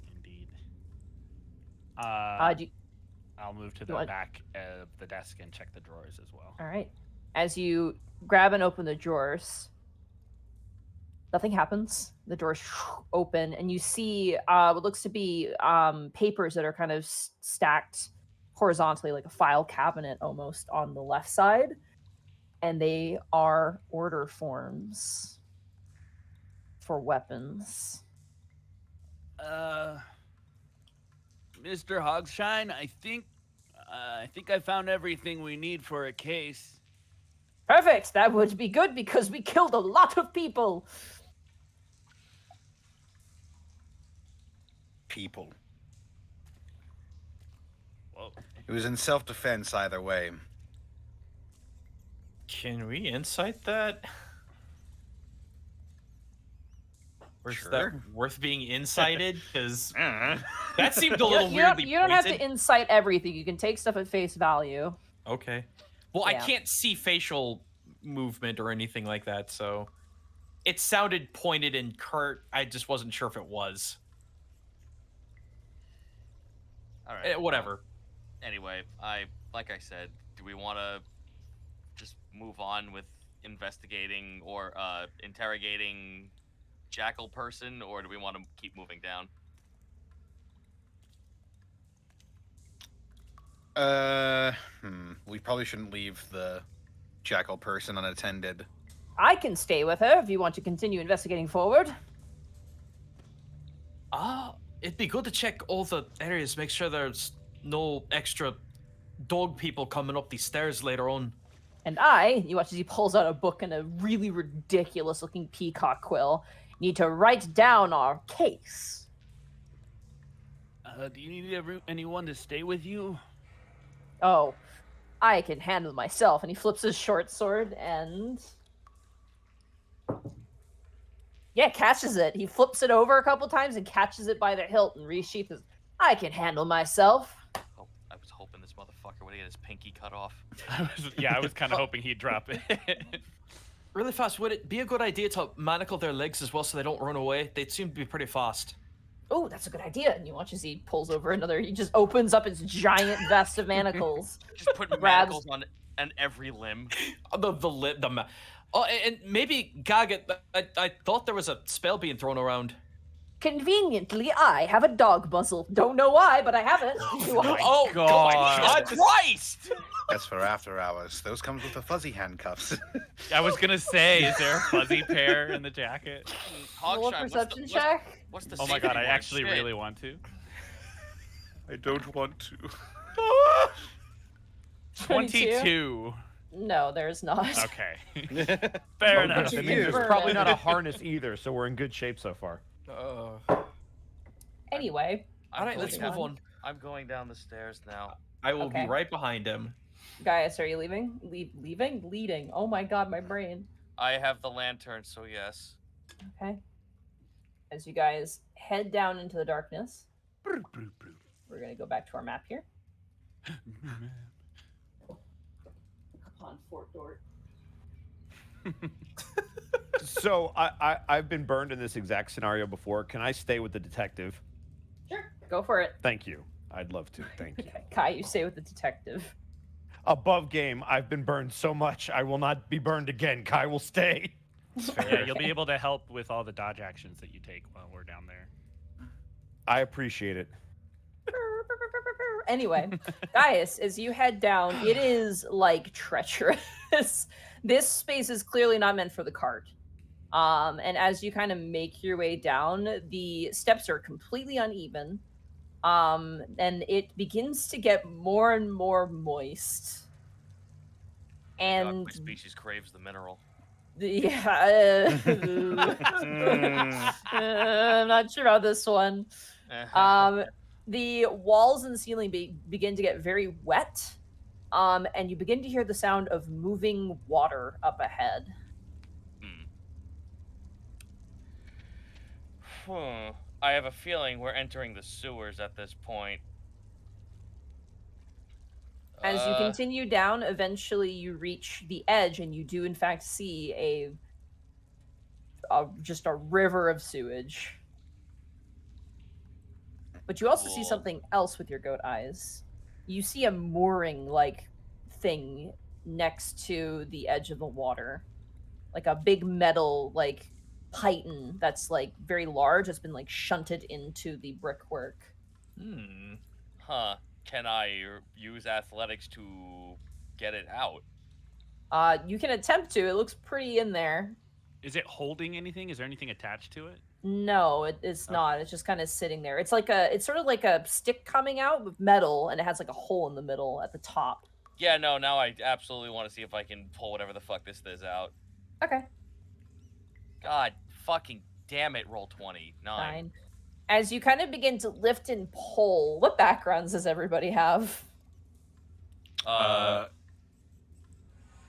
Indeed. Do you- I'll move to you the want- back of the desk and check the drawers as well. All right. As you grab and open the drawers, nothing happens. The doors open, and you see what looks to be papers that are kind of stacked horizontally, like a file cabinet almost on the left side. And they are order forms for weapons. Mr. Hogshine, I think I found everything we need for a case. Perfect. That would be good because we killed a lot of people. People. Whoa. It was in self-defense either way. Can we insight that? Or is Sure. that worth being incited? Because Uh, that seemed a You, little you don't, weirdly you don't have to pointed. incite everything. You can take stuff at face value. Okay. Well, I Yeah. can't see facial movement or anything like that, so it sounded pointed and curt. I just wasn't sure if it was. All right. Whatever. Anyway, like I said, do we want to just move on with investigating or interrogating Jackal person, or do we want to keep moving down? We probably shouldn't leave the jackal person unattended. I can stay with her if you want to continue investigating forward. It'd be good to check all the areas, make sure there's no extra dog people coming up these stairs later on. And you watch as he pulls out a book and a really ridiculous-looking peacock quill, need to write down our case. Do you need anyone to stay with you? Oh, I can handle myself. And he flips his short sword and... yeah, catches it. He flips it over a couple times and catches it by the hilt and resheaths it. I can handle myself. Oh, I was hoping this motherfucker would get his pinky cut off. I was kind of hoping he'd drop it. Really fast, would it be a good idea to manacle their legs as well so they don't run away? They'd seem to be pretty fast. Oh, that's a good idea. And you watch as he pulls over another. He just opens up his giant vest of manacles. Just put manacles on every limb. Oh, and maybe Gaga. I thought there was a spell being thrown around. Conveniently, I have a dog muzzle. Don't know why, but I have it. Oh God. Christ! That's for after hours. Those comes with the fuzzy handcuffs. I was gonna say, is there a fuzzy pair in the jacket? Roll a Hogshine, perception check. What's the Oh my secret god, I word? actually Shit. really want to. I don't want to. 22. No, there's not. Okay. Fair enough. That means there's probably not a harness either, so we're in good shape so far. Anyway, All right, let's move on. I'm going down the stairs now. I will Okay. be right behind him. Gaius, are you leaving? Leaving? Leading. Oh my god, my brain. I have the lantern, so yes. Okay. As you guys head down into the darkness, we're going to go back to our map here. On Fort Dort. So I've been burned in this exact scenario before. Can I stay with the detective? Sure. Go for it. Thank you. I'd love to. Thank you. Okay. Kai, you stay with the detective. Above game, I've been burned so much, I will not be burned again. Kai will stay. Yeah, you'll be able to help with all the dodge actions that you take while we're down there. I appreciate it. Anyway, Gaius, as you head down, it is like treacherous. This space is clearly not meant for the cart. And as you kind of make your way down, the steps are completely uneven. And it begins to get more and more moist. And My species craves the mineral. yeah, I'm not sure about this one. The walls and ceiling begin to get very wet, and you begin to hear the sound of moving water up ahead. I have a feeling we're entering the sewers at this point. As you continue down, eventually you reach the edge, and you do in fact see just a river of sewage. But you also see Cool. something else with your goat eyes. You see a mooring-like thing next to the edge of the water, like a big metal python that's very large. It's been shunted into the brickwork. Huh. Can I use athletics to get it out? You can attempt to. It looks pretty in there. Is it holding anything? Is there anything attached to it? No, it's not. It's just kind of sitting there. It's sort of like a stick coming out with metal, and it has a hole in the middle at the top. Yeah, no, now I absolutely want to see if I can pull whatever the fuck this is out. Okay, God fucking damn it, roll 20. 9. fine. As you kind of begin to lift and pull, what backgrounds does everybody have? Not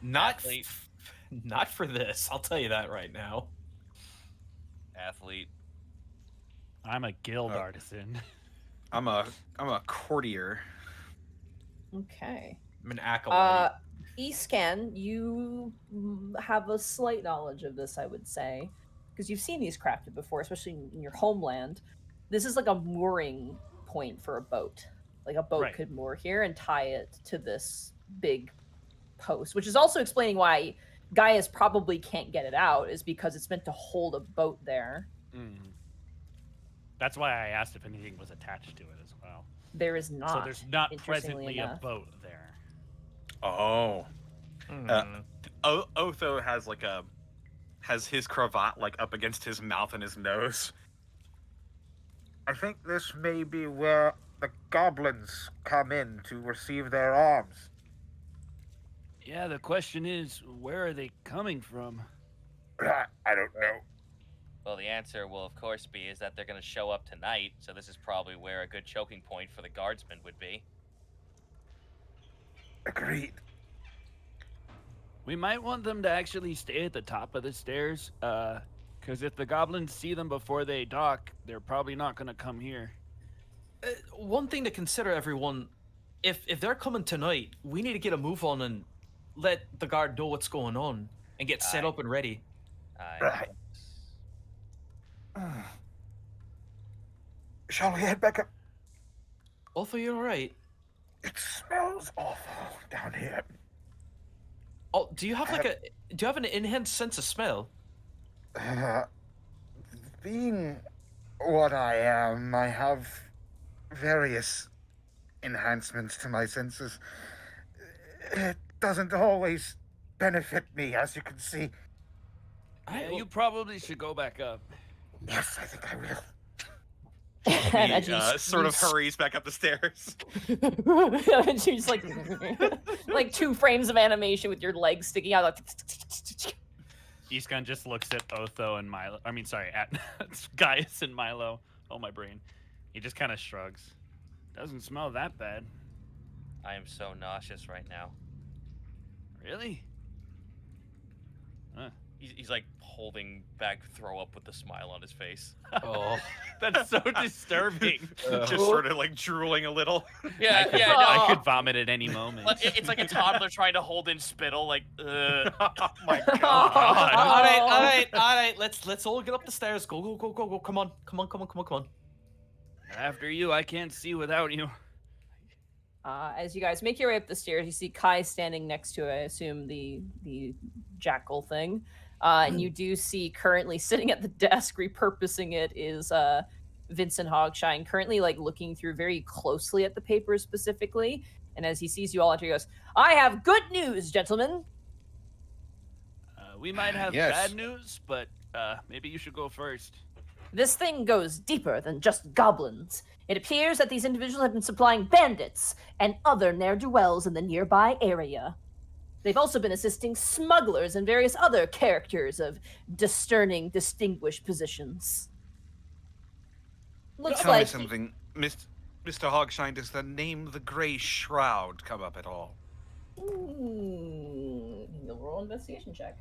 Athlete. not for this. I'll tell you that right now. Athlete. I'm a guild artisan. I'm a courtier. Okay. I'm an acolyte. Escan, you have a slight knowledge of this, I would say, because you've seen these crafted before, especially in your homeland. This is like a mooring point for a boat. Like a boat Right. could moor here and tie it to this big post, which is also explaining why Gaius probably can't get it out, is because it's meant to hold a boat there. That's why I asked if anything was attached to it as well. There is not. So there's not interestingly presently enough. a boat there. Oh. Otho has his cravat like up against his mouth and his nose. I think this may be where the goblins come in to receive their arms. Yeah, the question is, where are they coming from? I don't know. Well, the answer will, of course, be is that they're going to show up tonight, so this is probably where a good choking point for the guardsmen would be. Agreed. We might want them to actually stay at the top of the stairs, because if the goblins see them before they dock, they're probably not going to come here. One thing to consider, everyone, if they're coming tonight, we need to get a move on and let the guard know what's going on and get set up and ready. Right. Shall we head back up? Otho, you all right? It smells awful down here. Oh, do you have an enhanced sense of smell? Being what I am, I have various enhancements to my senses. It doesn't always benefit me, as you can see. Yeah, you probably should go back up. Yes, I think I will. And He sort of hurries back up the stairs. and she's like 2 frames of animation with your legs sticking out. Like, Iskan just looks at Otho and Milo. I mean, sorry, at Gaius and Milo. Oh, my brain. He just kind of shrugs. Doesn't smell that bad. I am so nauseous right now. Really? Huh. He's like holding back throw up with a smile on his face. Oh, That's so disturbing. Just sort of like drooling a little. Yeah, I could, yeah, no. I could vomit at any moment. It's like a toddler trying to hold in spittle, like, Oh my all god. right. Let's all get up the stairs. Go. Come on. After you, I can't see without you. as you guys make your way up the stairs, you see Kai standing next to, I assume, the jackal thing. And you do see currently sitting at the desk, repurposing it, is Vincent Hogshine, currently like looking through very closely at the papers specifically. And as he sees you all enter, he goes, "I have good news, gentlemen." We might have Yes. bad news, but maybe you should go first. This thing goes deeper than just goblins. It appears that these individuals have been supplying bandits and other ne'er-do-wells in the nearby area. They've also been assisting smugglers and various other characters of discerning, distinguished positions. Looks Tell like me something, Mr. Hogshine. Does the name the Grey Shroud come up at all? You'll roll an investigation check.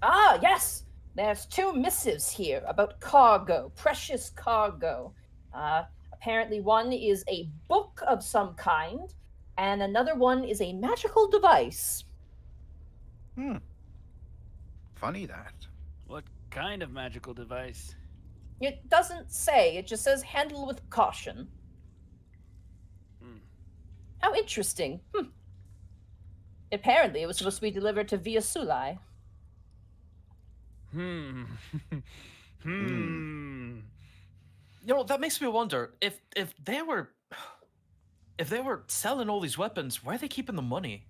Ah, yes! There's 2 missives here about cargo, precious cargo. Apparently one is a book of some kind, and another one is a magical device. Funny that. What kind of magical device? It doesn't say, it just says handle with caution. How interesting. Apparently it was supposed to be delivered to Via Sulai. You know, that makes me wonder if they were selling all these weapons, where are they keeping the money?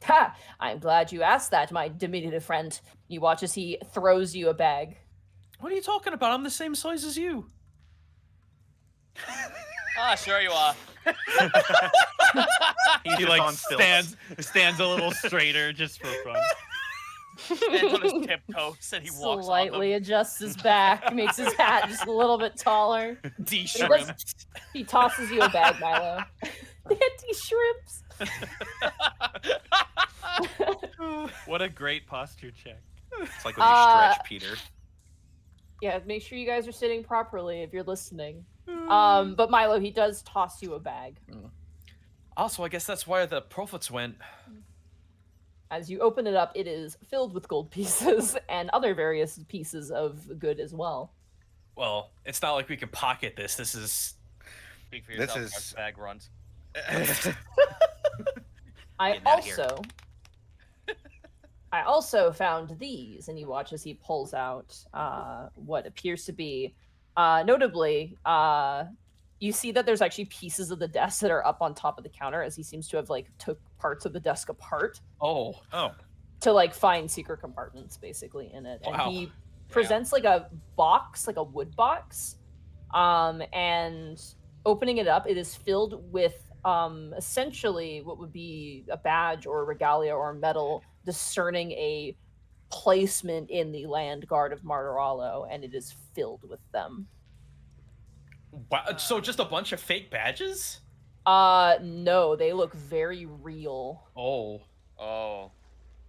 Ha! I'm glad you asked that, my diminutive friend. You watch as he throws you a bag. What are you talking about? I'm the same size as you. ah, sure you are. He's He just like on stilts. stands a little straighter just for fun. Stands on his tiptoes and he walks Slightly adjusts his back, makes his hat just a little bit taller. D-shrimp. He tosses you a bag, Milo. Shrimps. What a great posture check. It's like when you stretch Peter. Yeah, make sure you guys are sitting properly if you're listening. But Milo, he does toss you a bag. Also, I guess that's where the profits went. As you open it up, it is filled with gold pieces and other various pieces of good as well. Well, it's not like we can pocket this. This is... Speak for This yourself, is- Mark's bag runs. I Getting outta here. also found these, and you watch as he pulls out what appears to be, notably, You see that there's actually pieces of the desk that are up on top of the counter, as he seems to have like took parts of the desk apart Oh. to like find secret compartments basically in it. And Wow. he presents like a box, like a wood box, and opening it up, it is filled with essentially what would be a badge or a regalia or medal discerning a placement in the land guard of Martiralo, and it is filled with them. Wow. So just a bunch of fake badges? No, they look very real. Oh. Oh.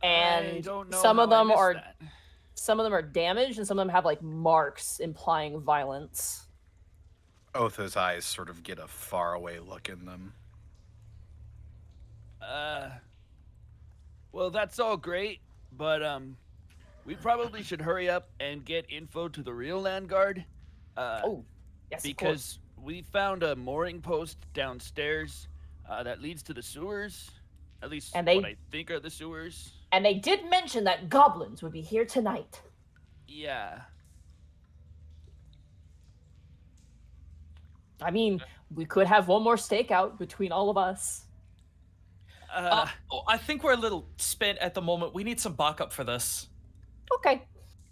I And don't know some of how I them missed are that. some of them are damaged and some of them have like marks implying violence. Otha's eyes sort of get a faraway look in them. Well, that's all great, but we probably should hurry up and get info to the real land guard. Oh, yes, of course. Because we found a mooring post downstairs that leads to the sewers. At least And they- what I think are the sewers. And they did mention that goblins would be here tonight. Yeah. I mean, we could have one more stakeout between all of us. I think we're a little spent at the moment. We need some backup for this. Okay.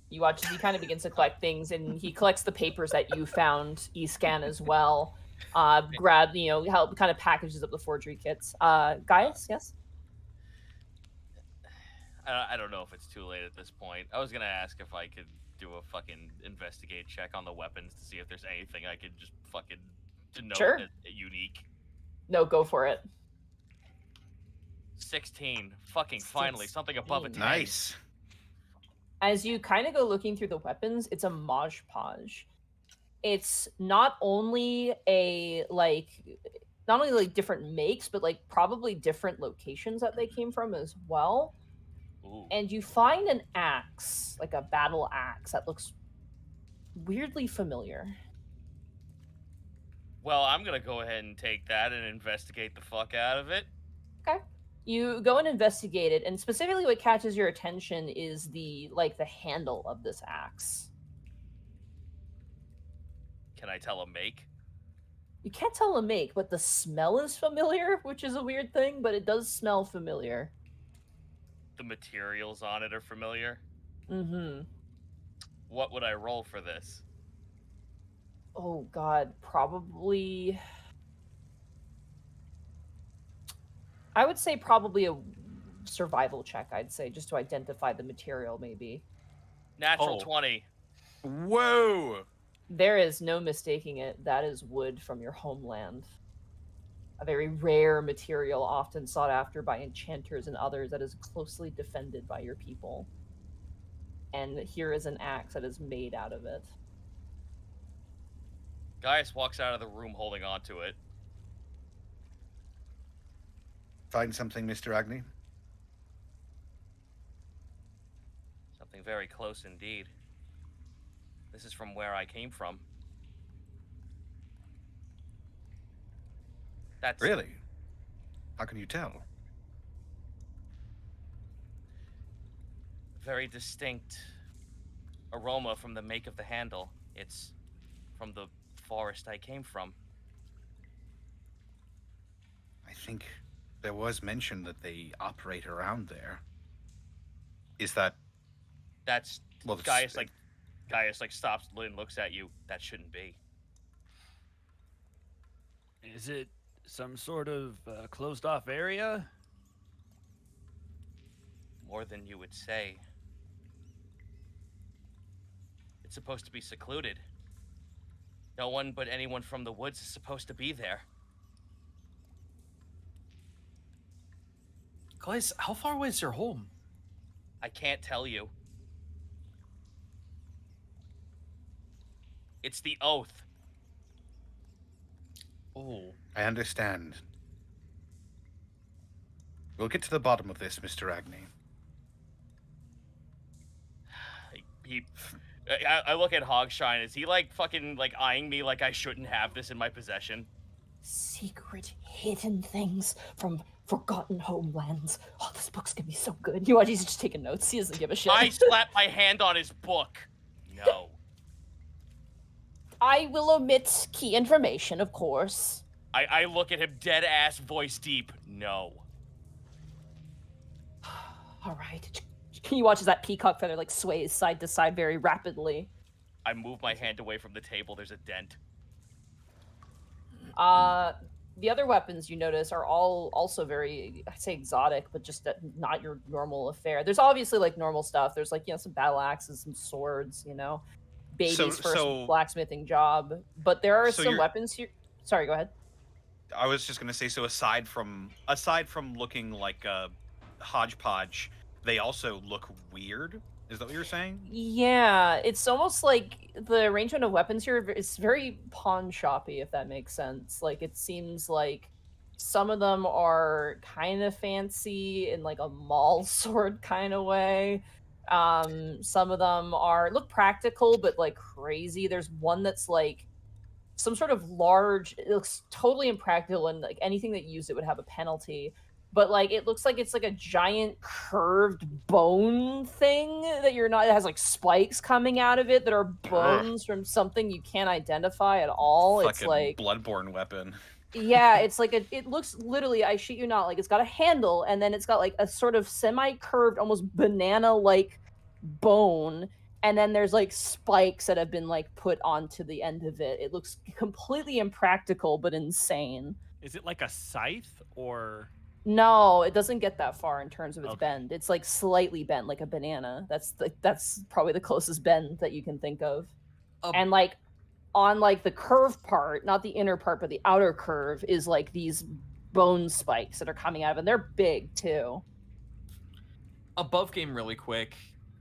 You watch as he kind of begins to collect things, and he collects the papers that you found, E-scan as well. Grab, help kind of packages up the forgery kits. Gaius, yes? I don't know if it's too late at this point. I was gonna ask if I could do a fucking investigate check on the weapons to see if there's anything I could just fucking denote Sure. as unique. No, go for it. 16. Fucking finally, something above a 10. Nice. As you kind of go looking through the weapons, it's a Maj Podge. It's not only different makes, but like probably different locations that they came from as well. Ooh. And you find an axe, like a battle axe, that looks weirdly familiar. Well, I'm gonna go ahead and take that and investigate the fuck out of it. Okay. You go and investigate it, and specifically what catches your attention is the handle of this axe. Can I tell a make? You can't tell a make, but the smell is familiar, which is a weird thing, but it does smell familiar. The materials on it are familiar. Mm-hmm. What would I roll for this? Oh god, probably... I would say probably a survival check, I'd say, just to identify the material, maybe. Natural Oh. 20. Whoa! There is no mistaking it. That is wood from your homeland. A very rare material, often sought after by enchanters and others, that is closely defended by your people. And here is an axe that is made out of it. Gaius walks out of the room holding on to it. Find something, Mr. Agni? Something very close indeed. This is from where I came from. That's Really? How can you tell? very distinct aroma from the make of the handle. It's from the forest I came from. I think there was mention that they operate around there. Is that... That's Well, it's- Gaius stops and looks at you. That shouldn't be. Is it some sort of closed off area? More than you would say. It's supposed to be secluded. No one but anyone from the woods is supposed to be there. Guys, how far away is your home? I can't tell you. It's the oath. Oh. I understand. We'll get to the bottom of this, Mr. Agni. I look at Hogshine. Is he fucking eyeing me like I shouldn't have this in my possession? Secret hidden things from forgotten homelands. Oh, this book's gonna be so good. You watch, he's just taking notes. He doesn't give a shit. I slap my hand on his book. No. I will omit key information, of course. I look at him dead ass, voice deep. No. All right. He watches that peacock feather like sways side to side very rapidly. I move my hand away from the table. There's a dent. The other weapons you notice are all also very, I'd say exotic, but just not your normal affair. There's obviously like normal stuff. There's like, some battle axes, some swords, baby's first blacksmithing job. But there are some weapons here. Sorry, go ahead. I was just gonna say, so aside from looking like a hodgepodge, they also look weird. Is that what you're saying? Yeah, it's almost like the arrangement of weapons here is very pawn shoppy, if that makes sense. Like, it seems like some of them are kind of fancy in like a mall sword kind of way. Some of them look practical, but like crazy. There's one that's like some sort of large, it looks totally impractical, and like anything that used it would have a penalty. But like it looks like it's like a giant curved bone thing that it has like spikes coming out of it that are bones from something you can't identify at all. It's like bloodborne weapon. Yeah, it's like it looks literally, I shit you not, like it's got a handle and then it's got like a sort of semi-curved, almost banana-like bone, and then there's like spikes that have been like put onto the end of it. It looks completely impractical but insane. Is it like a scythe or? No, it doesn't get that far in terms of its bend. It's like slightly bent, like a banana. That's probably the closest bend that you can think of. And like on like the curved part, not the inner part, but the outer curve is like these bone spikes that are coming out of it. And they're big too. Above game really quick.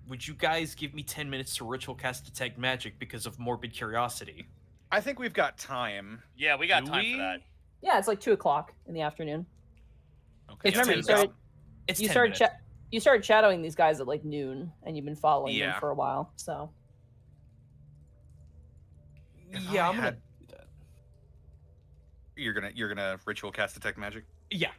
Would you guys give me 10 minutes to ritual cast detect magic because of morbid curiosity? I think we've got time. Yeah, we got time for that. Yeah, it's like 2:00 in the afternoon. Okay. Remember, you started shadowing these guys at like noon, and you've been following them for a while. So yeah, I'm gonna. You're gonna ritual cast detect magic. Yeah.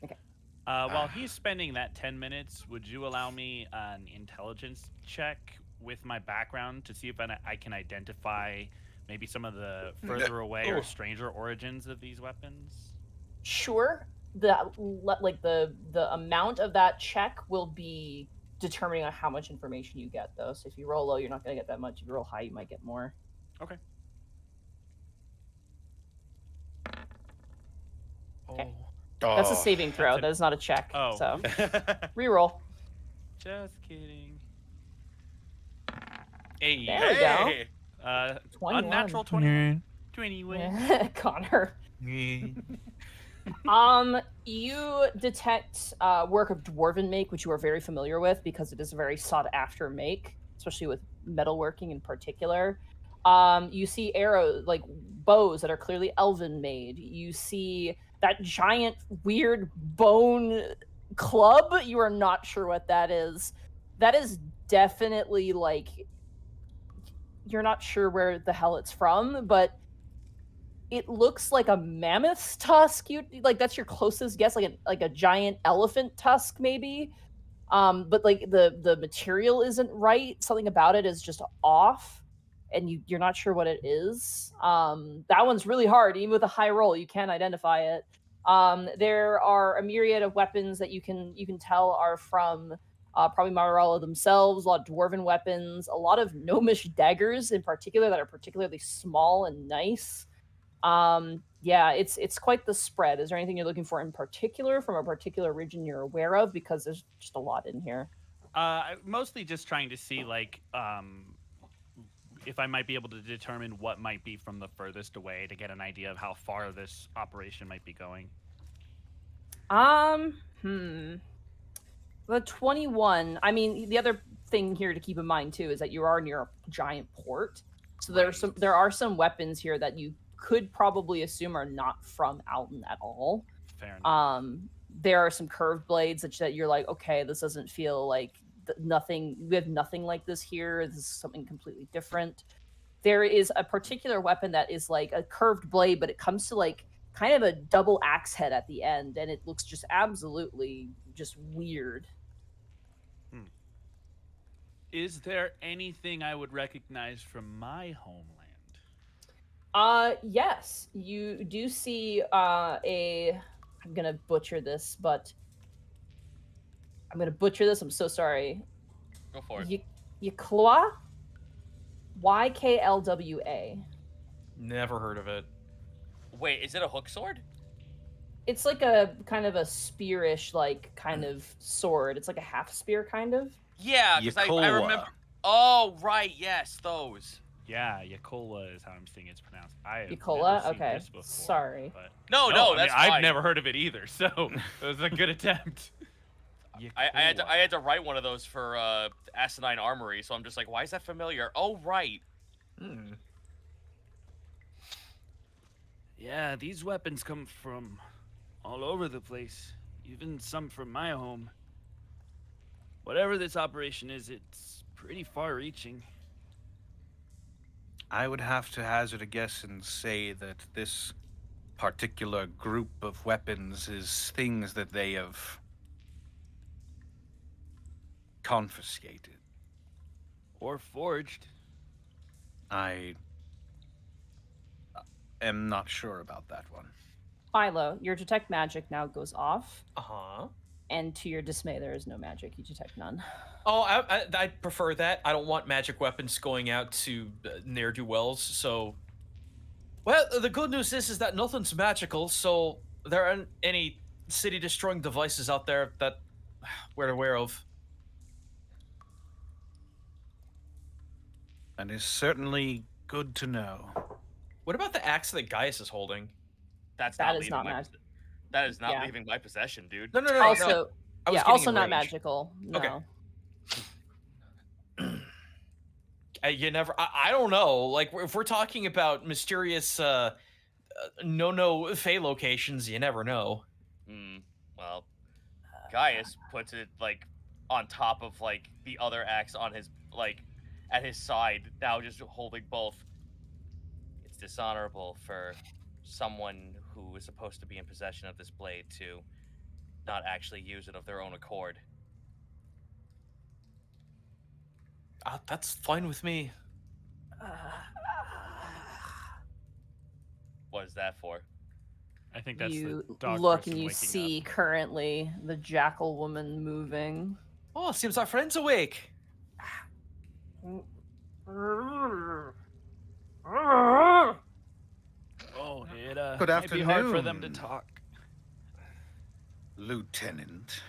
Okay. While he's spending that 10 minutes, would you allow me an intelligence check with my background to see if I can identify maybe some of the further away or stranger origins of these weapons? Sure. The amount of that check will be determining on how much information you get, though. So if you roll low, you're not going to get that much. If you roll high, you might get more. Okay. Okay. That's a saving throw. That is not a check. Oh. So reroll. Just kidding. Hey. There we go. 21. Unnatural 20. 21. Connor. You detect work of dwarven make, which you are very familiar with because it is a very sought after make, especially with metalworking in particular. You see arrows, like bows that are clearly elven made. You see that giant weird bone club. You are not sure what that is. That is definitely like, you're not sure where the hell it's from, but it looks like a mammoth's tusk. That's your closest guess, like a giant elephant tusk maybe. But like the material isn't right. Something about it is just off, and you're not sure what it is. That one's really hard. Even with a high roll, you can't identify it. There are a myriad of weapons that you can tell are from probably Marella themselves. A lot of dwarven weapons, a lot of gnomish daggers in particular that are particularly small and nice. Yeah, it's quite the spread. Is there anything you're looking for in particular from a particular region you're aware of? Because there's just a lot in here. Mostly just trying to see like if I might be able to determine what might be from the furthest away to get an idea of how far this operation might be going. The 21. I mean, the other thing here to keep in mind too is that you are near a giant port, so there are some weapons here that you could probably assume are not from Alton at all. Fair enough. There are some curved blades that you're like, okay, this doesn't feel like nothing. We have nothing like this here. This is something completely different. There is a particular weapon that is like a curved blade, but it comes to like kind of a double axe head at the end, and it looks just absolutely just weird. Is there anything I would recognize from my homeland? Yes, you do see a. I'm gonna butcher this, but I'm so sorry. Go for it. Yklwa? Yklwa. Never heard of it. Wait, is it a hook sword? It's like a kind of a spearish, like kind of sword. It's like a half spear, kind of. Yeah, because I remember. Yakola. Oh, right, yes, those. Yeah, Yakola is how I'm seeing it's pronounced. I have Yakola? never seen Okay, this before. sorry. But No, I mean, that's I've fine. never heard of it either, so it was a good attempt. I had to write one of those for Asinine Armory, so I'm just like, why is that familiar? Oh, right. Yeah, these weapons come from all over the place, even some from my home. Whatever this operation is, it's pretty far-reaching. I would have to hazard a guess and say that this particular group of weapons is things that they have confiscated. Or forged. I am not sure about that one. Philo, your detect magic now goes off, Uh-huh. and to your dismay, there is no magic. You detect none. Oh, I prefer that. I don't want magic weapons going out to ne'er-do-wells, so... Well, the good news is that nothing's magical, so there aren't any city-destroying devices out there that we're aware of. That is certainly good to know. What about the axe that Gaius is holding? That That is is not not my. That is not Yeah. leaving my possession, dude. No. Also, I was yeah, getting also in not range. magical. No. Okay. You never. I don't know. Like, if we're talking about mysterious, no Fey locations, you never know. Well, Gaius puts it like on top of like the other axe on his like at his side, now just holding both. It's dishonorable for someone who is supposed to be in possession of this blade to not actually use it of their own accord. That's fine with me. What is that for? I think that's You the dog look person and you waking see up. currently the jackal woman moving. Oh, seems our friend's awake. Oh, it Good might be hard for them to afternoon. talk. Lieutenant.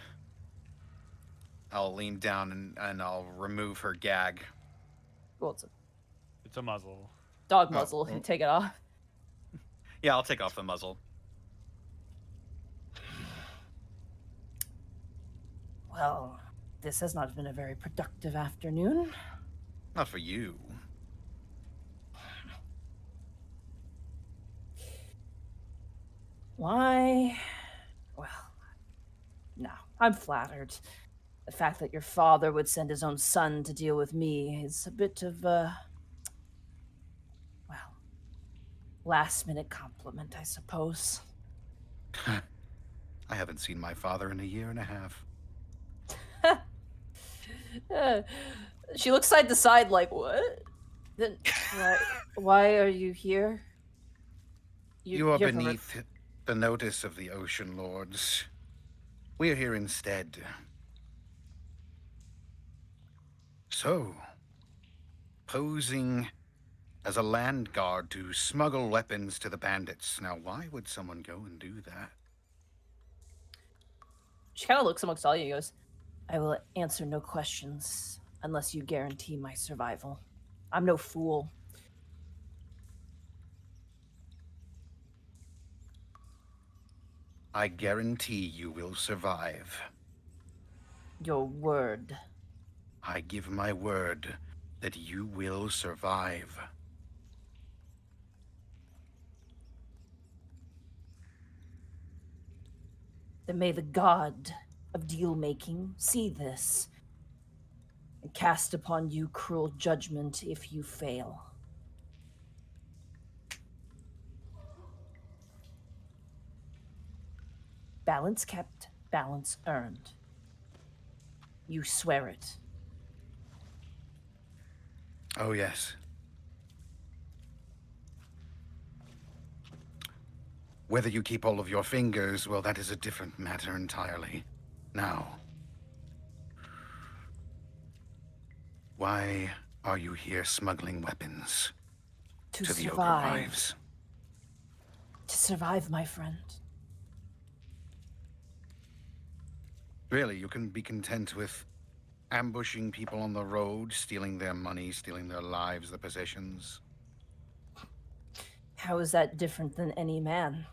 I'll lean down and I'll remove her gag. Well, it's a It's a muzzle. dog Oh, muzzle. oh. You take it off. Yeah, I'll take off the muzzle. Well, this has not been a very productive afternoon. Not for you. Why? Well, no, I'm flattered. The fact that your father would send his own son to deal with me is a bit of a, well, last-minute compliment, I suppose. I haven't seen my father in a year and a half. She looks side to side like, what? Then why are you here? You are you're from a- beneath the notice of the Ocean Lords. We are here instead. So, posing as a land guard to smuggle weapons to the bandits. Now, why would someone go and do that? She kind of looks amongst all you and goes, I will answer no questions unless you guarantee my survival. I'm no fool. I guarantee you will survive. Your word. I give my word that you will survive. Then may the god of deal-making see this and cast upon you cruel judgment if you fail. Balance kept, balance earned. You swear it. Oh, yes. Whether you keep all of your fingers, well, that is a different matter entirely. Now, why are you here smuggling weapons To to the ogre survive. wives? To survive, my friend. Really, you can be content with ambushing people on the road, stealing their money, stealing their lives, their possessions? How is that different than any man?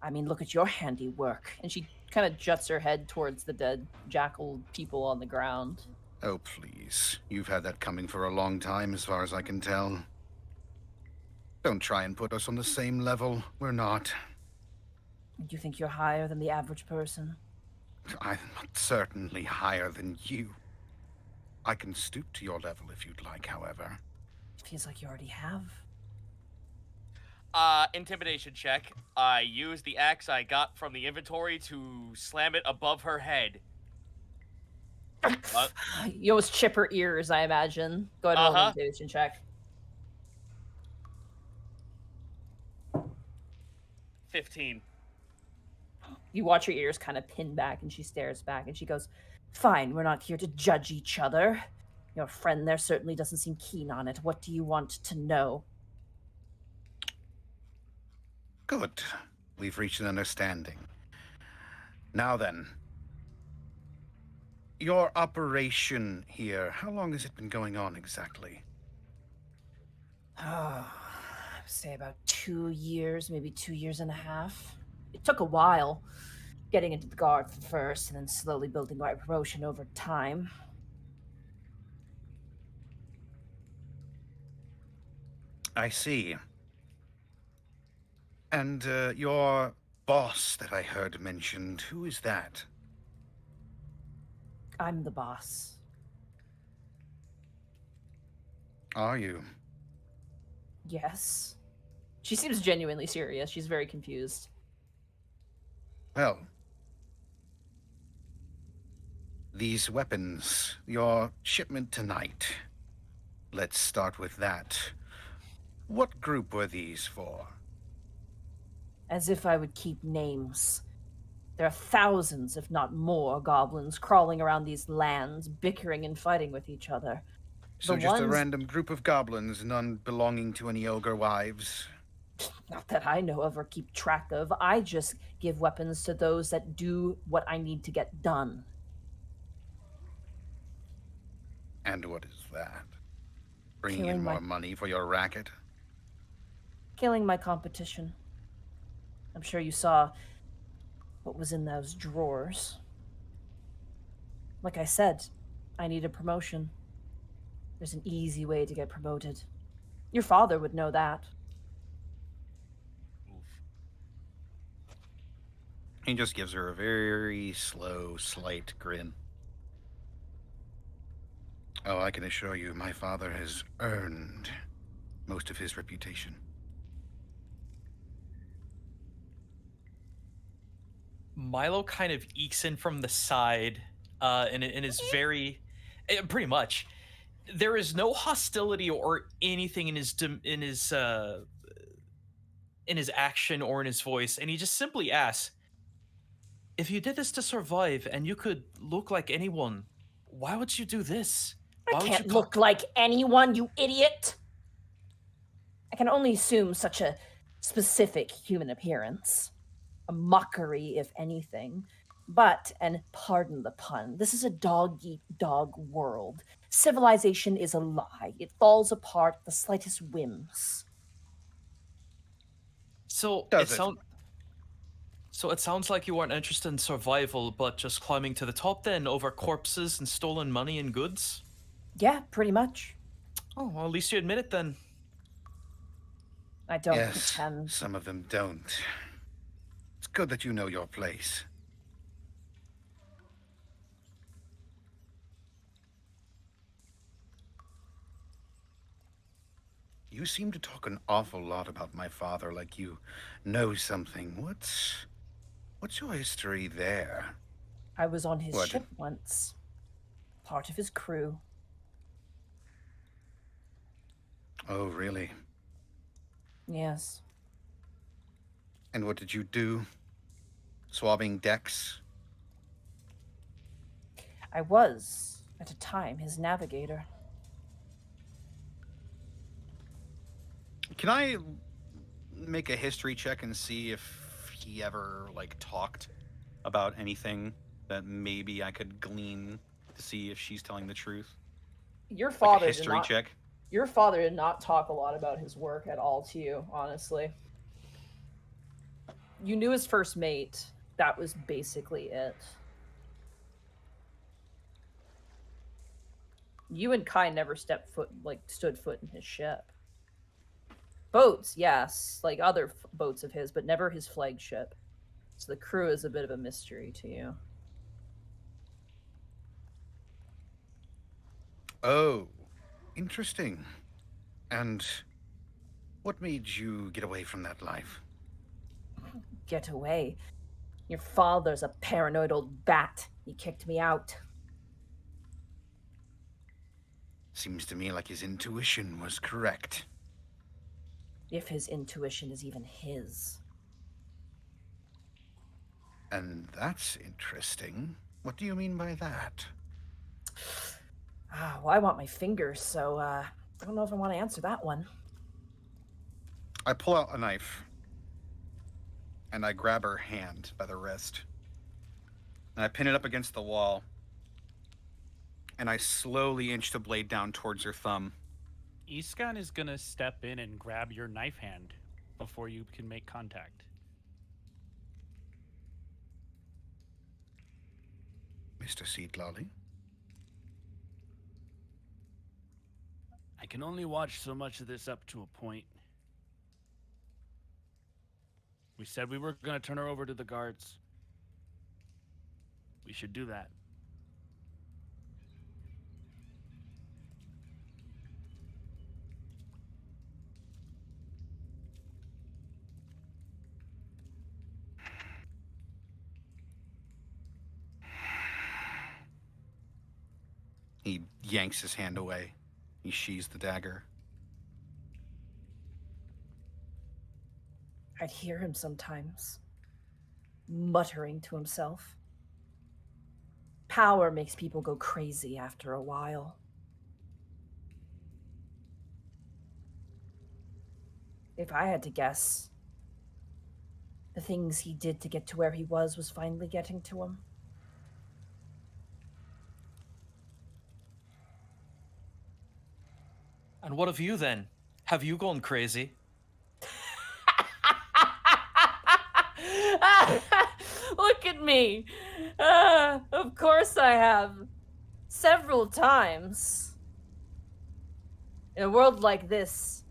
I mean, look at your handiwork. And she kind of juts her head towards the dead jackal people on the ground. Oh, please. You've had that coming for a long time, as far as I can tell. Don't try and put us on the same level. We're not. Do you think you're higher than the average person? I'm certainly higher than you. I can stoop to your level if you'd like, however. Feels like you already have. Intimidation check. I use the axe I got from the inventory to slam it above her head. What? You almost chip her ears, I imagine. Go ahead and roll an Uh-huh. intimidation check. 15. You watch her ears kind of pin back, and she stares back, and she goes, "Fine, we're not here to judge each other. Your friend there certainly doesn't seem keen on it. What do you want to know?" Good. We've reached an understanding. Now then, your operation here, how long has it been going on exactly? Oh, I would say about 2 years, maybe 2 years and a half. It took a while getting into the guard first, and then slowly building my promotion over time. I see. And your boss that I heard mentioned, who is that? I'm the boss. Are you? Yes. She seems genuinely serious. She's very confused. Well, these weapons, your shipment tonight. Let's start with that. What group were these for? As if I would keep names. There are thousands, if not more, goblins crawling around these lands, bickering and fighting with each other. So The just a ones- random group of goblins, none belonging to any ogre wives? Not that I know of or keep track of. I just give weapons to those that do what I need to get done. And what is that? Bringing Killing in my- more money for your racket? Killing my competition. I'm sure you saw what was in those drawers. Like I said, I need a promotion. There's an easy way to get promoted. Your father would know that. He just gives her a very slow, slight grin. Oh, I can assure you, my father has earned most of his reputation. Milo kind of ekes in from the side, and is very, pretty much. There is no hostility or anything in his action or in his voice, and he just simply asks, "If you did this to survive and you could look like anyone, why would you do this? Why I would can't you look like anyone, you idiot! I can only assume such a specific human appearance. A mockery, if anything. But, and pardon the pun, this is a dog-eat-dog world. Civilization is a lie. It falls apart at the slightest whims. So Does it? So it sounds like you aren't interested in survival, but just climbing to the top then over corpses and stolen money and goods? Yeah, pretty much. Oh, well, at least you admit it then. I don't Yes, pretend. some of them don't. It's good that you know your place. You seem to talk an awful lot about my father like you know something. What's your history there? I was on his What? ship once. Part of his crew. Oh, really? Yes. And what did you do? Swabbing decks? I was, at a time, his navigator. Can I make a history check and see if he ever, like, talked about anything that maybe I could glean to see if she's telling the truth? Your Like a father history did not. check? Your father did not talk a lot about his work at all to you, honestly. You knew his first mate. That was basically it. You and Kai never stood foot in his ship. Boats, yes, like other boats of his, but never his flagship. So the crew is a bit of a mystery to you. Oh, interesting. And what made you get away from that life? Get away. Your father's a paranoid old bat. He kicked me out. Seems to me like his intuition was correct. If his intuition is even his. And that's interesting. What do you mean by that? Well, I want my fingers, so I don't know if I want to answer that one. I pull out a knife. And I grab her hand by the wrist. And I pin it up against the wall. And I slowly inch the blade down towards her thumb. Iskan is gonna step in and grab your knife hand before you can make contact. Mr. Seedlolly? I can only watch so much of this up to a point. We said we were gonna turn her over to the guards. We should do that. He yanks his hand away. He sheathes the dagger. I'd hear him sometimes, muttering to himself. Power makes people go crazy after a while. If I had to guess, the things he did to get to where he was finally getting to him. And what of you then? Have you gone crazy? Look at me. Of course I have. Several times. In a world like this,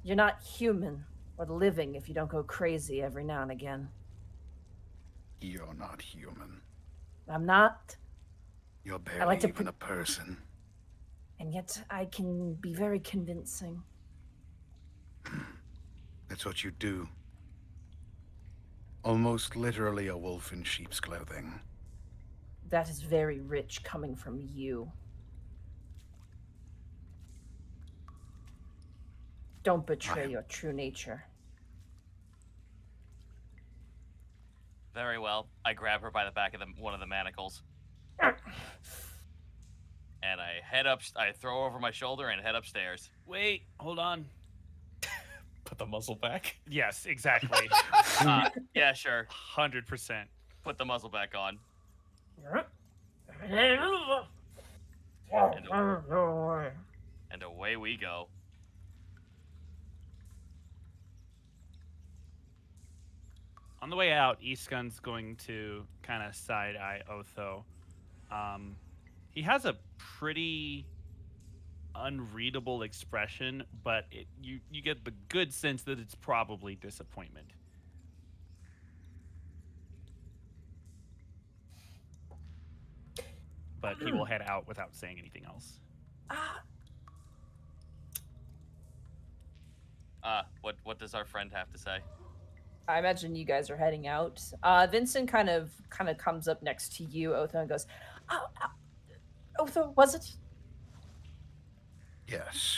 you're not human or living if you don't go crazy every now and again. You're not human. I'm not, You're barely like to even a person. and yet I can be very convincing. That's what you do. Almost literally a wolf in sheep's clothing. That is very rich coming from you. Don't betray your true nature. Very well. I grab her by the back of one of the manacles. And I head up. I throw her over my shoulder and head upstairs. Wait, hold on. Put the muzzle back. Yes, exactly. Yeah, sure. 100%. Put the muzzle back on. And away we go. On the way out, Iskan's going to kind of side-eye Otho. He has a pretty unreadable expression, but you get the good sense that it's probably disappointment. But he will head out without saying anything else. What does our friend have to say? I imagine you guys are heading out. Vincent kind of comes up next to you, Otho, and goes, Otho, was it? Yes.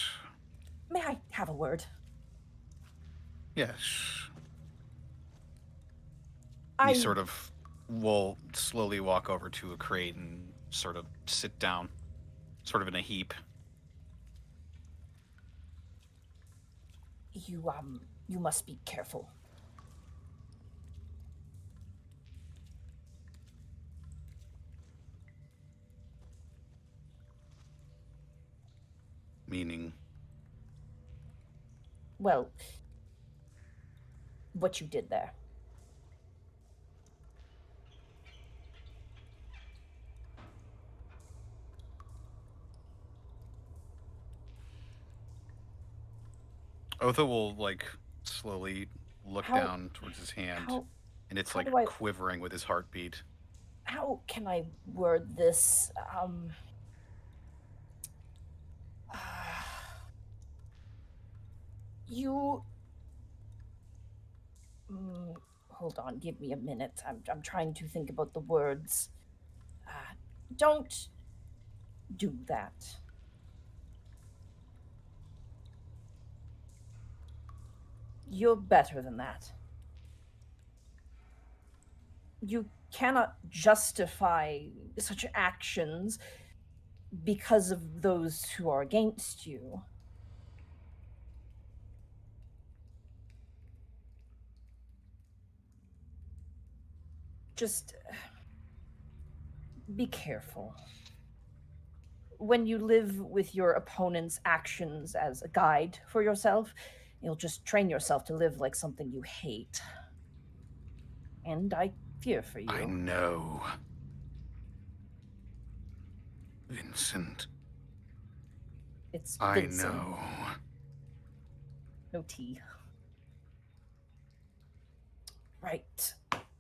May I have a word? Yes. He sort of will slowly walk over to a crate and sort of sit down, sort of in a heap. You must be careful. Meaning, Well, what you did there. Otho will like slowly look How- down towards his hand, how- and it's how like do I- quivering with his heartbeat. How can I word this? You. Hold on, give me a minute. I'm trying to think about the words. Don't do that. You're better than that. You cannot justify such actions because of those who are against you. Just be careful. When you live with your opponent's actions as a guide for yourself, you'll just train yourself to live like something you hate. And I fear for you. I know. Vincent. It's I Vincent. know. No T. Right.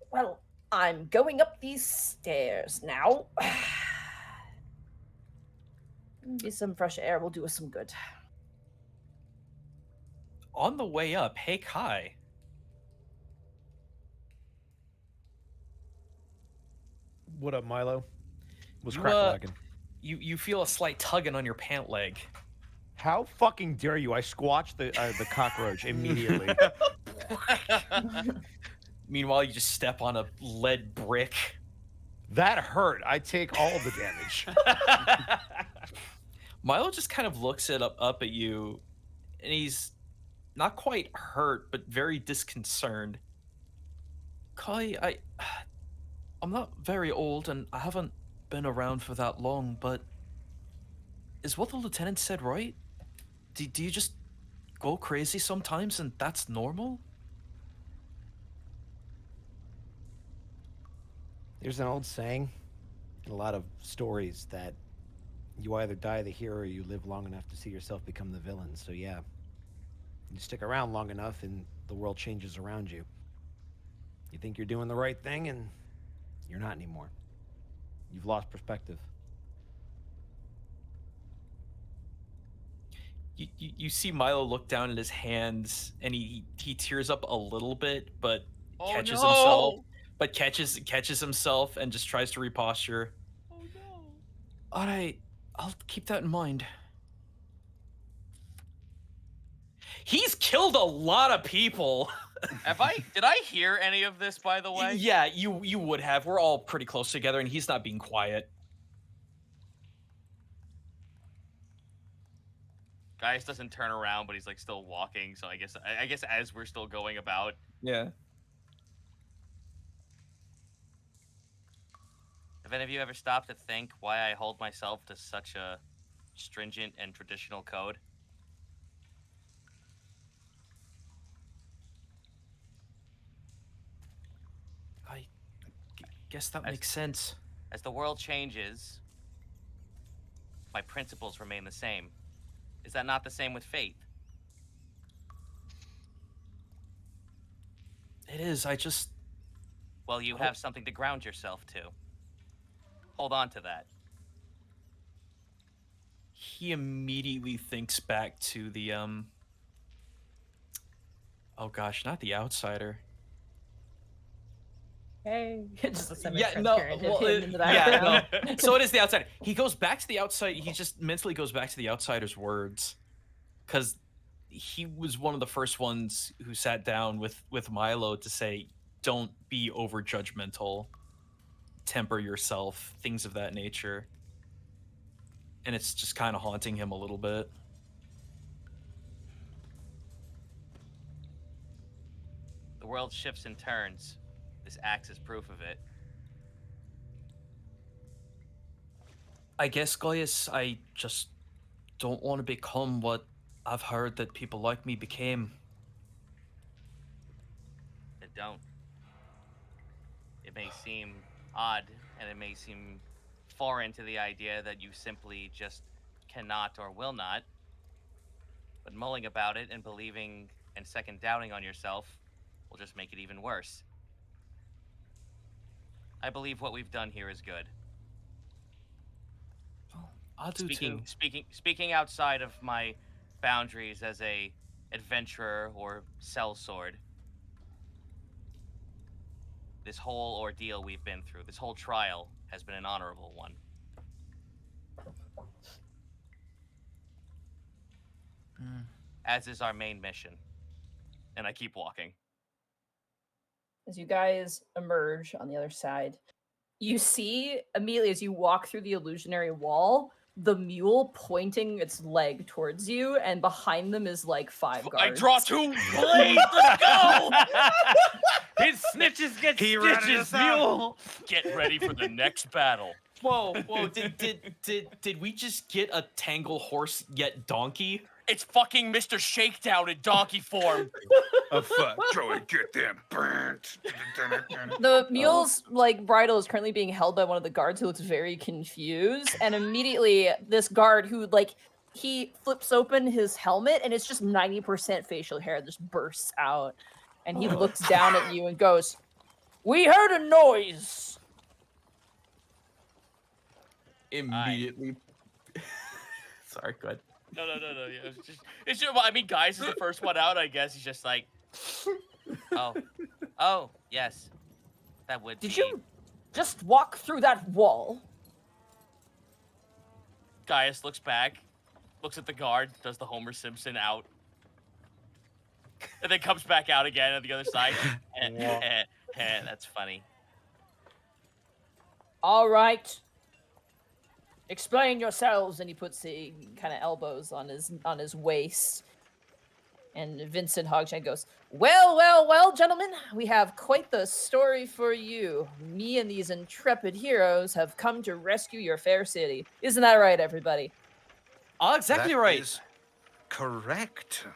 Well, I'm going up these stairs now. Maybe some fresh air will do us some good. On the way up, hey Kai. What up, Milo? Was You, crack uh, wagon. You feel a slight tugging on your pant leg. How fucking dare you? I squatched the cockroach immediately. Meanwhile, you just step on a lead brick. That hurt. I take all the damage. Milo just kind of looks up at you, and he's not quite hurt, but very disconcerted. Kai, I'm not very old, and I haven't been around for that long, but is what the lieutenant said right? Do you just go crazy sometimes, and that's normal? There's an old saying in a lot of stories that you either die the hero or you live long enough to see yourself become the villain. So yeah, you stick around long enough and the world changes around you. You think you're doing the right thing and you're not anymore. You've lost perspective. You see Milo look down at his hands, and he tears up a little bit, but catches himself. But catches himself and just tries to reposture. Oh no. All right, I'll keep that in mind. He's killed a lot of people. Did I hear any of this, by the way? Yeah, you would have. We're all pretty close together, and he's not being quiet. Gaius doesn't turn around, but he's like still walking. So I guess as we're still going about. Yeah. Have any of you ever stopped to think why I hold myself to such a stringent and traditional code? I guess that makes sense. As the world changes, my principles remain the same. Is that not the same with faith? It is. I just... Well, you have something to ground yourself to. Hold on to that. He immediately thinks back to the oh gosh, not the Outsider. Hey, just a Yeah, no, semi-transparent well, him in the yeah, background. no. So it is the Outsider. He goes back to the Outside. He just mentally goes back to the Outsider's words, because he was one of the first ones who sat down with Milo to say, don't be over judgmental, temper yourself, things of that nature. And it's just kind of haunting him a little bit. The world shifts and turns. This axe is proof of it. I guess, Gaius, I just don't want to become what I've heard that people like me became. It don't. It may seem odd, and it may seem foreign to the idea that you simply just cannot or will not. But mulling about it and believing and second doubting on yourself will just make it even worse. I believe what we've done here is good. I do too. Speaking outside of my boundaries as a adventurer or sellsword, this whole ordeal we've been through, this whole trial, has been an honorable one. As is our main mission. And I keep walking. As you guys emerge on the other side, you see immediately as you walk through the illusionary wall, the mule pointing its leg towards you, and behind them is like 5 guards. I draw 2 blades! Let's go! His snitches get He ratted stitches, us out. mule. Get ready for the next battle. Whoa, did we just get a tangle horse yet donkey? It's fucking Mr. Shakedown in donkey form. A fuck. Joey, get them burnt. The mule's like bridle is currently being held by one of the guards who looks very confused, and immediately this guard who he flips open his helmet and it's just 90% facial hair just bursts out, and he looks down at you and goes, "We heard a noise." Immediately. Sorry, go ahead. No. Yeah, it's just, I mean, Gaius is the first one out, I guess. He's just like, oh, yes. That would Did be. you just walk through that wall? Gaius looks back, looks at the guard, does the Homer Simpson out, and then comes back out again on the other side. That's funny. All right. Explain yourselves, and he puts the kind of elbows on his waist. And Vincent Hogshead goes, well, gentlemen, we have quite the story for you. Me and these intrepid heroes have come to rescue your fair city. Isn't that right, everybody? Oh, exactly That right. is correct.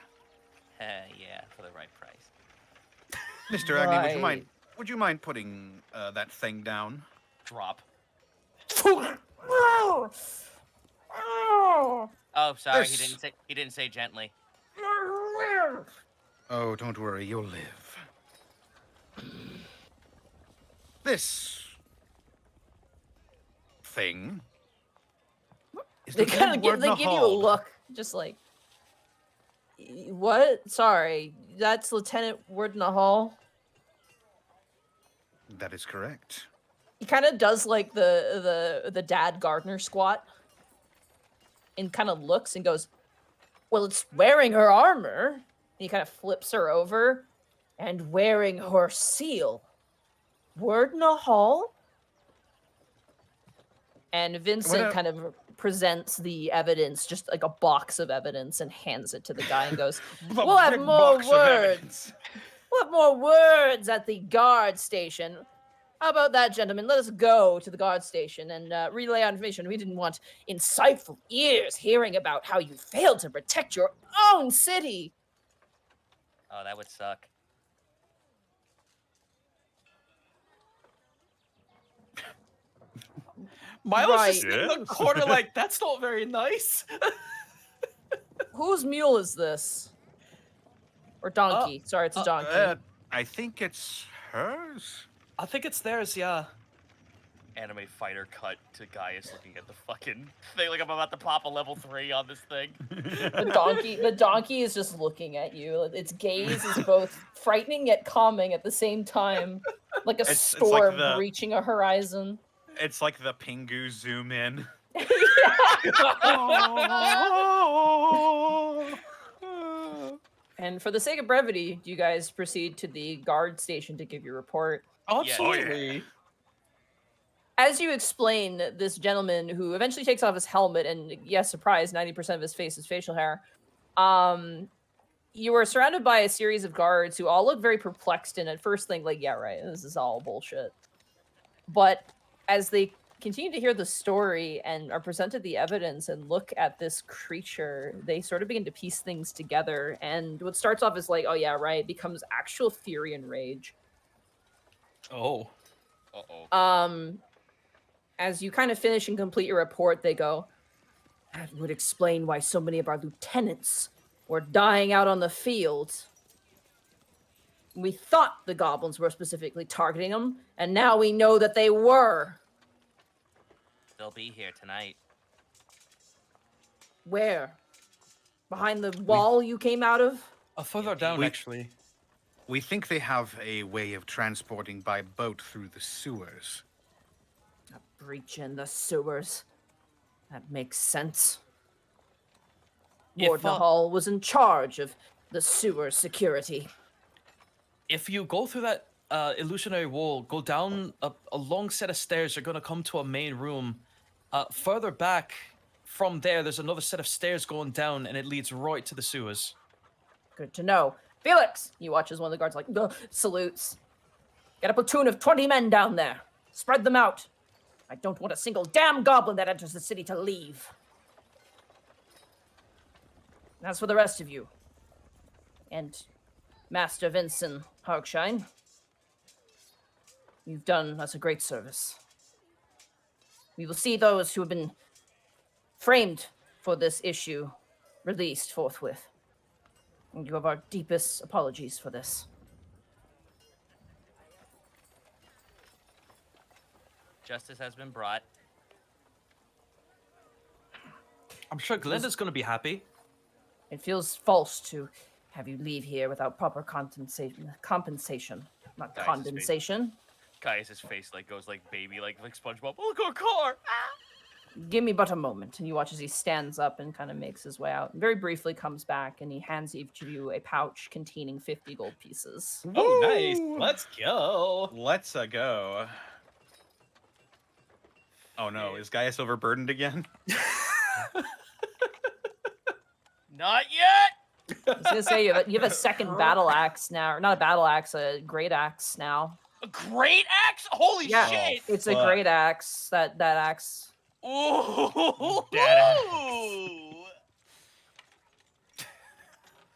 Yeah, for the right price. Mr. Agnew, Right. would you mind putting that thing down? Drop. Oh, sorry, This- he didn't say gently. Oh, don't worry, you'll live. This thing is They the kind of word give in the you a hall. look, just like, what? Sorry, that's Lieutenant Warden Hall. That is correct. He kind of does like the dad gardener squat, and kind of looks and goes, "Well, it's wearing her armor." And he kind of flips her over, and wearing her seal. Warden Hall. And Vincent kind of presents the evidence, just like a box of evidence, and hands it to the guy and goes, "We'll have Big more box of words. evidence. We'll have more words at the guard station. How about that, gentlemen? Let us go to the guard station and relay our information. We didn't want insightful ears hearing about how you failed to protect your own city." Oh, that would suck. Milo's just Right. in the corner like, that's not very nice. Whose mule is this? Or donkey? Sorry, it's a donkey. I think it's hers. I think it's theirs, yeah. Anime fighter cut to Gaius looking at the fucking thing like I'm about to pop a level 3 on this thing. The donkey is just looking at you. Its gaze is both frightening yet calming at the same time, like a It's like storm the- reaching a horizon. It's like the Pingu zoom in. And for the sake of brevity, do you guys proceed to the guard station to give your report? Absolutely. As you explain, this gentleman who eventually takes off his helmet, and yes, surprise, 90% of his face is facial hair. You are surrounded by a series of guards who all look very perplexed and at first think like, yeah, right, this is all bullshit. But as they continue to hear the story and are presented the evidence and look at this creature, they sort of begin to piece things together. And what starts off as like, oh yeah, right, becomes actual fury and rage. Oh. Uh-oh. As you kind of finish and complete your report, they go, that would explain why so many of our lieutenants were dying out on the field. We thought the goblins were specifically targeting them, and now we know that they were. They'll be here tonight. Where? Behind the wall you came out of? Further down, We- actually. We think they have a way of transporting by boat through the sewers. A breach in the sewers. That makes sense. Lord Nahal was in charge of the sewer security. If you go through that illusionary wall, go down a long set of stairs, you're going to come to a main room. Further back from there's another set of stairs going down, and it leads right to the sewers. Good to know. Felix! You watch as one of the guards like, "Ugh," salutes. Get a platoon of 20 men down there. Spread them out. I don't want a single damn goblin that enters the city to leave. And as for the rest of you, and Master Vincent Harkshine, you've done us a great service. We will see those who have been framed for this issue released forthwith. And you have our deepest apologies for this. Justice has been brought. I'm sure Glenda's going to be happy. It feels false to have you leave here without proper compensation, not Guys, condensation. Caius's face like goes like baby, like SpongeBob. Oh, look, our car! Ah! Give me but a moment. And you watch as he stands up and kind of makes his way out. And very briefly comes back and he hands each of you a pouch containing 50 gold pieces. Oh, nice. Let's go. Let's go. Oh no, is Gaius overburdened again? Not yet! I was gonna say you have a second battle axe now, or not a battle axe, a great axe now. A great axe? Holy Yeah, shit! it's a great axe. That axe. Ooh!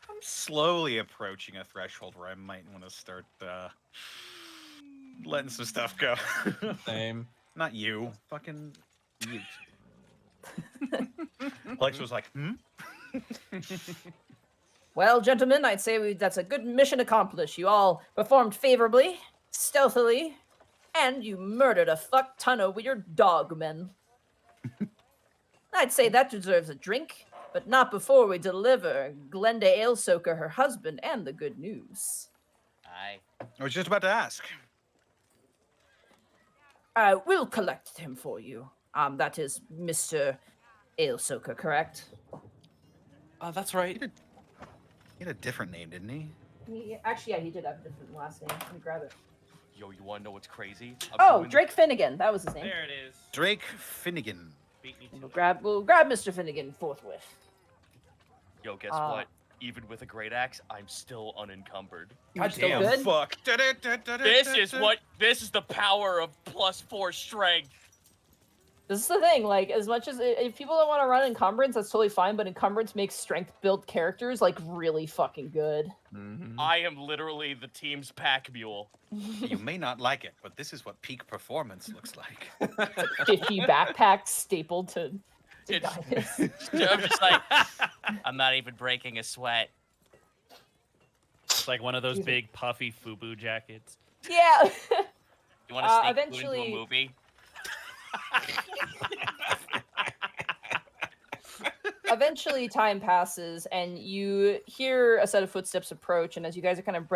I'm slowly approaching a threshold where I might want to start letting some stuff go. Same. Not you. Fucking you. Lex was like, Well, gentlemen, I'd say that's a good mission accomplished. You all performed favorably, stealthily, and you murdered a fuck ton of your dogmen. I'd say that deserves a drink, but not before we deliver Glenda Alesoker, her husband, and the good news. Aye. I was just about to ask. I will collect him for you. That is Mr. Alesoker, correct? That's right. He had a different name, didn't he? Actually, yeah, he did have a different last name. Let me grab it. Yo, you wanna know what's crazy? Oh, Drake Finnegan. That was his name. There it is. Drake Finnegan. Beat me to We'll it. grab Mr. Finnegan forthwith. Yo, guess what? Even with a great axe, I'm still unencumbered. You're still good? fuck. This is the power of +4 strength. This is the thing, like, as much as if people don't want to run encumbrance, that's totally fine, but encumbrance makes strength build characters, like, really fucking good. I am literally the team's pack mule. You may not like it, but this is what peak performance looks like. 50 backpacks stapled to It's- Gaius. I'm just like, I'm not even breaking a sweat. It's like one of those big puffy FUBU jackets. Yeah. You want to sneak into eventually- a movie? Eventually, time passes, and you hear a set of footsteps approach. And as you guys are kind of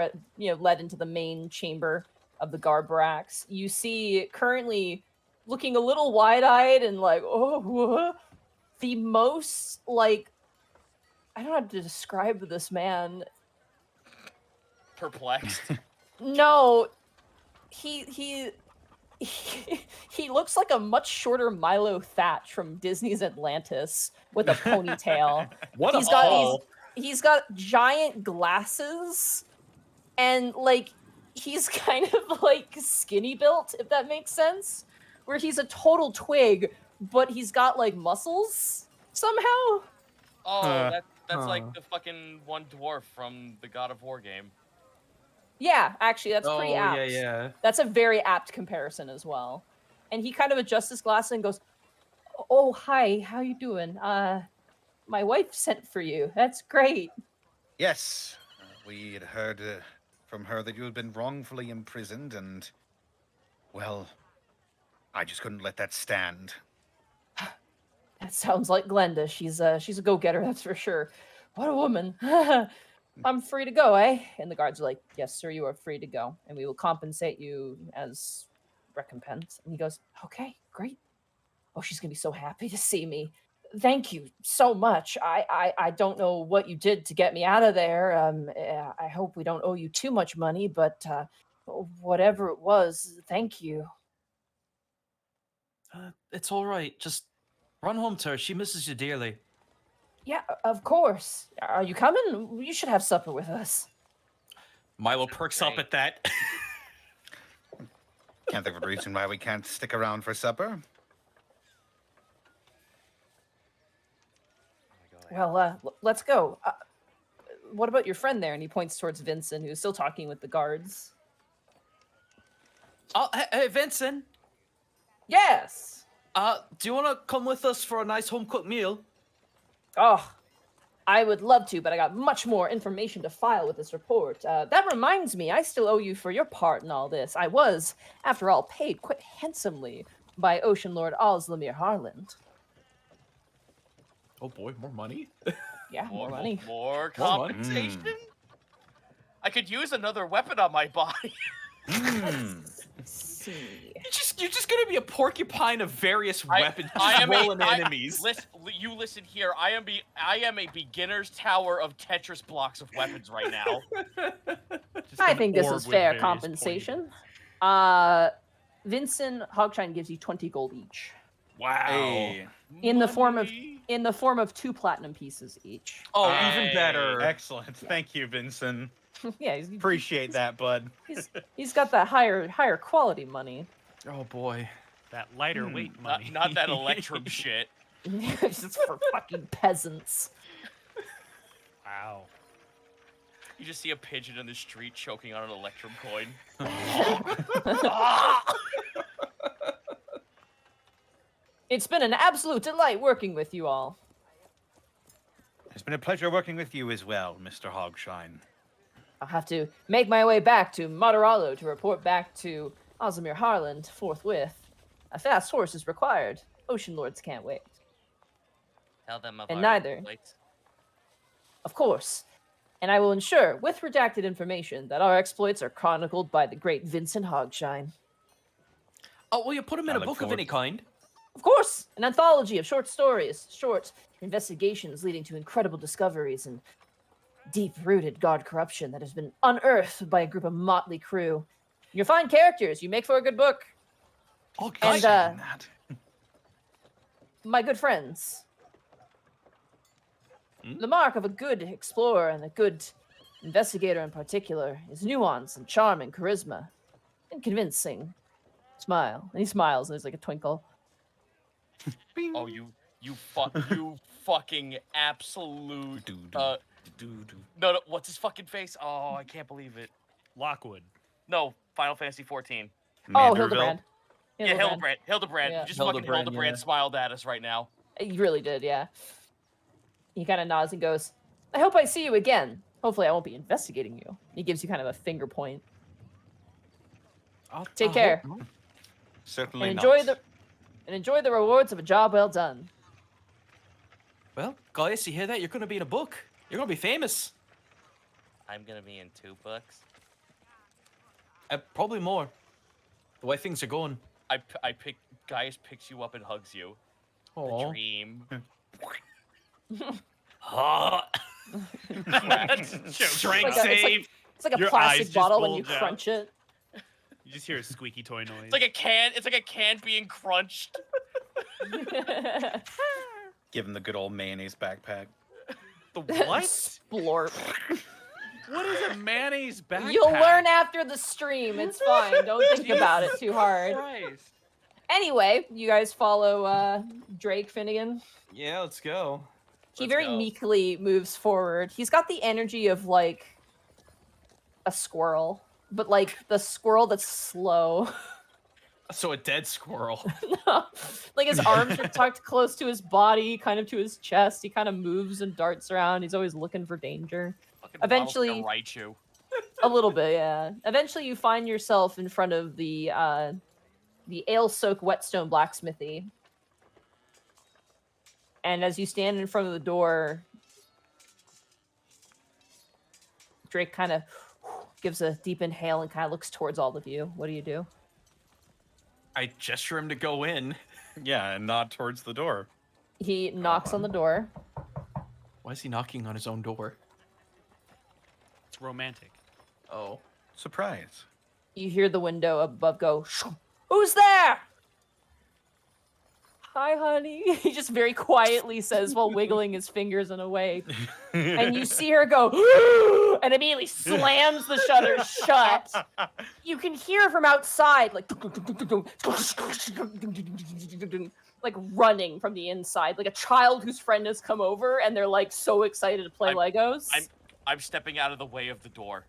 led into the main chamber of the guard barracks, you see currently looking a little wide-eyed and like, oh, what? The most like, I don't know how to describe this man. perplexed. No, he he looks like a much shorter Milo Thatch from Disney's Atlantis with a ponytail. What He's a got haul. he's got giant glasses and like he's kind of like skinny built, if that makes sense. Where he's a total twig, but he's got like muscles somehow. Oh, that's like the fucking one dwarf from the God of War game. Yeah, actually, that's pretty Oh, apt. yeah. That's a very apt comparison as well. And he kind of adjusts his glasses and goes, "Oh, hi, how you doing? My wife sent for you. That's great." Yes, we had heard from her that you had been wrongfully imprisoned, and, well, I just couldn't let that stand. That sounds like Glenda. She's a go-getter, that's for sure. What a woman. I'm free to go, eh? And the guards are like, "Yes, sir, you are free to go, and we will compensate you as recompense." And he goes, "Okay, great. Oh, she's gonna be so happy to see me. Thank you so much. I don't know what you did to get me out of there. I hope we don't owe you too much money, but whatever it was, thank you." It's all right. Just run home to her. She misses you dearly. "Yeah, of course. Are you coming? You should have supper with us." Milo perks up great. at that. Can't think of a reason why we can't stick around for supper. Well, let's go. What about your friend there? And he points towards Vincent, who's still talking with the guards. Oh, hey, Vincent. Yes. Do you want to come with us for a nice home-cooked meal? Oh, I would love to, but I got much more information to file with this report. That reminds me, I still owe you for your part in all this. I was, after all, paid quite handsomely by Ocean Lord Oslamir Harland. Oh boy, more money? Yeah, more money. More More money? compensation? I could use another weapon on my body. See. You're just gonna be a porcupine of various weapons, I just am rolling enemies. You listen here. I am a beginner's tower of Tetris blocks of weapons right now. Just I an think this orb is with fair various compensation. Vincent Hogshine gives you 20 gold each. Wow. Hey, In the form Money. of 2 platinum pieces each. Oh, Hey. even better. Excellent. Thank you, Vincent. Yeah, he's, Appreciate that, bud. he's got that higher quality money. Oh boy. That lighter weight Not, money. not that Electrum shit. It's for fucking peasants. Wow. You just see a pigeon in the street choking on an Electrum coin. It's been an absolute delight working with you all. it's been a pleasure working with you as well, Mr. Hogshine. I'll have to make my way back to Madaralo to report back to Oslamir Harland forthwith. A fast horse is required. Ocean Lords can't wait. Tell them of And our neither. exploits. Of course. And I will ensure, with redacted information, that our exploits are chronicled by the great Vincent Hogshine. Oh, will you put him in I a look book of forward any kind? Of course, an anthology of short stories, short investigations leading to incredible discoveries and deep-rooted god corruption that has been unearthed by a group of motley crew. You'll find characters. You make for a good book. Oh, And, God. my good friends, the mark of a good explorer and a good investigator in particular is nuance and charm and charisma and convincing smile. And he smiles and there's like a twinkle. Oh, you fucking absolute. No, what's his fucking face? Oh, I can't believe it. Lockwood. No, Final Fantasy 14. Oh, Manderville? Hildebrand. Yeah, Hildebrand. Yeah. Just fucking Hildebrand, Hildebrand yeah. smiled at us right now. He really did, yeah. He kind of nods and goes, "I hope I see you again. Hopefully I won't be investigating you." He gives you kind of a finger point. Take care. Certainly And not. enjoy the rewards of a job well done. Well, guys, you hear that? You're going to be in a book. You're going to be famous. I'm gonna be in 2 books. Probably more. The way things are going. Gaius picks you up and hugs you. The Aw. dream. Ah. Strength Like a- it's save. It's like a Your eyes plastic just bottle when you bulge out. crunch it. You just hear a squeaky toy noise. It's like a can. It's like a can being crunched. Give him the good old mayonnaise backpack. The what? Splorp. What is a mayonnaise backpack? You'll learn after the stream. It's fine. Don't think about it too hard. Christ. Anyway, you guys follow Drake Finnegan. Yeah, let's go. He Let's very go. meekly moves forward. He's got the energy of like a squirrel, but like the squirrel that's slow. So a dead squirrel. Like his arms are tucked close to his body, kind of to his chest. He kind of moves and darts around. He's always looking for danger. Fucking Eventually- bottle's gonna Raichu. A little bit, yeah. Eventually, you find yourself in front of the ale-soaked whetstone blacksmithy. And as you stand in front of the door, Drake kind of gives a deep inhale and kind of looks towards all of you. What do you do? I gesture him to go in. Yeah, and nod towards the door. He knocks on the door. Why is he knocking on his own door? It's romantic. Oh. Surprise. You hear the window above go, "Who's there?" "Hi, honey," he just very quietly says while wiggling his fingers in a way. And you see her go, and immediately slams the shutter shut. You can hear from outside, like running from the inside, like a child whose friend has come over and they're like so excited to play Legos. I'm stepping out of the way of the door.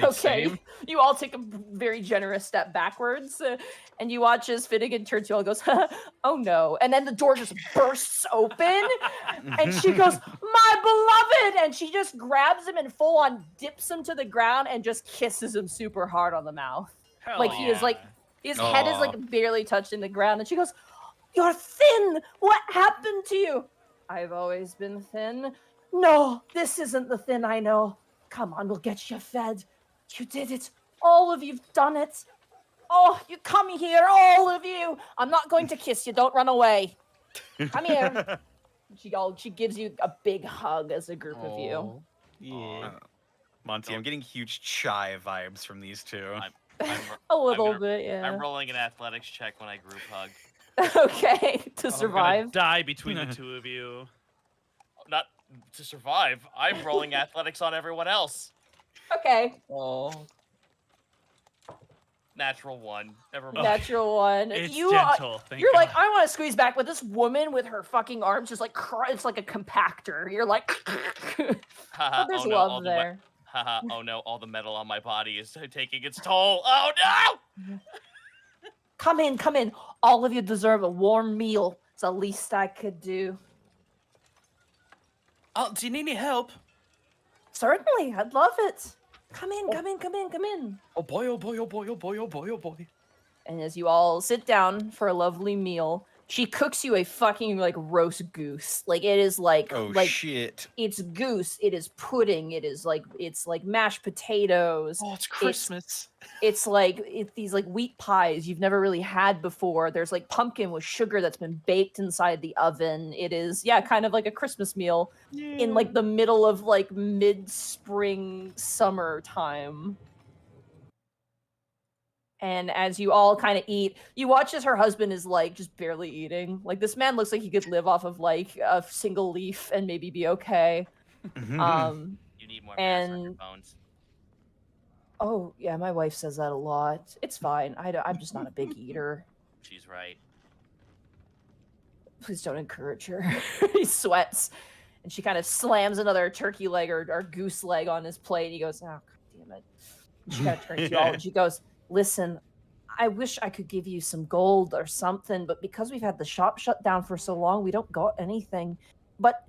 Okay, you all take a very generous step backwards, and you watch as Finnegan turns to you all and goes, "Oh no!" And then the door just bursts open, and she goes, "My beloved!" And she just grabs him and full on dips him to the ground and just kisses him super hard on the mouth. Hell Like he is like yeah. his head is Aw. like barely touching the ground, and she goes, "You're thin. What happened to you?" "I've always been thin." "No, this isn't the thin I know. Come on, we'll get you fed. You did it. All of you've done it. Oh, you come here, all of you. I'm not going to kiss you. Don't run away. Come here." She gives you a big hug as a group of you. Yeah. Monty, I'm getting huge chai vibes from these two. I'm A little gonna- bit, yeah. I'm rolling an athletics check when I group hug. Okay, to I'm survive. gonna die between the two of you. Not to survive. I'm rolling athletics on everyone else. Okay, Oh. Natural one. Never mind. natural one. It's You gentle. Thank You're like, God. I want to squeeze back, but this woman with her fucking arms just like it's like a compactor. You're like, Haha, but there's oh no, all love the there. Haha, oh no, all the metal on my body is taking its toll. Oh no! Come in, come in. All of you deserve a warm meal. It's the least I could do. Oh, do you need any help? Certainly, I'd love it. Come in, come in, come in, come in. Oh boy, oh boy, oh boy, oh boy, oh boy, oh boy. And as you all sit down for a lovely meal, she cooks you a fucking like roast goose. Like it is like Oh like shit. it's goose. It is pudding. It's like mashed potatoes. Oh, it's Christmas. It's these like wheat pies you've never really had before. There's like pumpkin with sugar that's been baked inside the oven. It is kind of like a Christmas meal in like the middle of like mid-spring summer time. And as you all kind of eat, you watch as her husband is like just barely eating. Like this man looks like he could live off of like a single leaf and maybe be okay. Mm-hmm. You need more mass on your And bones. oh yeah, my wife says that a lot. It's fine. I'm just not a big eater. She's right. Please don't encourage her. He sweats, and she kind of slams another turkey leg or goose leg on his plate. He goes, "Oh, God damn it!" And she kind of turns to you all, and she goes, "Listen, I wish I could give you some gold or something, but because we've had the shop shut down for so long, we don't got anything. But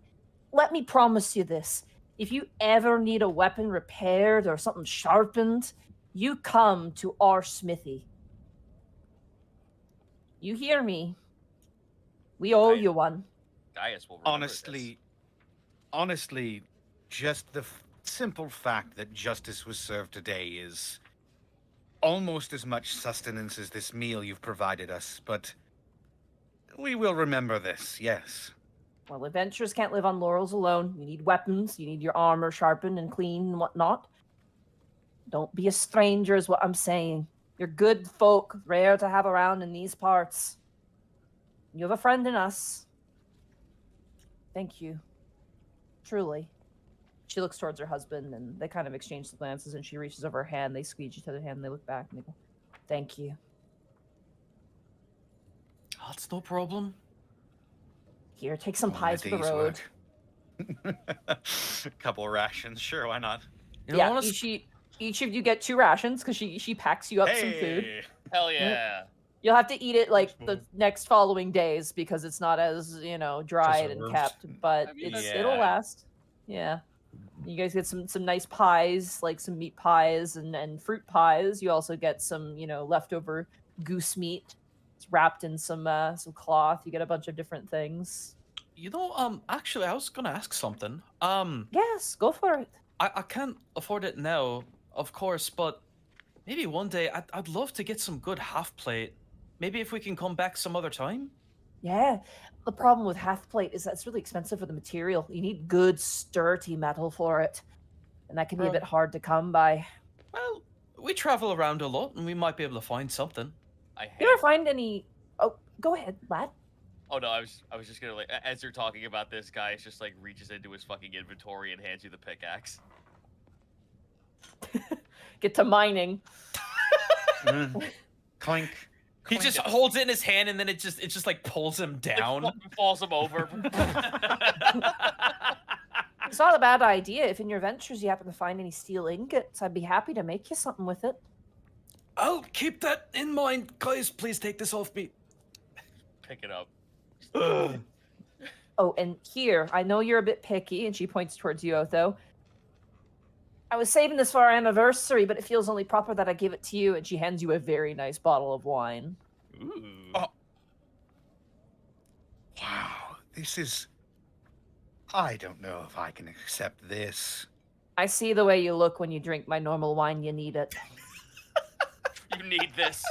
let me promise you this: if you ever need a weapon repaired or something sharpened, you come to our smithy. You hear me? We owe you one." Gaius will remember Honestly, just the simple fact that justice was served today is almost as much sustenance as this meal you've provided us, but we will remember this, yes. Well, adventurers can't live on laurels alone. You need weapons, you need your armor sharpened and clean and whatnot. Don't be a stranger, is what I'm saying. You're good folk, rare to have around in these parts. You have a friend in us. Thank you. Truly. She looks towards her husband, and they kind of exchange glances, and she reaches over her hand. They squeeze each other's hand, and they look back, and they go, thank you. That's no problem. Here, take some Oh, my pies for the day's road. work. Couple of rations, sure, why not? You know, Yeah, honest- each of you get 2 rations, because she packs you up some food. Hey! Hell yeah. You'll have to eat it like the Smooth. next following days because it's not as, dried and Preserved. kept, but I mean, it'll yeah. last. Yeah. You guys get some nice pies, like some meat pies and fruit pies. You also get some, leftover goose meat. It's wrapped in some cloth. You get a bunch of different things. Actually, I was gonna ask something. Yes, go for it. I can't afford it now, of course, but maybe one day I'd love to get some good half plate. Maybe if we can come back some other time. Yeah. The problem with half plate is that it's really expensive for the material. You need good, sturdy metal for it. And that can be a Right. bit hard to come by. Well, we travel around a lot, and we might be able to find something. I You hate. ever find any... Oh, go ahead, lad. Oh no, I was just gonna like as you're talking about this, guy just like reaches into his fucking inventory and hands you the pickaxe. Get to mining. Clink. He just holds it in his hand, and then it just like pulls him Like, down. fucking falls him over. It's not a bad idea. If in your ventures you happen to find any steel ingots, I'd be happy to make you something with it. I'll keep that in mind, guys. Please take this off me. Pick it up. Oh, and here, I know you're a bit picky, and she points towards you, Otho. I was saving this for our anniversary, but it feels only proper that I give it to you, and she hands you a very nice bottle of wine. Ooh. Oh. Wow, this is. I don't know if I can accept this. I see the way you look when you drink my normal wine. You need it. You need this.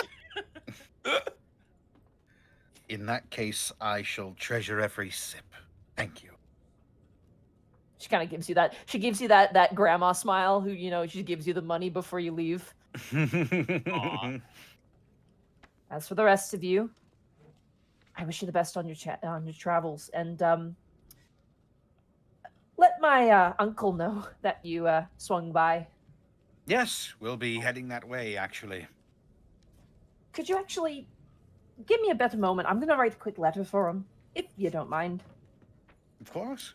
In that case, I shall treasure every sip. Thank you. She kind of gives you that. She gives you that grandma smile. Who she gives you the money before you leave. Aw. As for the rest of you, I wish you the best on your travels, and let my uncle know that you swung by. Yes, we'll be heading that way, actually. Could you actually give me a better moment? I'm gonna write a quick letter for him, if you don't mind. Of course.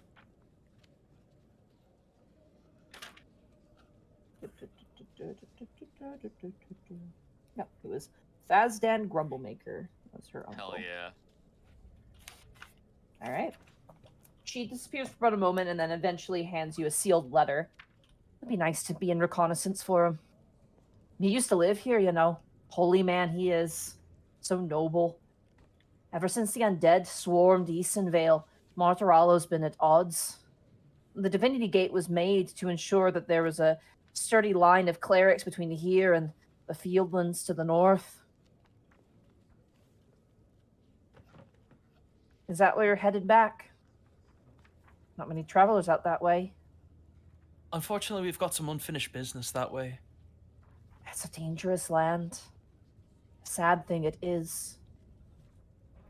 No, it was Thazdan Grumblemaker. That's her uncle. Hell yeah. All right. She disappears for about a moment and then eventually hands you a sealed letter. It'd be nice to be in reconnaissance for him. He used to live here, Holy man he is. So noble. Ever since the undead swarmed Easonvale, Martirallo's been at odds. The Divinity Gate was made to ensure that there was a sturdy line of clerics between here and the Fieldlands to the north. Is that where you're headed back? Not many travelers out that way. Unfortunately, we've got some unfinished business that way. It's a dangerous land. Sad thing it is.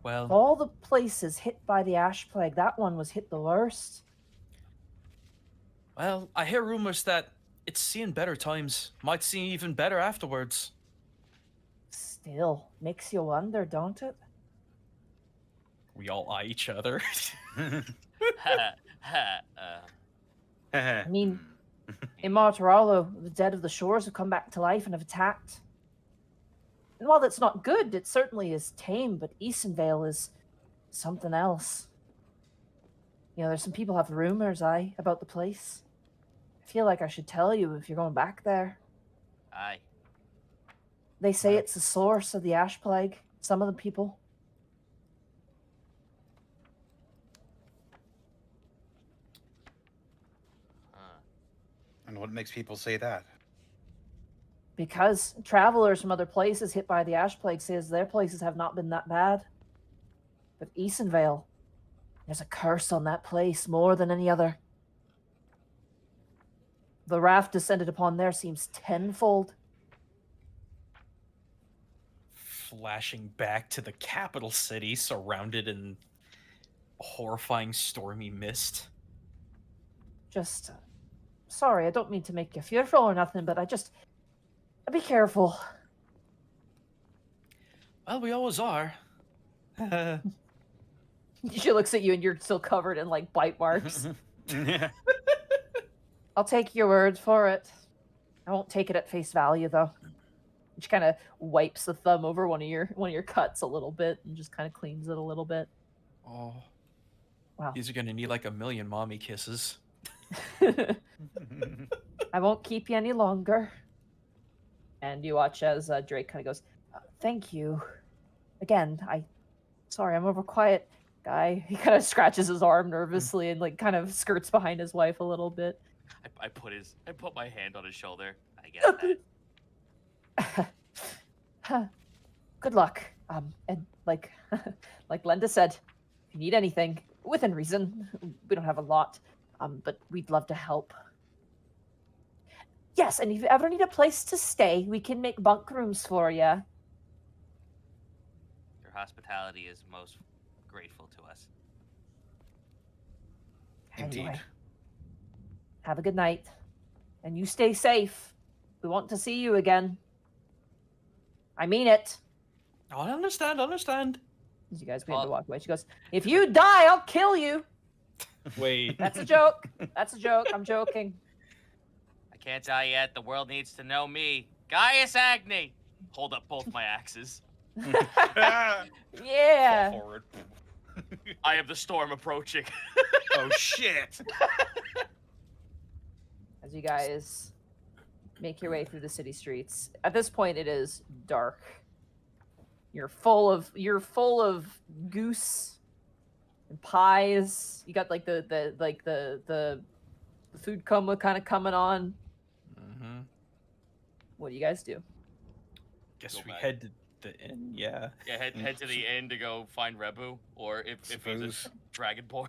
Well, Of all the places hit by the Ash Plague, that one was hit the worst. I hear rumors that it's seeing better times. Might see even better afterwards. Still, makes you wonder, don't it? We all eye each other. I mean, in Martirallo, the dead of the shores have come back to life and have attacked. And while that's not good, it certainly is tame, but Easonvale is something else. There's some people have rumors, about the place. I feel like I should tell you if you're going back there. Aye. They say it's the source of the Ash Plague, some of the people. And what makes people say that? Because travelers from other places hit by the Ash Plague says their places have not been that bad. But Easonvale, there's a curse on that place more than any other. the wrath descended upon there seems tenfold. Flashing back to the capital city, surrounded in horrifying stormy mist. Just, sorry, I don't mean to make you fearful or nothing, but be careful. Well, we always are. She looks at you and you're still covered in like bite marks. Yeah. I'll take your word for it. I won't take it at face value though. She kind of wipes the thumb over one of your cuts a little bit and just kind of cleans it a little bit. Oh, Wow. these are gonna need like a million mommy kisses. I won't keep you any longer. And you watch as Drake kind of goes, "Thank you. Again, sorry, I'm over quiet guy." He kind of scratches his arm nervously and like kind of skirts behind his wife a little bit. I put my hand on his shoulder. I get that. Good luck. And like like Linda said, if you need anything, within reason, we don't have a lot, but we'd love to help. Yes, and if you ever need a place to stay, we can make bunk rooms for you. Your hospitality is most grateful to us. Indeed. Anyway, have a good night, and you stay safe. We want to see you again. I mean it. Oh, I understand. As you guys begin to walk away, she goes, "If you die, I'll kill you." Wait. That's a joke. That's a joke. I'm joking. I can't die yet. The world needs to know me. Gaius Agni! Hold up both my axes. Yeah. Fall forward. I have the storm approaching. Oh shit! As you guys make your way through the city streets, at this point it is dark. You're full of goose and pies. You got like the food coma kind of coming on. Mm-hmm. What do you guys do? Guess Go we back. head to the inn. Yeah. Yeah, head to the inn to go find Rebu, or if he's Suppose. a dragonborn.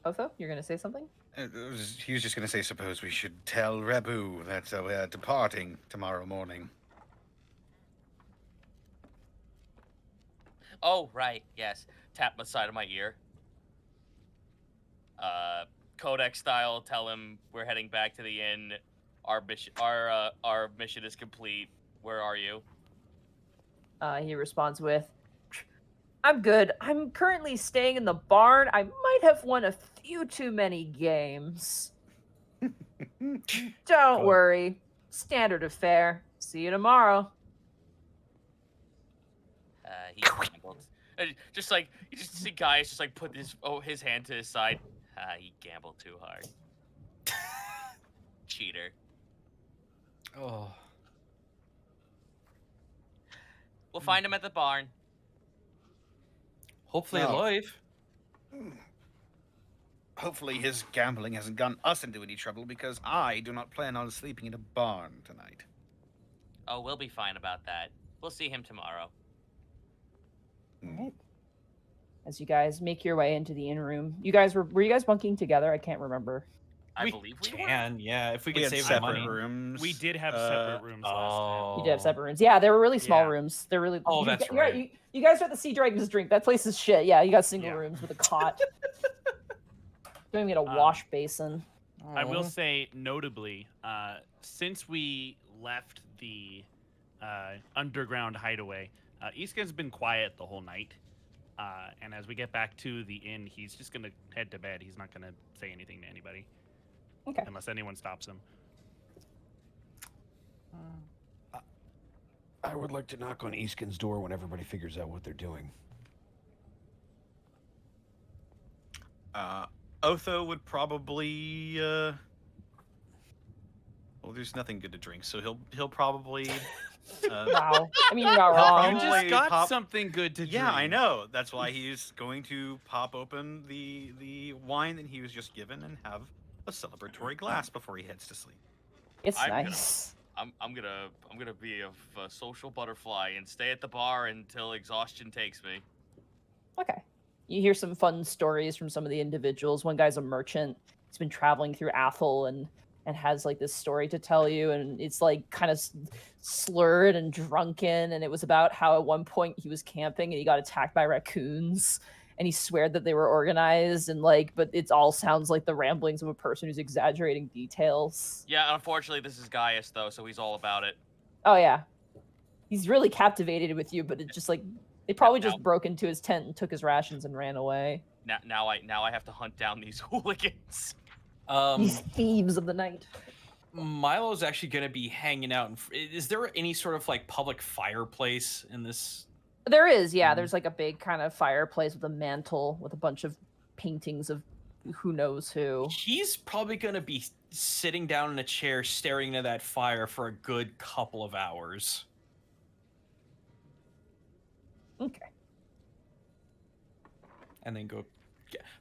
Otho, you're gonna say something? He was just going to say, suppose we should tell Rebu that we're departing tomorrow morning. Oh, right, yes. Tap the side of my ear. Codex style, tell him we're heading back to the inn. Our mission is complete. Where are you? He responds with, "I'm good. I'm currently staying in the barn. I might have won a few too many games. Don't worry. Standard affair. See you tomorrow." He gambled. Just like you just see guys just like put his hand to his side. He gambled too hard. Cheater. Oh. We'll find him at the barn. Hopefully No. alive. Hopefully his gambling hasn't gotten us into any trouble, because I do not plan on sleeping in a barn tonight. Oh, we'll be fine about that. We'll see him tomorrow. As you guys make your way into the inn room, you guys were you guys bunking together? I can't remember. I We believe we were. can, yeah. If we We can had save the separate money. rooms. We did have separate rooms last time. You did have separate rooms. Yeah, they were really small Yeah. rooms. They're really. Oh, you, that's you're right. You guys are at the Sea Dragons drink. That place is shit. Yeah, you got single Yeah. rooms with a cot. Don't even get a Um, wash basin. I will say, notably, since we left the underground hideaway, Isken's been quiet the whole night. And as we get back to the inn, he's just going to head to bed. He's not going to say anything to anybody. Okay. Unless anyone stops him. I would like to knock on Easkin's door when everybody figures out what they're doing. Otho would probably. Well, there's nothing good to drink, so he'll probably. Wow. I mean, you're not He'll wrong. You probably just got pop- something good to drink. Yeah, I know. That's why he's going to pop open the wine that he was just given and have a celebratory glass before he heads to sleep. It's I'm gonna- nice. I'm gonna be a social butterfly and stay at the bar until exhaustion takes me. Okay. you hear some fun stories from some of the individuals. One guy's a merchant. He's been traveling through Athel and has like this story to tell you, and it's like kind of slurred and drunken, and it was about how at one point he was camping and he got attacked by raccoons, and he swore that they were organized, and like, but it all sounds like the ramblings of a person who's exaggerating details. Yeah, unfortunately, this is Gaius though, so he's all about it. Oh yeah, he's really captivated with you, but it just like they probably just Now- broke into his tent and took his rations and ran away. Now I have to hunt down these hooligans. These thieves of the night. Milo's actually going to be hanging out. Is there any sort of like public fireplace in this? There is, yeah. There's like a big kind of fireplace with a mantle with a bunch of paintings of who knows who. He's probably going to be sitting down in a chair staring into that fire for a good couple of hours. Okay. And then go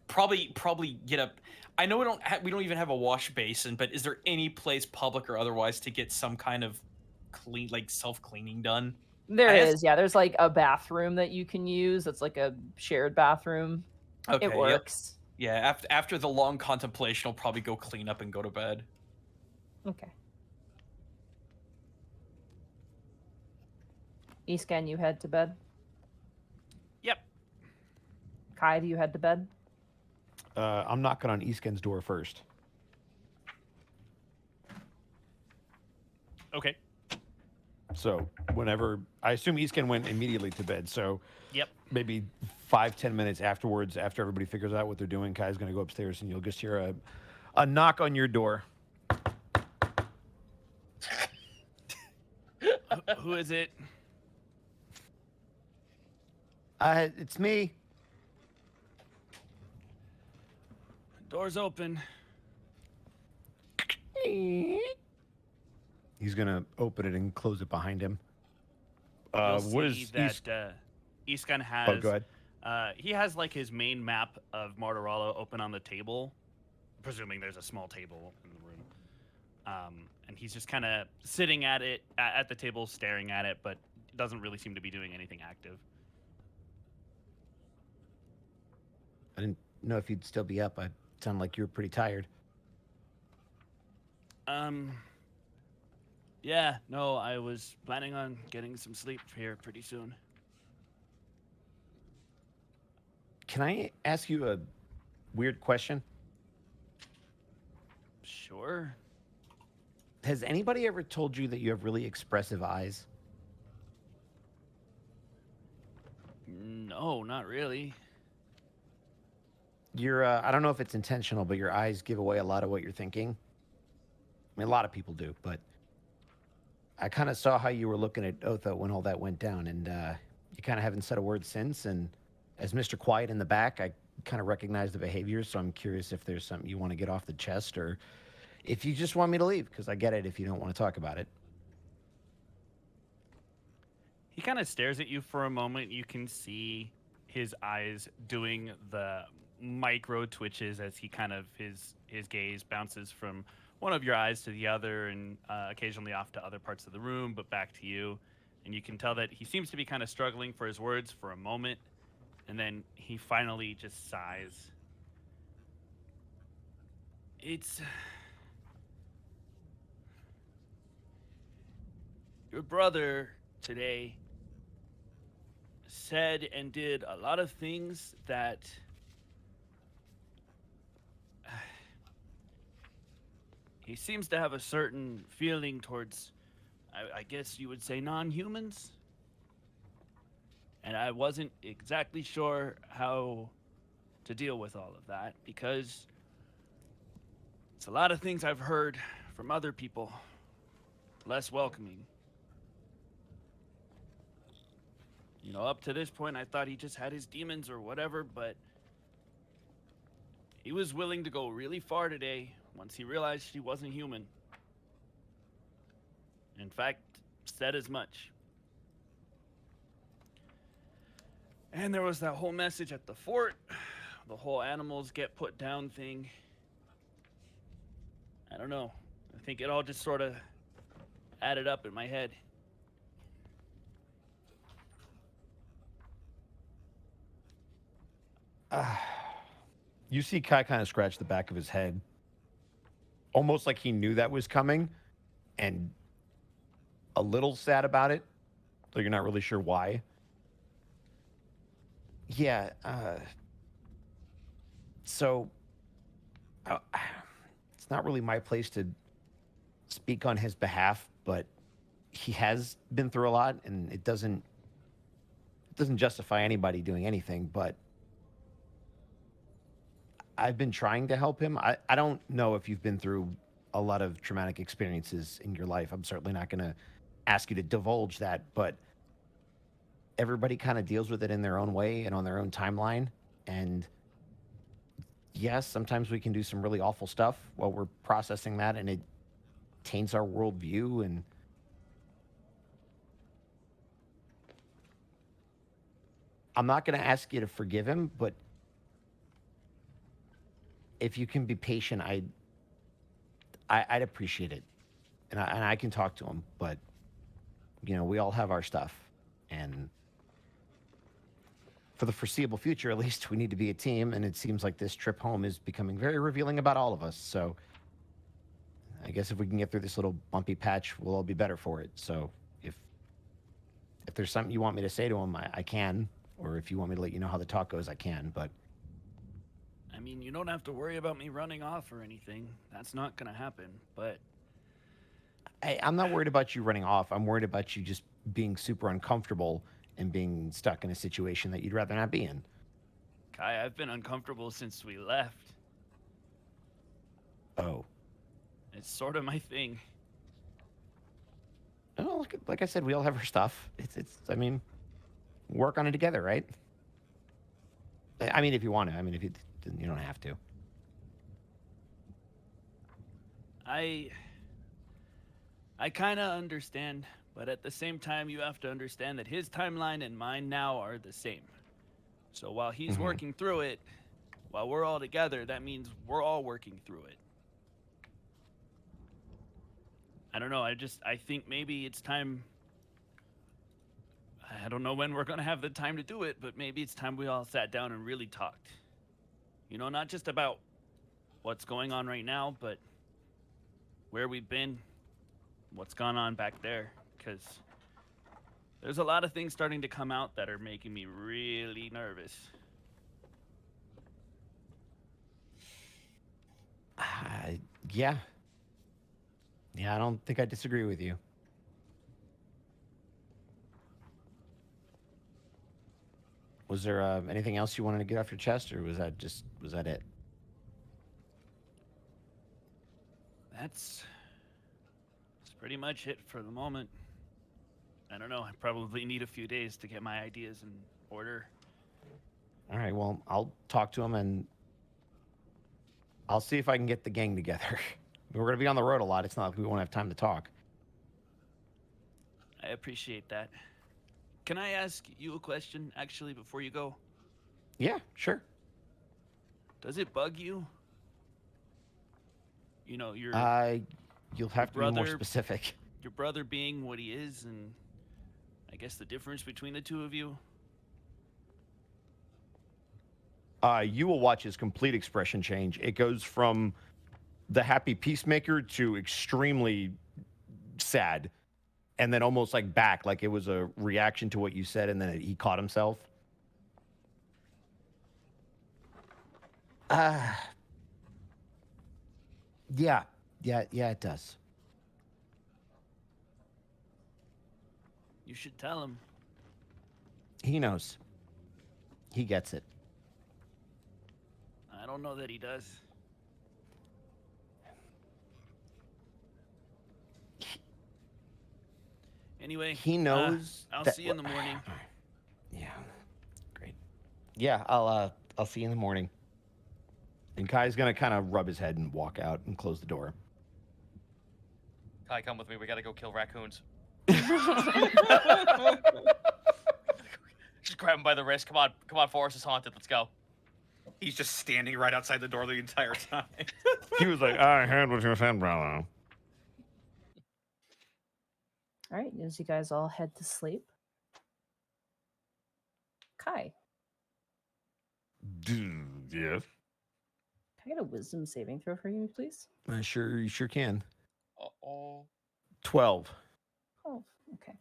probably get up. I know we don't even have a wash basin, but is there any place, public or otherwise, to get some kind of clean, like self-cleaning done? There is, yeah. There's like a bathroom that you can use. It's like a shared bathroom. Okay, It works. Yep. Yeah, after the long contemplation, I'll probably go clean up and go to bed. Okay. Escan, you head to bed. Yep. Kai, do you head to bed? I'm knocking on Eskin's door first. Okay. So whenever I assume Eskin went immediately to bed, so Yep. maybe 5-10 minutes afterwards, after everybody figures out what they're doing, Kai's going to go upstairs and you'll just hear a knock on your door. Who is it? It's me. Door's open. He's gonna open it and close it behind him. You'll What see is that Iskan has? Oh, go ahead. He has like his main map of Mortarala open on the table, presuming there's a small table in the room. And he's just kind of sitting at it at the table, staring at it, but doesn't really seem to be doing anything active. I didn't know if you'd still be up. I sound like you were pretty tired. Yeah, no, I was planning on getting some sleep here pretty soon. Can I ask you a weird question? Sure. Has anybody ever told you that you have really expressive eyes? No, not really. I don't know if it's intentional, but your eyes give away a lot of what you're thinking. I mean, a lot of people do, but I kind of saw how you were looking at Otho when all that went down, and you kind of haven't said a word since. And as Mr. Quiet in the back, I kind of recognize the behavior, so I'm curious if there's something you want to get off the chest, or if you just want me to leave, because I get it if you don't want to talk about it. He kind of stares at you for a moment. You can see his eyes doing the micro twitches as he kind of his gaze bounces from one of your eyes to the other, and occasionally off to other parts of the room, but back to you. And you can tell that he seems to be kind of struggling for his words for a moment, and then he finally just sighs. It's your brother today said and did a lot of things that he seems to have a certain feeling towards, I guess you would say, non-humans. And I wasn't exactly sure how to deal with all of that, because it's a lot of things I've heard from other people, less welcoming. You know, up to this point, I thought he just had his demons or whatever, but he was willing to go really far today once he realized he wasn't human. In fact, said as much. And there was that whole message at the fort, the whole animals get put down thing. I don't know. I think it all just sort of added up in my head. You see Kai kind of scratch the back of his head, almost like he knew that was coming, and a little sad about it, so you're not really sure why. Yeah, so it's not really my place to speak on his behalf, but he has been through a lot, and it doesn't justify anybody doing anything, but I've been trying to help him. I don't know if you've been through a lot of traumatic experiences in your life. I'm certainly not going to ask you to divulge that, but everybody kind of deals with it in their own way and on their own timeline. And yes, sometimes we can do some really awful stuff while we're processing that, and it taints our worldview. And I'm not going to ask you to forgive him, but if you can be patient, I'd appreciate it. And I can talk to him, but we all have our stuff, and for the foreseeable future, at least, we need to be a team. And it seems like this trip home is becoming very revealing about all of us. So I guess if we can get through this little bumpy patch, we'll all be better for it. So if there's something you want me to say to him, I can. Or if you want me to let you know how the talk goes, I can. But I mean, you don't have to worry about me running off or anything. That's not gonna happen. But I'm not worried about you running off. I'm worried about you just being super uncomfortable and being stuck in a situation that you'd rather not be in. Kai, I've been uncomfortable since we left. Oh. It's sort of my thing. Oh, like I said, we all have our stuff. I mean, work on it together, right? I mean, if you want to. I mean, if you don't have to. I kind of understand, but at the same time, you have to understand that his timeline and mine now are the same. So while he's working through it, while we're all together, that means we're all working through it. I don't know, I think maybe it's time. I don't know when we're going to have the time to do it, but maybe it's time we all sat down and really talked. Not just about what's going on right now, but where we've been, what's gone on back there. Because there's a lot of things starting to come out that are making me really nervous. Yeah. Yeah, I don't think I disagree with you. Was there anything else you wanted to get off your chest, or was that it? That's pretty much it for the moment. I don't know, I probably need a few days to get my ideas in order. All right, well, I'll talk to him, and I'll see if I can get the gang together. We're going to be on the road a lot. It's not like we won't have time to talk. I appreciate that. Can I ask you a question, actually, before you go? Yeah, sure. Does it bug you? Your you'll have to be more specific. Your brother being what he is, and I guess the difference between the two of you? You will watch his complete expression change. It goes from the happy peacemaker to extremely sad, and then almost like back, like it was a reaction to what you said, and then he caught himself. Yeah, it does. You should tell him. He knows. He gets it. I don't know that he does. Anyway, he knows. I'll see you in the morning. Yeah, great. Yeah, I'll see you in the morning. And Kai's gonna kind of rub his head and walk out and close the door. Kai, come with me. We gotta go kill raccoons. Just grab him by the wrist. Come on, Forest is haunted. Let's go. He's just standing right outside the door the entire time. He was like, I heard what you said, brother. All right, as you guys all head to sleep. Kai. Yeah. Can I get a wisdom saving throw for you, please? You sure can. Uh-oh. 12. Oh, okay.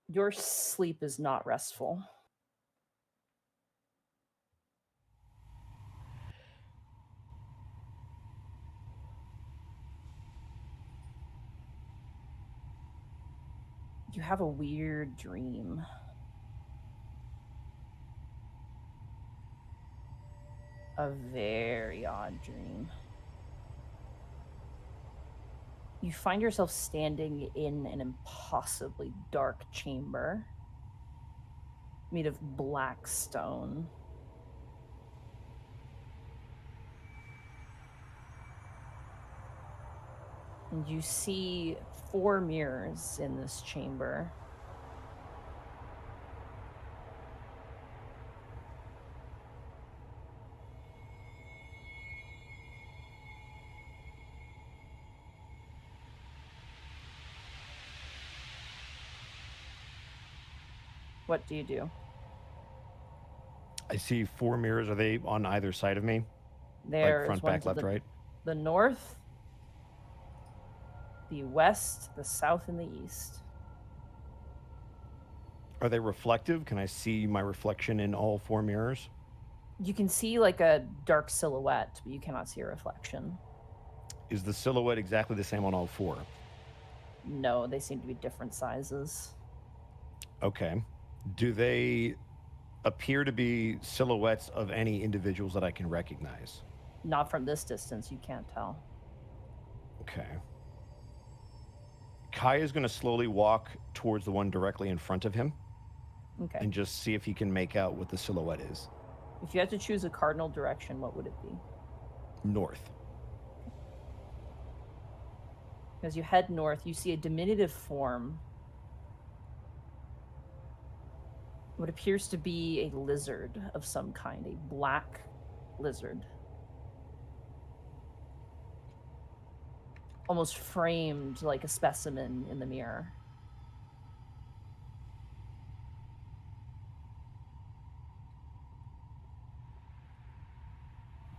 Your sleep is not restful. You have a weird dream. A very odd dream. You find yourself standing in an impossibly dark chamber made of black stone. And you see 4 mirrors in this chamber. What do you do? I see 4 mirrors. Are they on either side of me? There's front, one back, to left, right? the north, the west, the south, and the east. Are they reflective? Can I see my reflection in all 4 mirrors? You can see like a dark silhouette, but you cannot see a reflection. Is the silhouette exactly the same on all 4? No, they seem to be different sizes. Okay. Do they appear to be silhouettes of any individuals that I can recognize? Not from this distance, you can't tell. Okay. Kai is going to slowly walk towards the one directly in front of him Okay. and just see if he can make out what the silhouette is. If you had to choose a cardinal direction, what would it be? North. As you head north, you see a diminutive form. What appears to be a lizard of some kind, a black lizard. Almost framed like a specimen in the mirror.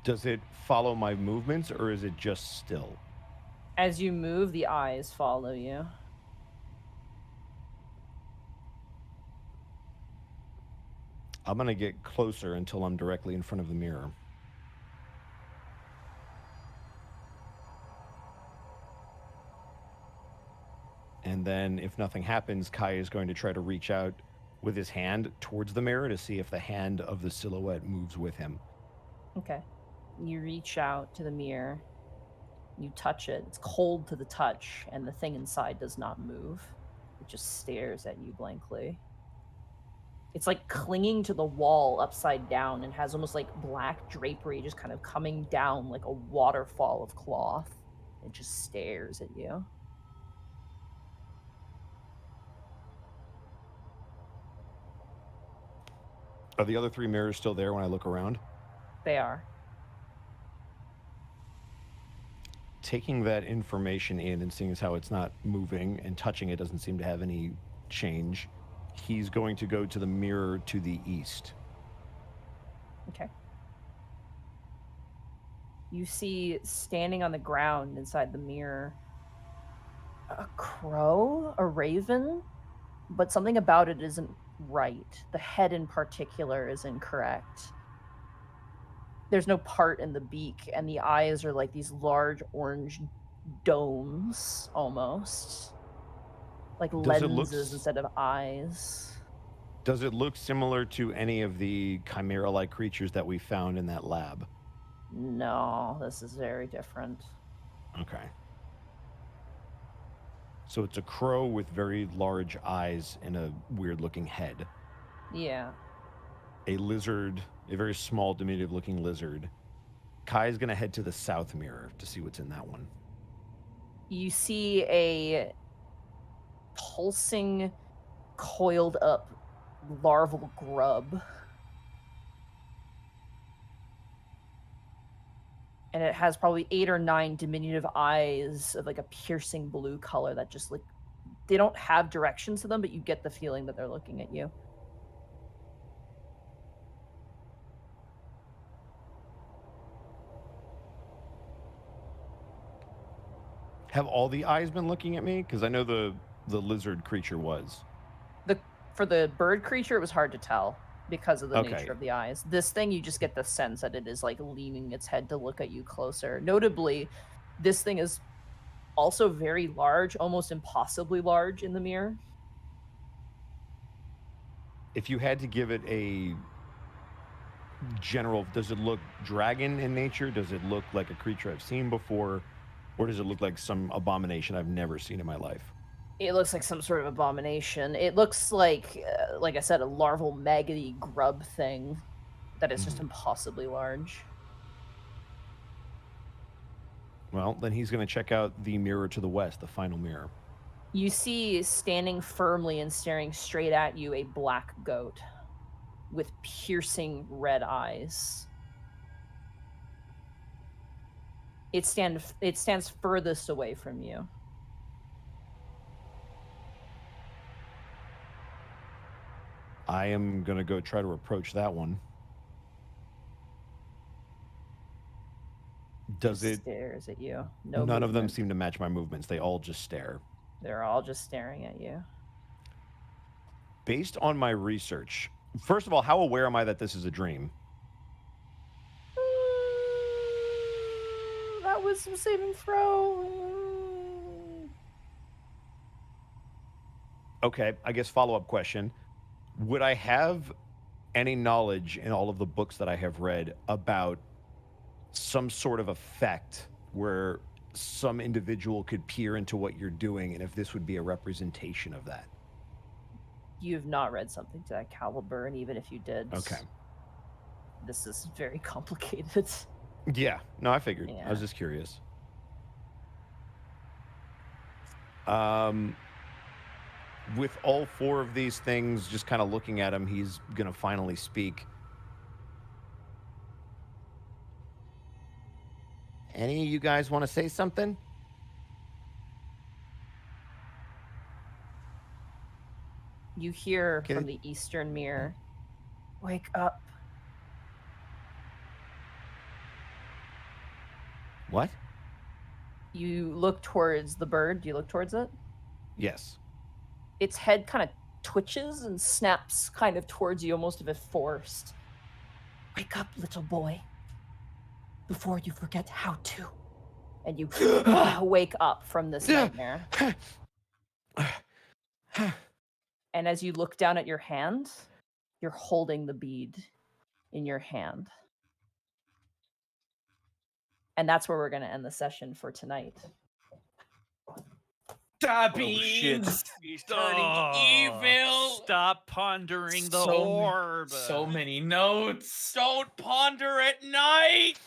Does it follow my movements or is it just still? As you move, the eyes follow you. I'm going to get closer until I'm directly in front of the mirror. And then if nothing happens, Kai is going to try to reach out with his hand towards the mirror to see if the hand of the silhouette moves with him. Okay. You reach out to the mirror. You touch it. It's cold to the touch, and the thing inside does not move. It just stares at you blankly. It's like clinging to the wall upside down and has almost like black drapery just kind of coming down like a waterfall of cloth. It just stares at you. Are the other 3 mirrors still there when I look around? They are. Taking that information in and seeing as how it's not moving and touching it doesn't seem to have any change, he's going to go to the mirror to the east. Okay. You see standing on the ground inside the mirror a crow, a raven, but something about it isn't right. The head in particular is incorrect. There's no part in the beak, and the eyes are like these large orange domes almost. Like lenses instead of eyes. Does it look similar to any of the chimera-like creatures that we found in that lab? No, this is very different. Okay. So it's a crow with very large eyes and a weird-looking head. Yeah. A lizard, a very small, diminutive-looking lizard. Kai's going to head to the south mirror to see what's in that one. You see a pulsing, coiled up larval grub. and it has probably 8 or 9 diminutive eyes of like a piercing blue color that just like they don't have directions to them, but you get the feeling that they're looking at you. Have all the eyes been looking at me? Because I know the lizard creature was. For the bird creature, it was hard to tell because of the Okay. nature of the eyes. This thing, you just get the sense that it is like leaning its head to look at you closer. Notably, this thing is also very large, almost impossibly large in the mirror. If you had to give it a general, does it look dragon in nature? Does it look like a creature I've seen before? Or does it look like some abomination I've never seen in my life? It looks like some sort of abomination. It looks like I said, a larval maggoty grub thing that is just impossibly large. Well, then he's going to check out the mirror to the west, the final mirror. You see standing firmly and staring straight at you a black goat with piercing red eyes. It stands furthest away from you. I am going to go try to approach that one. Does it? Stares at you. None of them movement. seem to match my movements. They all just stare. They're all just staring at you. Based on my research, first of all, how aware am I that this is a dream? That was some saving throw. Okay, I guess follow-up question. Would I have any knowledge in all of the books that I have read about some sort of effect where some individual could peer into what you're doing, and if this would be a representation of that? You've not read something to that caliber, and even if you did, Okay. this is very complicated. Yeah, no, I figured. I Yeah. was just curious. With all 4 of these things, just kind of looking at him, he's going to finally speak. Any of you guys want to say something? You hear Okay. from the eastern mirror, "Wake up." What? You look towards the bird. Do you look towards it? Yes. Its head kind of twitches and snaps kind of towards you, almost if it forced. "Wake up, little boy, before you forget how to." And you wake up from this nightmare. And as you look down at your hand, you're holding the bead in your hand. And that's where we're going to end the session for tonight. Da shit. beans. He's turning Oh, evil. Stop pondering the So- orb. So many notes. Don't ponder at night.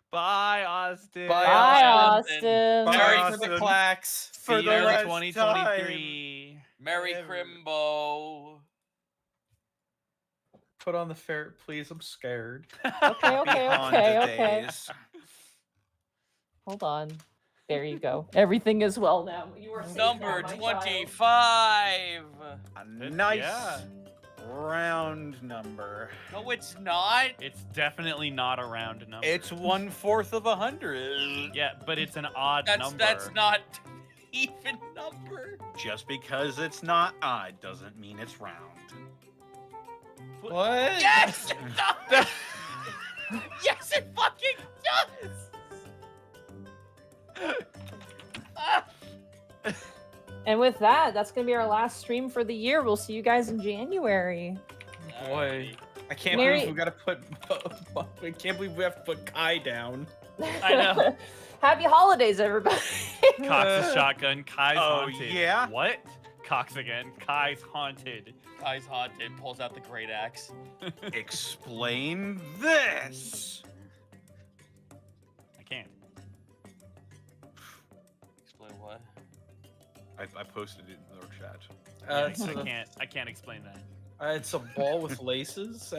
Bye, Austin. Bye, Bye, Austin. Austin. Sorry Bye, for the Austin. clacks. See For you the in last 2023. Merry Ever. Crimbo. Put on the ferret, please. I'm scared. Okay. Hold on. There you go. Everything is well now. You are safe Number now, my child. 25. A nice Yeah. round number. No, it's not. It's definitely not a round number. It's 1/4 of 100. Yeah, but it's an odd That's number. that's not even number. Just because it's not odd doesn't mean it's round. What? Yes, it does. Yes, it fucking does. And with that, that's going to be our last stream for the year. We'll see you guys in January. Boy, I can't Mary- believe we gotta put. I can't believe we have to put Kai down. I know. Happy holidays, everybody. Cox a shotgun. Kai's Oh, haunted. yeah? What? Cox again. Kai's haunted. Guy's haunted. Pulls out the great axe. Explain this. I can't. Explain what? I posted it in the chat. Yeah, So I can't explain that. It's a ball with laces.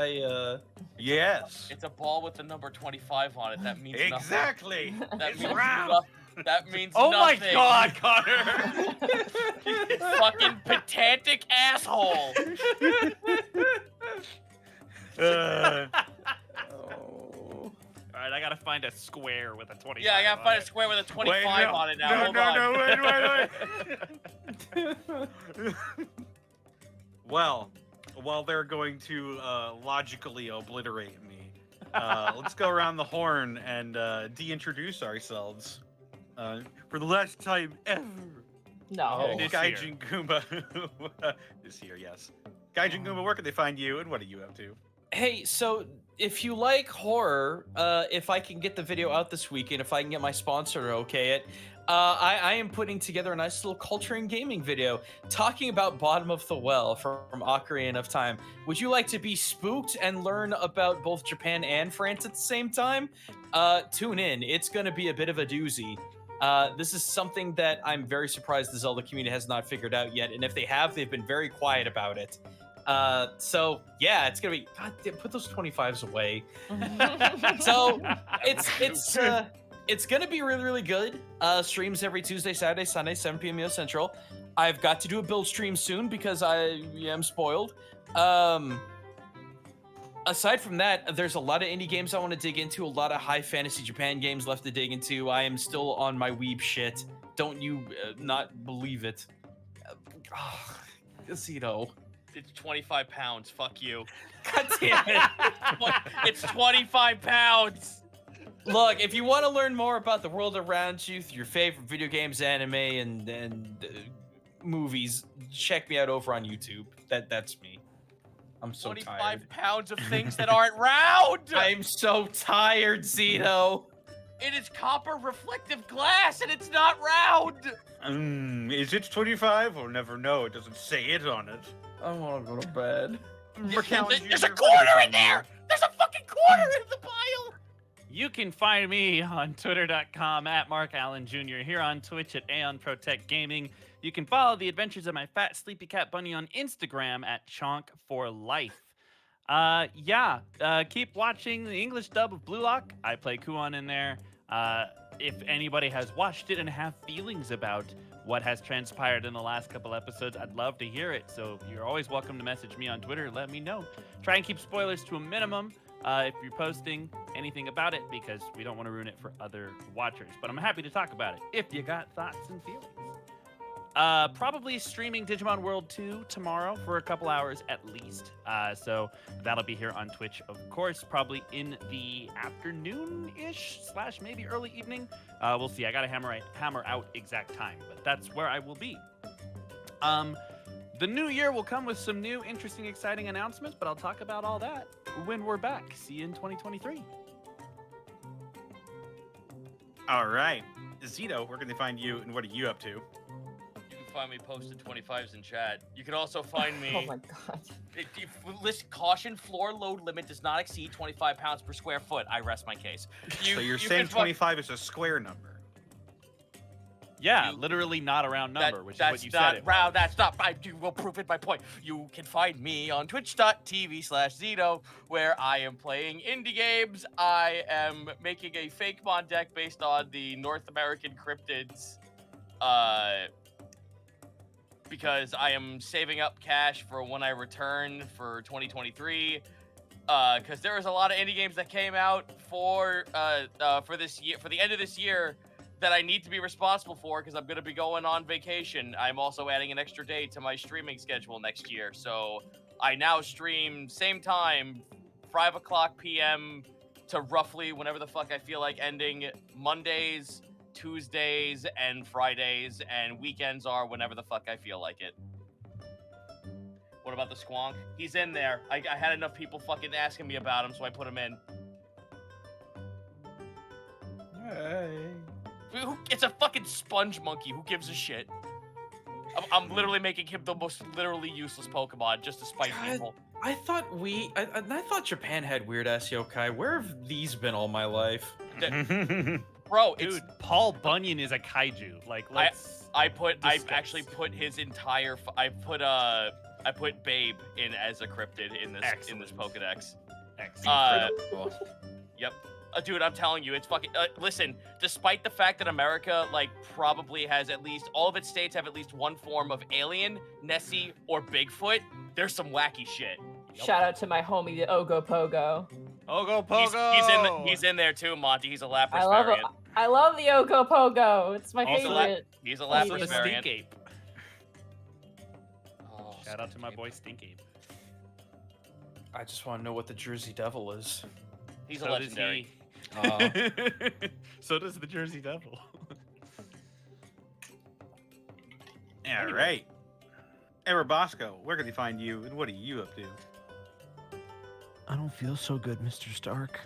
Yes. It's a ball with the number 25 on it. That means Exactly. nothing. That It's means round. that means Oh my nothing. God, Connor! Fucking pedantic asshole. Oh. All right, I gotta find a square with a 25. Yeah, I gotta find a on square with a Wait, 25 no. on it now. No, Hold no, on. no, wait. Well, while they're going to logically obliterate me, let's go around the horn and de-introduce ourselves. For the last time ever. No. This Gaijin Goomba is here, yes. Gaijin Goomba, where can they find you and what are you up to? Hey, so if you like horror, if I can get the video out this weekend, if I can get my sponsor to okay it, I am putting together a nice little culture and gaming video talking about Bottom of the Well from Ocarina of Time. Would you like to be spooked and learn about both Japan and France at the same time? Tune in. It's going to be a bit of a doozy. This is something that I'm very surprised the Zelda community has not figured out yet, and if they have, they've been very quiet about it. So yeah, it's gonna be. God damn, put those 25s away. So it's gonna be really, really good. Streams every Tuesday, Saturday, Sunday, 7 p.m. US Central. I've got to do a build stream soon because I am spoiled. Aside from that, there's a lot of indie games I want to dig into, a lot of high fantasy Japan games left to dig into. I am still on my weeb shit. Don't you not believe it? Zito. It's 25 pounds. Fuck you. God damn it. It's 25 pounds. Look, if you want to learn more about the world around you through your favorite video games, anime, and movies, check me out over on YouTube. That's me. I'm so 25 tired. pounds of things that aren't round. I'm so tired, Zito. It is copper reflective glass and it's not round. Is it 25? We'll never know. It doesn't say it on it. I want to go to bed. There's a quarter in there. There's a fucking quarter in the pile. You can find me on twitter.com at Mark Allen Jr. here on Twitch at Aeon Protect Gaming. You can follow the adventures of my fat sleepy cat bunny on Instagram at Chonk4Life. Keep watching the English dub of Blue Lock. I play Kuon in there. If anybody has watched it and have feelings about what has transpired in the last couple episodes, I'd love to hear it. So you're always welcome to message me on Twitter. Let me know. Try and keep spoilers to a minimum if you're posting anything about it, because we don't want to ruin it for other watchers. But I'm happy to talk about it if you got thoughts and feelings. Probably streaming Digimon World 2 tomorrow for a couple hours at least. So that'll be here on Twitch, of course, probably in the afternoon-ish / maybe early evening. We'll see. I gotta hammer out exact time, but that's where I will be. The new year will come with some new, interesting, exciting announcements, but I'll talk about all that when we're back. See you in 2023. All right. Zito, where can they find you and what are you up to? Find me posted 25s in chat. You can also find me. Oh my god. List caution: floor load limit does not exceed 25 pounds per square foot. I rest my case. So you're saying 25 is a square number? Yeah, literally not a round number, which is what you said. That's not. I will prove it my point. You can find me on twitch.tv/Zito, where I am playing indie games. I am making a fake mon deck based on the North American cryptids. Because I am saving up cash for when I return for 2023. Because there was a lot of indie games that came out for this year, for the end of this year, that I need to be responsible for because I'm going to be going on vacation. I'm also adding an extra day to my streaming schedule next year. So I now stream same time, 5 o'clock p.m. to roughly whenever the fuck I feel like ending, Mondays, Tuesdays, and Fridays, and weekends are whenever the fuck I feel like it. What about the Squonk? He's in there. I had enough people fucking asking me about him, so I put him in. Hey. It's a fucking sponge monkey. Who gives a shit? I'm literally making him the most literally useless Pokemon just to spite people. I thought Japan had weird ass yokai. Where have these been all my life? Bro, dude, Paul Bunyan is a kaiju. Like, let's. I've actually put his entire. I put I put Babe in as a cryptid in this Excellent. Pokedex. Excellent. Yep. Dude, I'm telling you, it's fucking. Listen, despite the fact that America probably has at least all of its states have at least one form of alien, Nessie, or Bigfoot, there's some wacky shit. Shout out to my homie, the Ogopogo. Ogopogo! He's in there too, Monty. He's a Lapras I love it. variant. I love the Ogopogo. It's my Also, favorite. He's a Also Lapras the variant. Stink Ape. Oh, Shout out to my Stink boy Ape. Stink Ape. I just want to know what the Jersey Devil is. He's So a does legendary. he. So does the Jersey Devil. All right. Hey, Bosco, where can they find you, and what are you up to? I don't feel so good, Mr. Stark.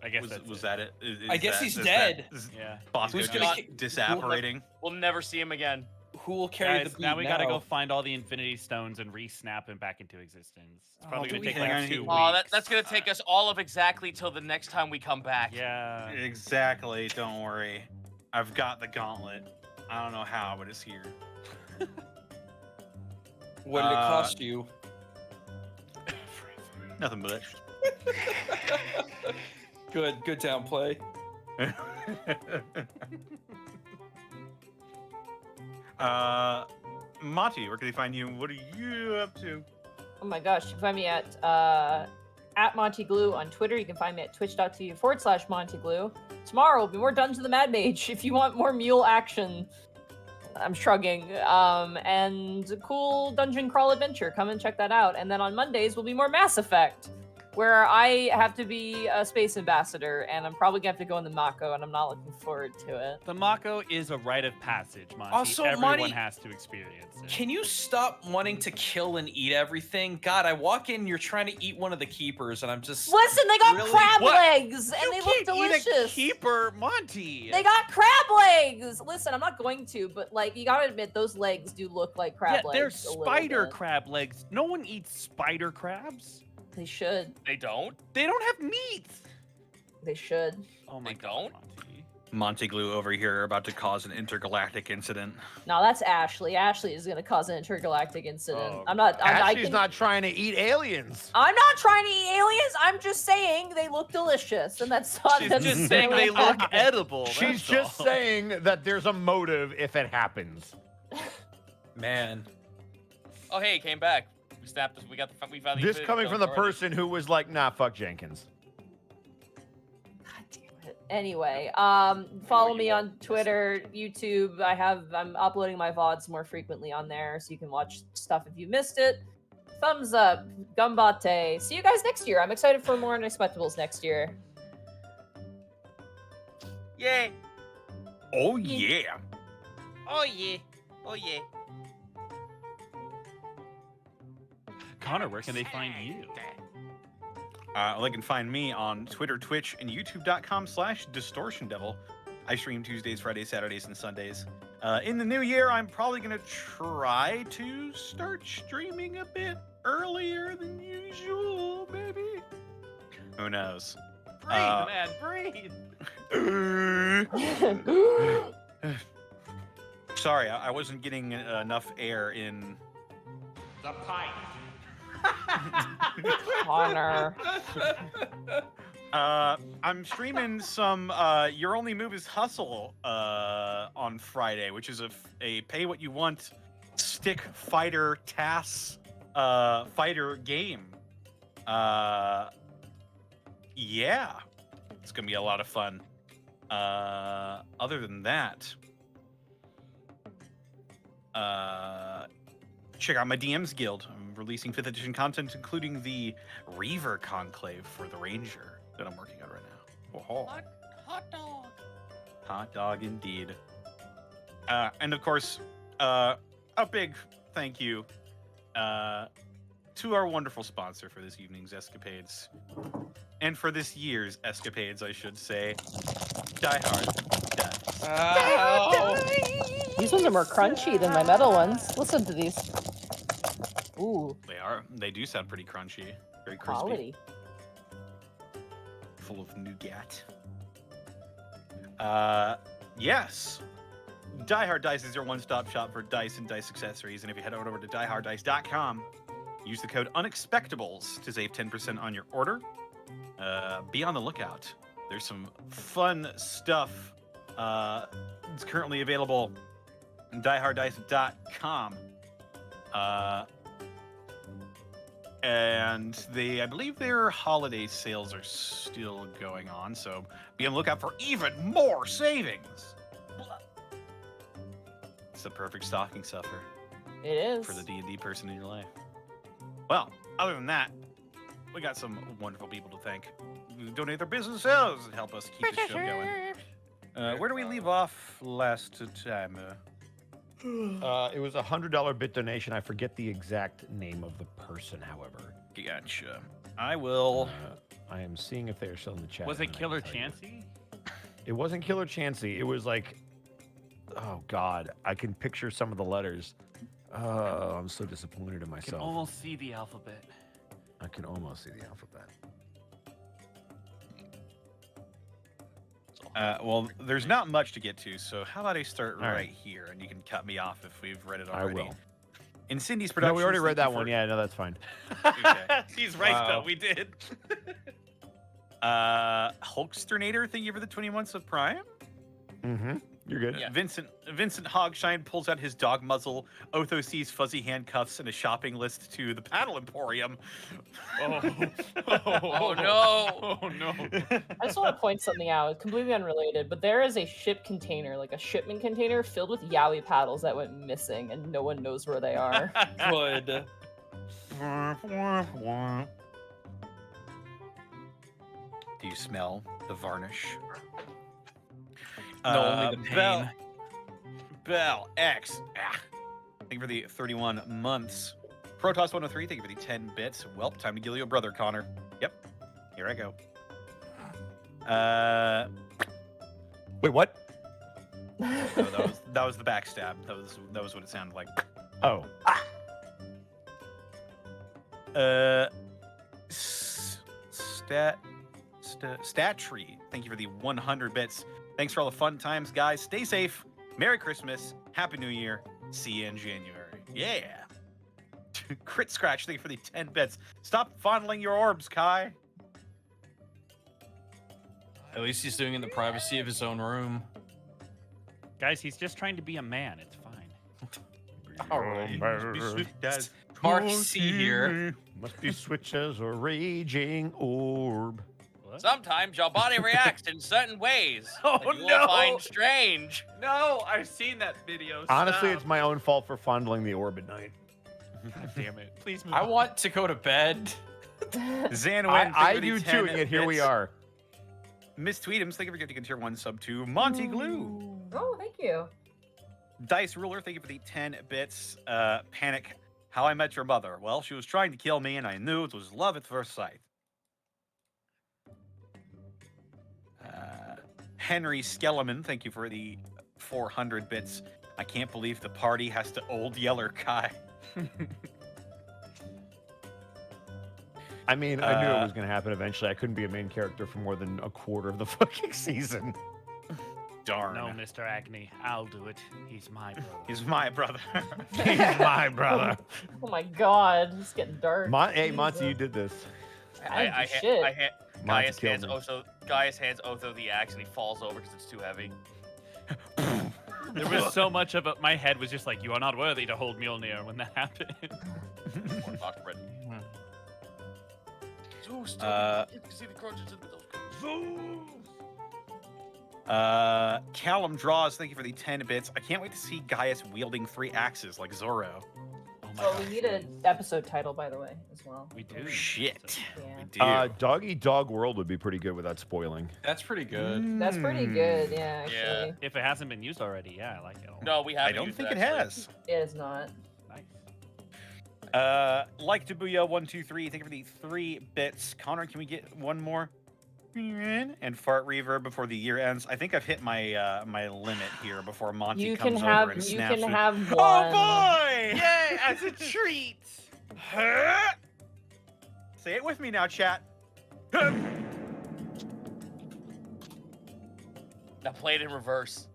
I guess that's was it. that it? I guess he's dead. Yeah. Bosco Who's just gonna disapparating. We'll never see him again. Who will carry Guys, the beat now we gotta go find all the Infinity Stones and re-snap him back into existence. It's probably do gonna we take have like to? 2 weeks. Oh, that's gonna take us all of exactly till the next time we come back. Yeah. Exactly. Don't worry. I've got the gauntlet. I don't know how, but it's here. What did it cost you? Nothing but Good downplay. Monty, where can they find you? What are you up to? Oh my gosh, you can find me at MontyGlue on Twitter. You can find me at twitch.tv/MontyGlue. Tomorrow will be more Dungeons of the Mad Mage. If you want more mule action, I'm shrugging. And a cool dungeon crawl adventure. Come and check that out. And then on Mondays will be more Mass Effect, where I have to be a space ambassador, and I'm probably gonna have to go in the Mako, and I'm not looking forward to it. The Mako is a rite of passage, Monty. Also, everyone Monty, has to experience it. Can you stop wanting to kill and eat everything? God, I walk in, you're trying to eat one of the keepers, and I'm just. Listen, they got Really? crab What? legs, and You they look can't eat a delicious. keeper, Monty. They got crab legs. Listen, I'm not going to, but you gotta admit those legs do look like crab legs. They're a little spider bit. crab legs. No one eats spider crabs. They should. They don't. They don't have meat. They should. Oh my They god, don't? Monty. Monty Glue over here about to cause an intergalactic incident. No, that's Ashley. Ashley is gonna cause an intergalactic incident. Oh, I'm not. Ashley's not trying to eat aliens. I'm not trying to eat aliens. I'm just saying they look delicious, and that's not. She's that's just saying they look edible. She's that's just all. saying that there's a motive if it happens. Man. Oh, hey, he came back. We snapped. We got the. We found the. This Infinity coming from the Stones already. person who was like, nah, fuck Jenkins. God damn it. Anyway, follow me on Twitter, YouTube. I'm uploading my VODs more frequently on there, so you can watch stuff if you missed it. Thumbs up, Gumbate. See you guys next year. I'm excited for more Unexpectables next year. Yay! Oh yeah. Oh yeah! Oh yeah! Connor, where can they find you? They can find me on Twitter, Twitch, and YouTube.com/DistortionDevil. I stream Tuesdays, Fridays, Saturdays, and Sundays. In the new year, I'm probably gonna try to start streaming a bit earlier than usual, maybe. Who knows? Breathe, man, breathe. Sorry, I wasn't getting enough air in. The pipe. Connor. I'm streaming some Your Only Move is Hustle on Friday, which is a pay what you want stick fighter TAS fighter game. Yeah, it's gonna be a lot of fun. Other than that, check out my DM's Guild. I'm releasing 5th edition content, including the Reaver Conclave for the Ranger that I'm working on right now. Oh, Hot dog. hot dog indeed. And of course, a big thank you to our wonderful sponsor for this evening's escapades. And for this year's escapades, I should say, Die Hard Dice. Ow. These ones are more crunchy than my metal ones. Listen to these. Ooh, They do sound pretty crunchy, very crispy, quality. full of nougat. Yes. Die Hard Dice is your one-stop shop for dice and dice accessories. And if you head over to dieharddice.com, use the code Unexpectables to save 10% on your order. Be on the lookout. There's some fun stuff. It's currently available on dieharddice.com. And I believe their holiday sales are still going on, so be on the lookout for even more savings. It's the perfect stocking stuffer It is. for the D&D person in your life. Well, other than that, we got some wonderful people to thank who donate their businesses and help us keep the show going. Where do we leave off last time? It was a $100 bit donation. I forget the exact name of the person, however. Gotcha. I will. I am seeing if they are still in the chat. Was and it then I Killer can tell you. Chansey? It wasn't Killer Chansey. It was like, oh God, I can picture some of the letters. Oh, I'm so disappointed in I can myself. almost see the alphabet. I can almost see the alphabet. Well, there's not much to get to, so how about I start All right right. here, and you can cut me off if we've read it I already. will. In Cindy's No, production, we already read that one. Yeah, no, that's fine. Okay. He's right, Wow. though. We did. Hulksternator, thank you for the 20 months of Prime. Mm-hmm. You're good. Yeah. Vincent Hogshine pulls out his dog muzzle. Otho sees fuzzy handcuffs and a shopping list to the Paddle Emporium. Oh, Oh no! Oh no! I just want to point something out. It's completely unrelated, but there is a ship container, like a shipment container, filled with yaoi paddles that went missing, and no one knows where they are. Good. Do you smell the varnish? No, only the pain. Bell X. Thank you for the 31 months. Protoss 103, thank you for the 10 bits. Well, time to kill your brother, Connor. Yep. Here I go. Wait, what? No, that was the backstab. That was what it sounded like. Oh. Statry, thank you for the 100 bits. Thanks for all the fun times, guys. Stay safe. Merry Christmas. Happy New Year. See you in January. Yeah. Crit Scratch, thank you for the 10 bits. Stop fondling your orbs, Kai. At least he's doing it in the privacy of his own room. Guys, he's just trying to be a man. It's fine. All right. Guys. Mark C here. Must be switches or raging orb. What? Sometimes your body reacts in certain ways Oh, that you no. will find strange. No, I've seen that video. Honestly, it's my own fault for fondling the orb at night. God damn it. Please move I on. want to go to bed. Zanwin, I do too, and yet here we are. Miss Tweetums, thank you for getting tier 1 sub to Monty Glue. Oh, thank you. Dice Ruler, thank you for the 10 bits. Panic, How I Met Your Mother. Well, she was trying to kill me, and I knew it was love at first sight. Henry Skellerman, thank you for the 400 bits. I can't believe the party has to old Yeller Kai. I mean, I knew it was going to happen eventually. I couldn't be a main character for more than a quarter of the fucking season. Darn. No, Mr. Agni, I'll do it. He's my brother. He's my brother. He's my brother. Oh my god, it's getting dark. Hey, Monty, you did this. I shit. Monty Gaius killed hands Otho the axe and he falls over because it's too heavy. There was so much of it. My head was just like, you are not worthy to hold Mjolnir when that happened. Or not ready. Zeus, you can see the crunches in the middle. Callum Draws, thank you for the 10 bits. I can't wait to see Gaius wielding 3 axes like Zorro. Oh my Well, god. we need an episode title, by the way, as well. We do. Shit. Yeah. We do. Dog Eat Dog World would be pretty good without spoiling. That's pretty good. That's pretty good, yeah, actually. Yeah. If it hasn't been used already, yeah, I like it. No, we haven't. I don't used think it actually. has. It is not. Nice. Like Tabuya 123, thank you for the 3 bits. Connor, can we get one more? And fart reverb before the year ends. I think I've hit my my limit here before Monty You comes can over have and you snaps can me. have one. Oh boy! Yay, as a treat. Say it with me now, chat. Now play it in reverse.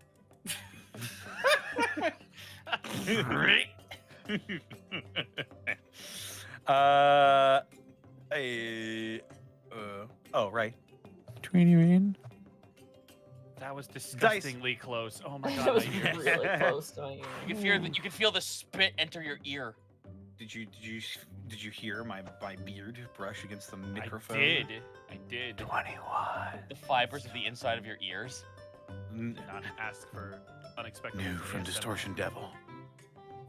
Oh, right. That was disgustingly close. Oh my god. That was Nightmare. really close to my ear. You can feel the spit enter your ear. Did you hear my beard brush against the microphone? I did. 21. The fibers of the inside of your ears. Not ask for unexpected. New from Distortion Devil.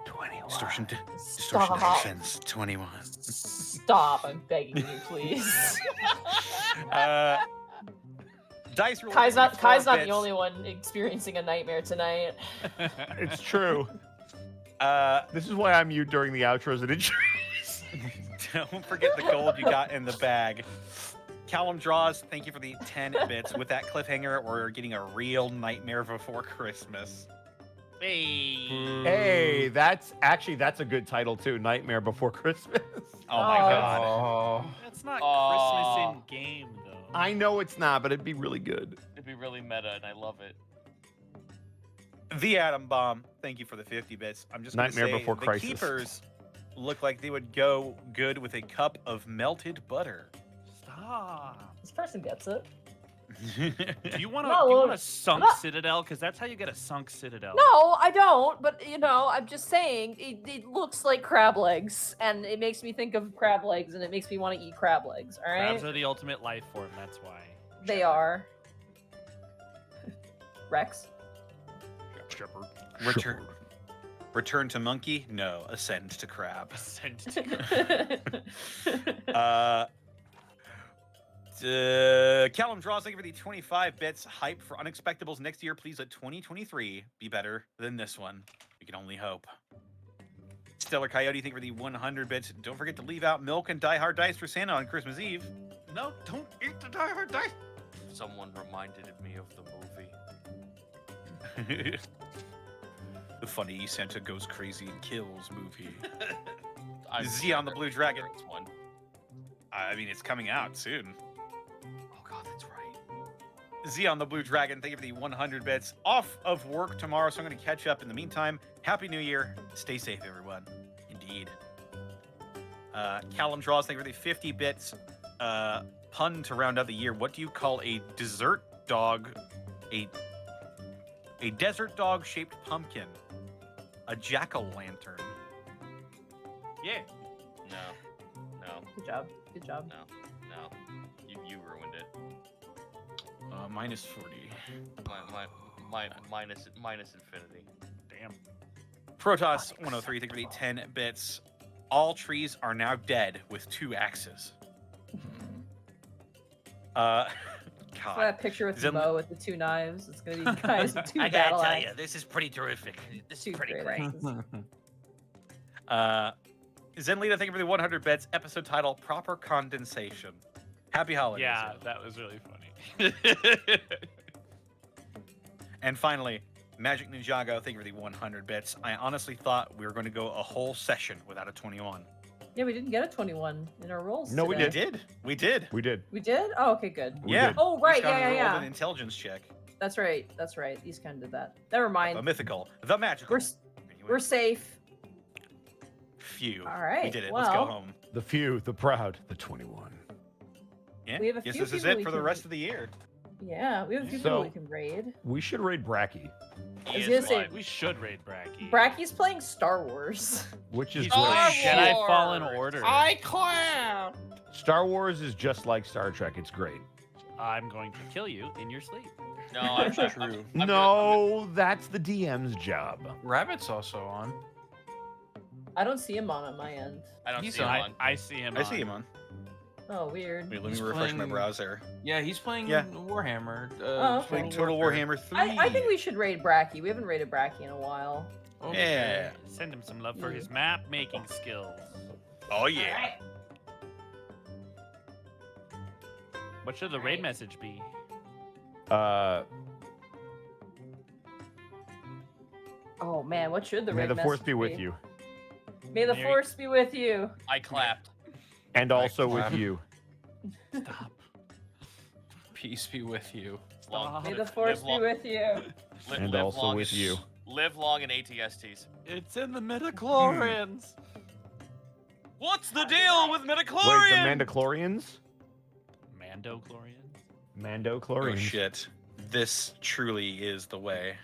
21. Distortion Stop. Defense 21. Stop, I'm begging you, please. Dice roll. Kai's not 4 the bits. only one experiencing a nightmare tonight. It's true. This is why I mute during the outros and intros. Don't forget the gold you got in the bag. Callum Draws, thank you for the 10 bits. With that cliffhanger, we're getting a real Nightmare Before Christmas. Hey. Hey, that's a good title too. Nightmare Before Christmas. Oh my god. Oh. That's not Aw. Christmas in game though. I know it's not, but it'd be really good. It'd be really meta, and I love it. The Atom Bomb, thank you for the 50 bits. I'm just going to Nightmare say Before the Crisis. keepers look like they would go good with a cup of melted butter. Stop. This person gets it. Do you want No, a sunk not- citadel? Because that's how you get a sunk citadel. No, I don't. But I'm just saying it looks like crab legs, and it makes me think of crab legs, and it makes me want to eat crab legs. All right, Crabs are the ultimate life form. That's why. they are. Rex. Shepherd. Return to monkey? No. Ascend to crab. Sent to Callum Draws, thank you for the 25 bits. Hype for Unexpectables next year. Please let 2023 be better than this one. We can only hope. Stellar Coyote, thank you for the 100 bits. Don't forget to leave out milk and Die Hard dice for Santa on Christmas Eve. No, don't eat the Die Hard dice. Someone reminded me of the movie. The funny Santa Goes Crazy and Kills movie. I'm Z on the Blue Dragon. It's one. I mean, it's coming out soon. Oh god, that's right. Z on the Blue Dragon, thank you for the 100 bits. Off of work tomorrow, so I'm going to catch up. In the meantime, Happy New Year. Stay safe, everyone. Indeed. Callum Draws, thank you for the 50 bits. Pun to round out the year. What do you call a dessert dog? A desert dog shaped pumpkin. A jack-o'-lantern. Yeah. No. Good job. Good job. No. You ruined it. Minus 40. Minus infinity. Damn. Protoss 103, thank you for the 10 bits. All trees are now dead with 2 axes. Got God. that picture with the Zen- bow with the 2 knives. It's gonna be guys with 2 I battle gotta tell axes. you, this is pretty terrific. This is 2 pretty great great. axes. Zenlita, thank you for the 100 bits. Episode title, Proper Condensation. Happy holidays. Yeah, everyone. that was really funny. And finally, Magic Ninjago, thank you for the 100 bits. I honestly thought we were going to go a whole session without a 21. Yeah, we didn't get a 21 in our rolls. No, we today. We did. We did. We did? Oh, okay, good. We Yeah. did. Oh, right. Each guy rolled Yeah. an intelligence check. That's right. That's right. These kind of did that. Never mind. The mythical, the magical. We're safe. Phew. All right, We did it. Let's go well- home. The few, the proud, the 21. Yeah. We have a Guess few this is people it we for the can- rest of the year. Yeah, we have a few So- people we can raid. We should raid Bracky, I was gonna say, We should raid Bracky. Bracky's playing Star Wars. which is He's great. playing Jedi Wars. Fallen Order. clown. Star Wars is just like Star Trek. It's great. I'm going to kill you in your sleep. No, I'm True. No, that's the DM's job. Rabbit's also on. I don't see him on my end. I don't He's see him I, on. I see him. I see him on. Oh, weird. Wait, let He's me refresh my playing- browser. Yeah, he's playing Yeah. Warhammer. Oh, okay. Playing Total Warhammer 3. I think we should raid Bracky. We haven't raided Bracky in a while. Yeah. Send him some love for his map making skills. Oh yeah. Alright. What should the raid message be? Oh man, what should the May raid the force message be with you, May the Mary- force be with you. I clapped. and also with clap. you. Stop. Peace be with you. Long May live- the force live be long- with you. li- And live also long with and- you. Live long in ATSTs. It's in the midichlorians. What's the deal with Wait, the midichlorian? Mandalorians? Mandochlorians. Mandochlorians. Oh shit. This truly is the way.